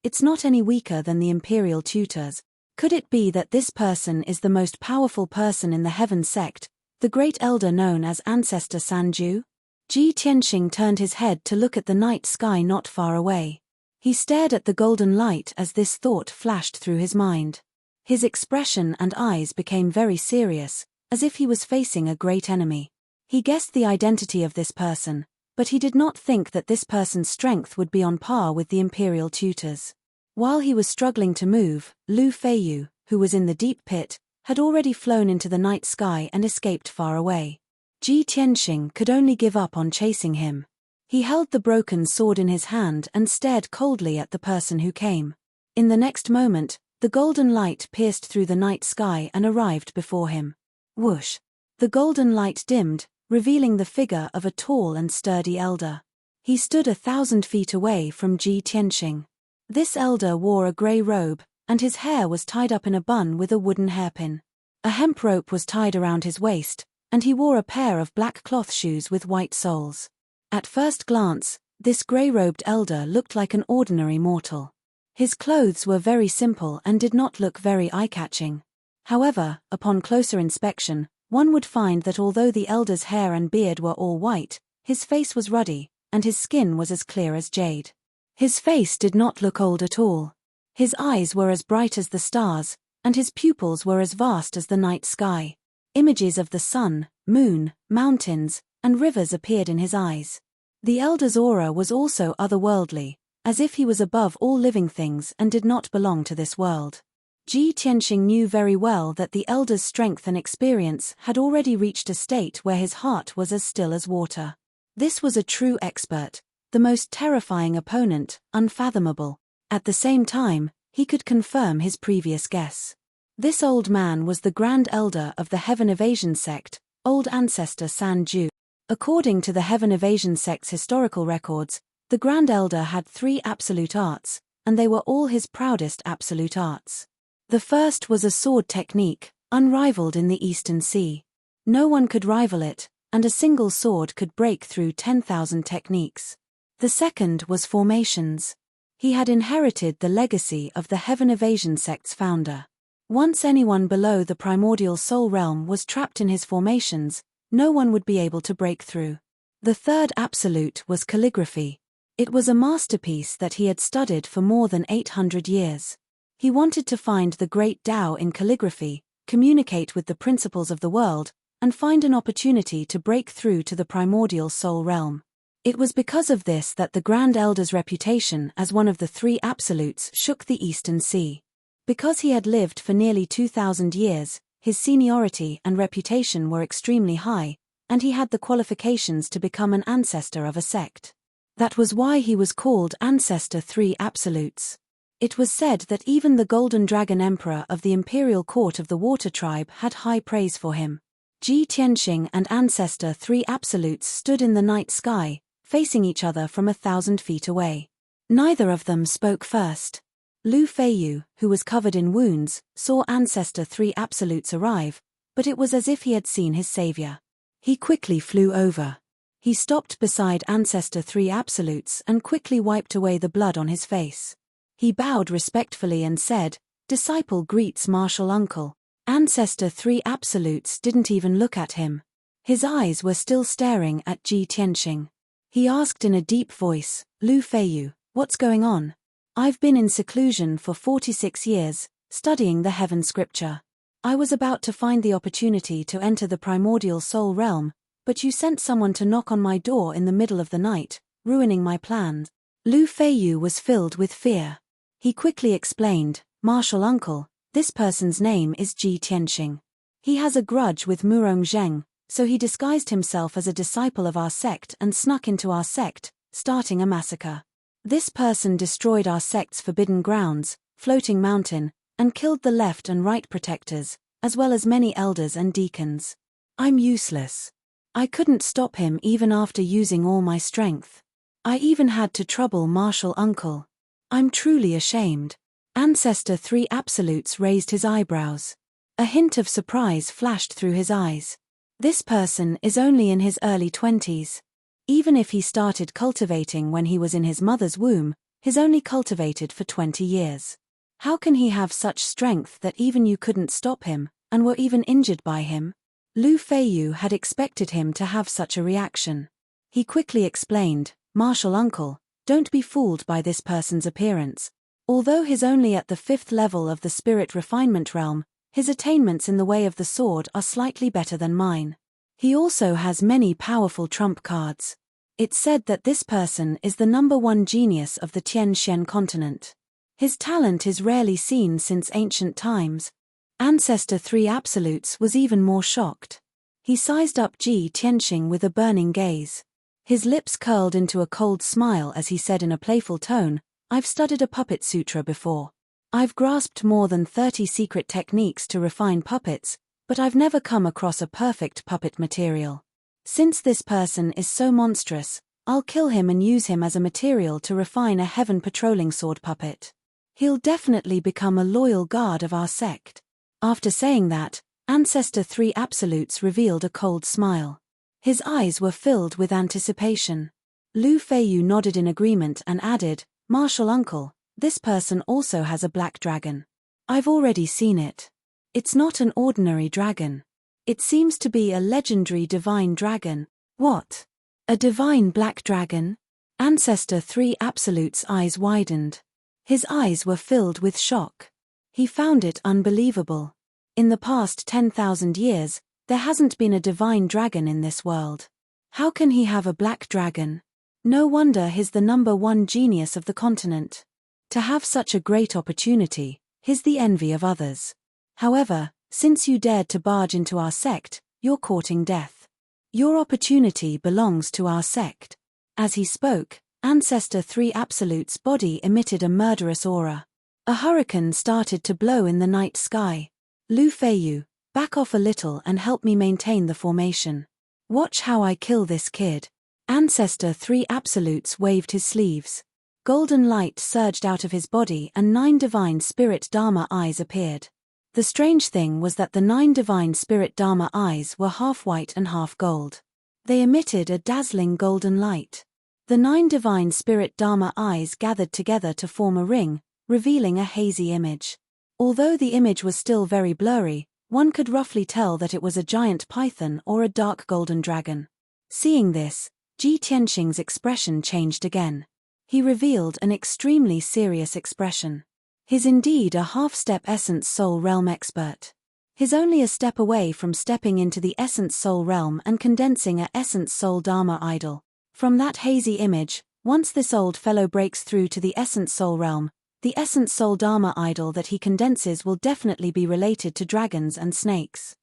it's not any weaker than the imperial tutors. Could it be that this person is the most powerful person in the Heaven sect, the great elder known as Ancestor Sanju? Ji Tianqing turned his head to look at the night sky not far away. He stared at the golden light as this thought flashed through his mind. His expression and eyes became very serious, as if he was facing a great enemy. He guessed the identity of this person, but he did not think that this person's strength would be on par with the imperial tutors. While he was struggling to move, Lu Feiyu, who was in the deep pit, had already flown into the night sky and escaped far away. Ji Tianqing could only give up on chasing him. He held the broken sword in his hand and stared coldly at the person who came. In the next moment, the golden light pierced through the night sky and arrived before him. Whoosh! The golden light dimmed, revealing the figure of a tall and sturdy elder. He stood 1,000 feet away from Ji Tianqing. This elder wore a grey robe, and his hair was tied up in a bun with a wooden hairpin. A hemp rope was tied around his waist, and he wore a pair of black cloth shoes with white soles. At first glance, this grey-robed elder looked like an ordinary mortal. His clothes were very simple and did not look very eye-catching. However, upon closer inspection, one would find that although the elder's hair and beard were all white, his face was ruddy, and his skin was as clear as jade. His face did not look old at all. His eyes were as bright as the stars, and his pupils were as vast as the night sky. Images of the sun, moon, mountains, and rivers appeared in his eyes. The elder's aura was also otherworldly, as if he was above all living things and did not belong to this world. Ji Tianqing knew very well that the elder's strength and experience had already reached a state where his heart was as still as water. This was a true expert, the most terrifying opponent, unfathomable. At the same time, he could confirm his previous guess. This old man was the Grand Elder of the Heaven Evasion sect, Old Ancestor San-Ju. According to the Heaven Evasion sect's historical records, the Grand Elder had 3 absolute arts, and they were all his proudest absolute arts. The first was a sword technique, unrivaled in the Eastern Sea. No one could rival it, and a single sword could break through 10,000 techniques. The second was formations. He had inherited the legacy of the Heaven Evasion sect's founder. Once anyone below the primordial soul realm was trapped in his formations, no one would be able to break through. The third absolute was calligraphy. It was a masterpiece that he had studied for more than 800 years. He wanted to find the great Tao in calligraphy, communicate with the principles of the world, and find an opportunity to break through to the primordial soul realm. It was because of this that the Grand Elder's reputation as one of the 3 absolutes shook the Eastern Sea. Because he had lived for nearly 2,000 years, his seniority and reputation were extremely high, and he had the qualifications to become an ancestor of a sect. That was why he was called Ancestor 3 Absolutes. It was said that even the Golden Dragon Emperor of the Imperial Court of the Water Tribe had high praise for him. Ji Tianxing and Ancestor 3 Absolutes stood in the night sky, facing each other from 1,000 feet away. Neither of them spoke first. Lu Feiyu, who was covered in wounds, saw Ancestor 3 Absolutes arrive, but it was as if he had seen his savior. He quickly flew over. He stopped beside Ancestor 3 Absolutes and quickly wiped away the blood on his face. He bowed respectfully and said, "Disciple greets martial uncle." Ancestor 3 Absolutes didn't even look at him. His eyes were still staring at Ji Tianxing. He asked in a deep voice, "Lu Feiyu, what's going on?" "I've been in seclusion for 46 years, studying the heaven scripture. I was about to find the opportunity to enter the primordial soul realm, but you sent someone to knock on my door in the middle of the night, ruining my plans." Lu Feiyu was filled with fear. He quickly explained, "Martial uncle, this person's name is Ji Tianxing. He has a grudge with Murong Zheng, so he disguised himself as a disciple of our sect and snuck into our sect, starting a massacre. This person destroyed our sect's forbidden grounds, floating mountain, and killed the left and right protectors, as well as many elders and deacons. I'm useless. I couldn't stop him even after using all my strength. I even had to trouble martial uncle. I'm truly ashamed." Ancestor 3 Absolutes raised his eyebrows. A hint of surprise flashed through his eyes. This person is only in his early 20s. Even if he started cultivating when he was in his mother's womb, he's only cultivated for 20 years. How can he have such strength that even you couldn't stop him, and were even injured by him? Lu Feiyu had expected him to have such a reaction. He quickly explained, "Martial uncle, don't be fooled by this person's appearance. Although he's only at the 5th level of the spirit refinement realm, his attainments in the way of the sword are slightly better than mine. He also has many powerful trump cards. It's said that this person is the #1 genius of the Tian Shen continent. His talent is rarely seen since ancient times." Ancestor 3 Absolutes was even more shocked. He sized up Ji Tianxing with a burning gaze. His lips curled into a cold smile as he said in a playful tone, "I've studied a puppet sutra before. I've grasped more than 30 secret techniques to refine puppets, but I've never come across a perfect puppet material. Since this person is so monstrous, I'll kill him and use him as a material to refine a heaven patrolling sword puppet. He'll definitely become a loyal guard of our sect." After saying that, Ancestor 3 Absolutes revealed a cold smile. His eyes were filled with anticipation. Lu Feiyu nodded in agreement and added, "Martial uncle, this person also has a black dragon. I've already seen it. It's not an ordinary dragon. It seems to be a legendary divine dragon." "What? A divine black dragon?" Ancestor 3 Absolute's eyes widened. His eyes were filled with shock. He found it unbelievable. In the past 10,000 years, there hasn't been a divine dragon in this world. How can he have a black dragon? No wonder he's the #1 genius of the continent. To have such a great opportunity, he's the envy of others. However, since you dared to barge into our sect, you're courting death. Your opportunity belongs to our sect. As he spoke, Ancestor 3 Absolute's body emitted a murderous aura. A hurricane started to blow in the night sky. Lu Feiyu, back off a little and help me maintain the formation. Watch how I kill this kid. Ancestor 3 Absolutes waved his sleeves. Golden light surged out of his body and 9 divine spirit Dharma eyes appeared. The strange thing was that the 9 divine spirit Dharma eyes were half white and half gold. They emitted a dazzling golden light. The 9 divine spirit Dharma eyes gathered together to form a ring, revealing a hazy image. Although the image was still very blurry, one could roughly tell that it was a giant python or a dark golden dragon. Seeing this, Ji Tianxing's expression changed again. He revealed an extremely serious expression. He's indeed a half-step Essence Soul Realm expert. He's only a step away from stepping into the Essence Soul Realm and condensing a Essence Soul Dharma idol. From that hazy image, once this old fellow breaks through to the Essence Soul Realm, the Essence Soul Dharma idol that he condenses will definitely be related to dragons and snakes.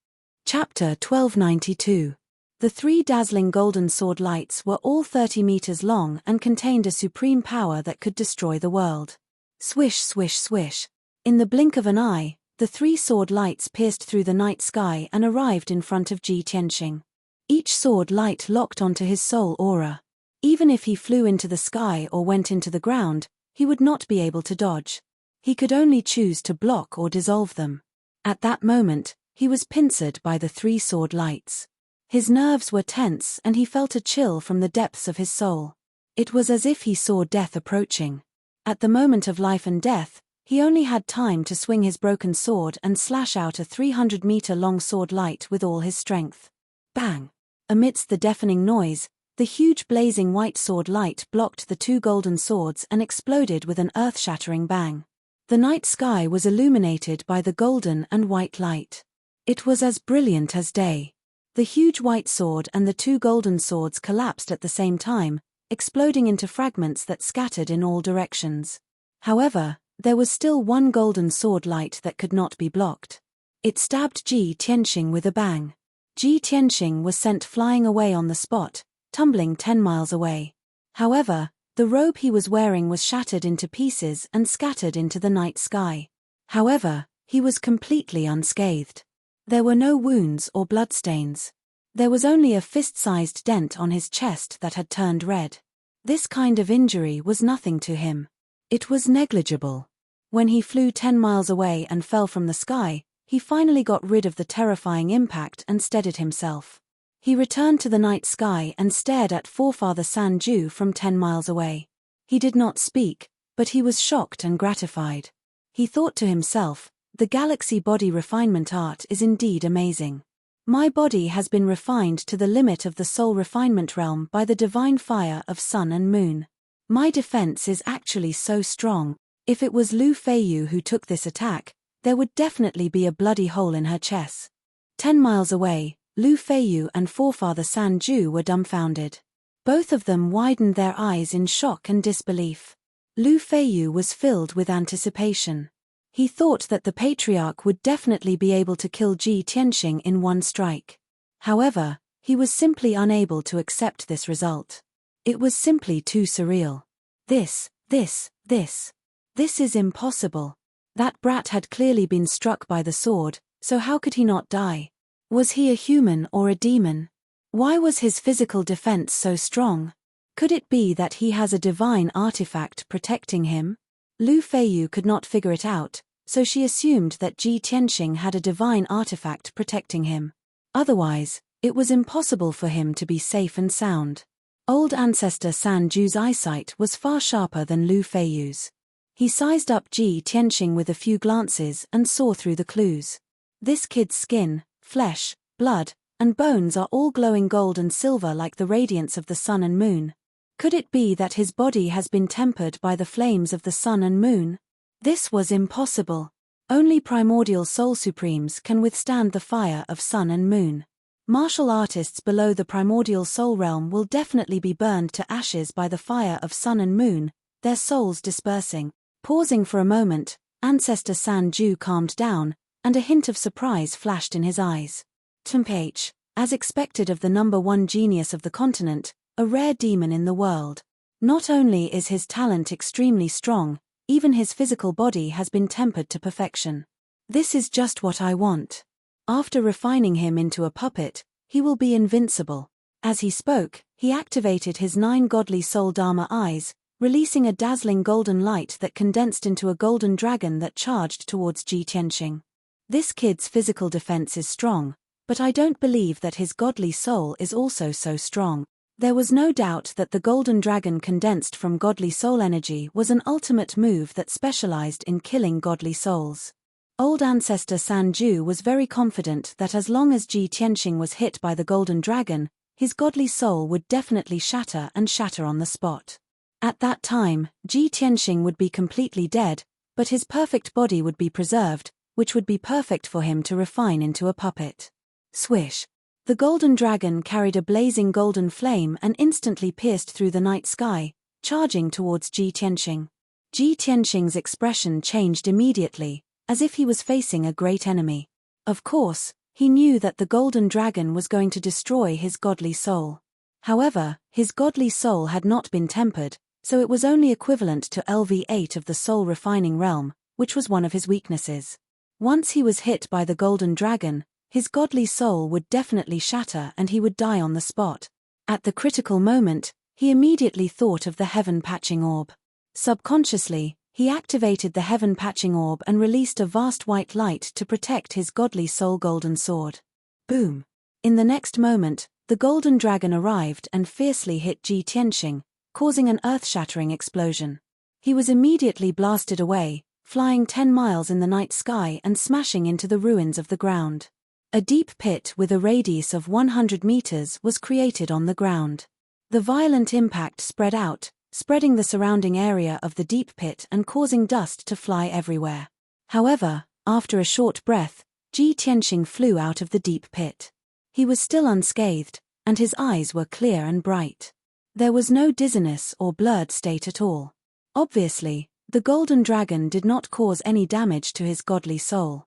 Chapter 1292. The 3 dazzling golden sword lights were all 30 meters long and contained a supreme power that could destroy the world. Swish, swish, swish. In the blink of an eye, the 3 sword lights pierced through the night sky and arrived in front of Ji Tianxing. Each sword light locked onto his soul aura. Even if he flew into the sky or went into the ground, he would not be able to dodge. He could only choose to block or dissolve them. At that moment, he was pincered by the 3 sword lights. His nerves were tense and he felt a chill from the depths of his soul. It was as if he saw death approaching. At the moment of life and death, he only had time to swing his broken sword and slash out a 300-meter-long sword light with all his strength. Bang! Amidst the deafening noise, the huge blazing white sword light blocked the 2 golden swords and exploded with an earth-shattering bang. The night sky was illuminated by the golden and white light. It was as brilliant as day. The huge white sword and the 2 golden swords collapsed at the same time, exploding into fragments that scattered in all directions. However, there was still 1 golden sword light that could not be blocked. It stabbed Ji Tianxing with a bang. Ji Tianxing was sent flying away on the spot, tumbling 10 miles away. However, the robe he was wearing was shattered into pieces and scattered into the night sky. However, he was completely unscathed. There were no wounds or bloodstains. There was only a fist-sized dent on his chest that had turned red. This kind of injury was nothing to him. It was negligible. When he flew 10 miles away and fell from the sky, he finally got rid of the terrifying impact and steadied himself. He returned to the night sky and stared at Forefather Sanju from 10 miles away. He did not speak, but he was shocked and gratified. He thought to himself, the galaxy body refinement art is indeed amazing. My body has been refined to the limit of the soul refinement realm by the divine fire of sun and moon. My defense is actually so strong. If it was Lu Feiyu who took this attack, there would definitely be a bloody hole in her chest. 10 miles away, Lu Feiyu and Forefather Sanju were dumbfounded. Both of them widened their eyes in shock and disbelief. Lu Feiyu was filled with anticipation. He thought that the patriarch would definitely be able to kill Ji Tianxing in 1 strike. However, he was simply unable to accept this result. It was simply too surreal. This is impossible. That brat had clearly been struck by the sword, so how could he not die? Was he a human or a demon? Why was his physical defense so strong? Could it be that he has a divine artifact protecting him? Lu Feiyu could not figure it out, so she assumed that Ji Tianxing had a divine artifact protecting him. Otherwise, it was impossible for him to be safe and sound. Old Ancestor Sanju's eyesight was far sharper than Lu Feiyu's. He sized up Ji Tianxing with a few glances and saw through the clues. This kid's skin, flesh, blood, and bones are all glowing gold and silver like the radiance of the sun and moon. Could it be that his body has been tempered by the flames of the sun and moon? This was impossible. Only primordial soul supremes can withstand the fire of sun and moon. Martial artists below the primordial soul realm will definitely be burned to ashes by the fire of sun and moon, their souls dispersing. Pausing for a moment, Ancestor Sanju calmed down, and a hint of surprise flashed in his eyes. Temph. As expected of the #1 genius of the continent, a rare demon in the world. Not only is his talent extremely strong, even his physical body has been tempered to perfection. This is just what I want. After refining him into a puppet, he will be invincible. As he spoke, he activated his 9 godly soul Dharma eyes, releasing a dazzling golden light that condensed into a golden dragon that charged towards Ji Tianqing. This kid's physical defense is strong, but I don't believe that his godly soul is also so strong. There was no doubt that the golden dragon condensed from godly soul energy was an ultimate move that specialized in killing godly souls. Old ancestor Sanju was very confident that as long as Ji Tianqing was hit by the golden dragon, his godly soul would definitely shatter on the spot. At that time, Ji Tianqing would be completely dead, but his perfect body would be preserved, which would be perfect for him to refine into a puppet. Swish! The golden dragon carried a blazing golden flame and instantly pierced through the night sky, charging towards Ji Tianqing. Ji Tianqing's expression changed immediately, as if he was facing a great enemy. Of course, he knew that the golden dragon was going to destroy his godly soul. However, his godly soul had not been tempered, so it was only equivalent to LV8 of the soul refining realm, which was one of his weaknesses. Once he was hit by the golden dragon, his godly soul would definitely shatter and he would die on the spot. At the critical moment, he immediately thought of the heaven patching orb. Subconsciously, he activated the heaven patching orb and released a vast white light to protect his godly soul golden sword. Boom! In the next moment, the golden dragon arrived and fiercely hit Ji Tianqing, causing an earth-shattering explosion. He was immediately blasted away, flying 10 miles in the night sky and smashing into the ruins of the ground. A deep pit with a radius of 100 meters was created on the ground. The violent impact spread out, spreading the surrounding area of the deep pit and causing dust to fly everywhere. However, after a short breath, Ji Tianqing flew out of the deep pit. He was still unscathed, and his eyes were clear and bright. There was no dizziness or blurred state at all. Obviously, the golden dragon did not cause any damage to his godly soul.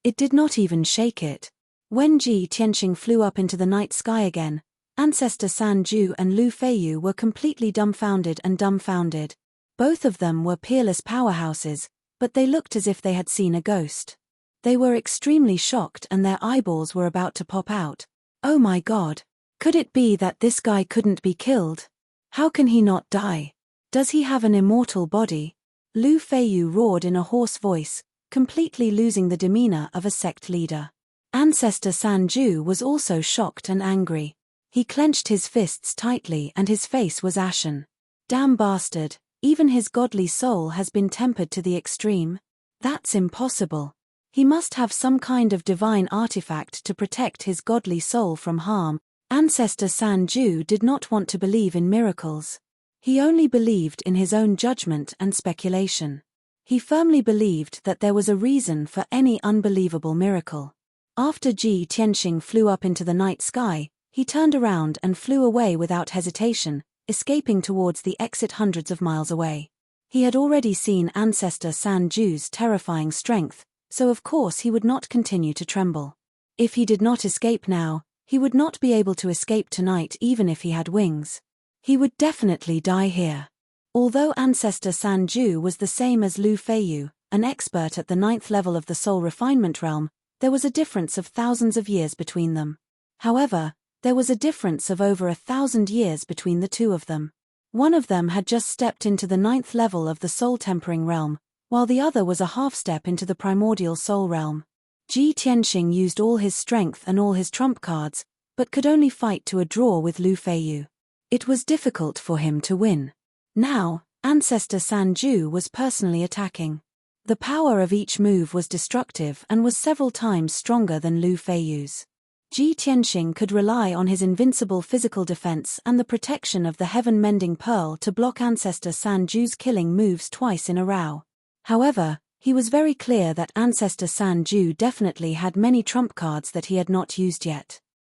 It did not even shake it. When Ji Tianqing flew up into the night sky again, Ancestor Sanju and Lu Feiyu were completely dumbfounded. Both of them were peerless powerhouses, but they looked as if they had seen a ghost. They were extremely shocked and their eyeballs were about to pop out. Oh my God! Could it be that this guy couldn't be killed? How can he not die? Does he have an immortal body? Lu Feiyu roared in a hoarse voice, completely losing the demeanor of a sect leader. Ancestor Sanju was also shocked and angry. He clenched his fists tightly and his face was ashen. Damn bastard, even his godly soul has been tempered to the extreme? That's impossible. He must have some kind of divine artifact to protect his godly soul from harm. Ancestor Sanju did not want to believe in miracles. He only believed in his own judgment and speculation. He firmly believed that there was a reason for any unbelievable miracle. After Ji Tianqing flew up into the night sky, he turned around and flew away without hesitation, escaping towards the exit hundreds of miles away. He had already seen Ancestor Sanju's terrifying strength, so of course he would not continue to tremble. If he did not escape now, he would not be able to escape tonight even if he had wings. He would definitely die here. Although Ancestor Sanju was the same as Lu Feiyu, an expert at the 9th level of the soul refinement realm, there was a difference of thousands of years between them. However, there was a difference of over 1,000 years between the two of them. One of them had just stepped into the 9th level of the soul tempering realm, while the other was a half step into the primordial soul realm. Ji Tianqing used all his strength and all his trump cards, but could only fight to a draw with Lu Feiyu. It was difficult for him to win. Now, Ancestor Sanju was personally attacking. The power of each move was destructive and was several times stronger than Lu Feiyu's. Ji Tianqing could rely on his invincible physical defense and the protection of the heaven-mending pearl to block Ancestor Sanju's killing moves twice in a row. However, he was very clear that Ancestor Sanju definitely had many trump cards that he had not used yet.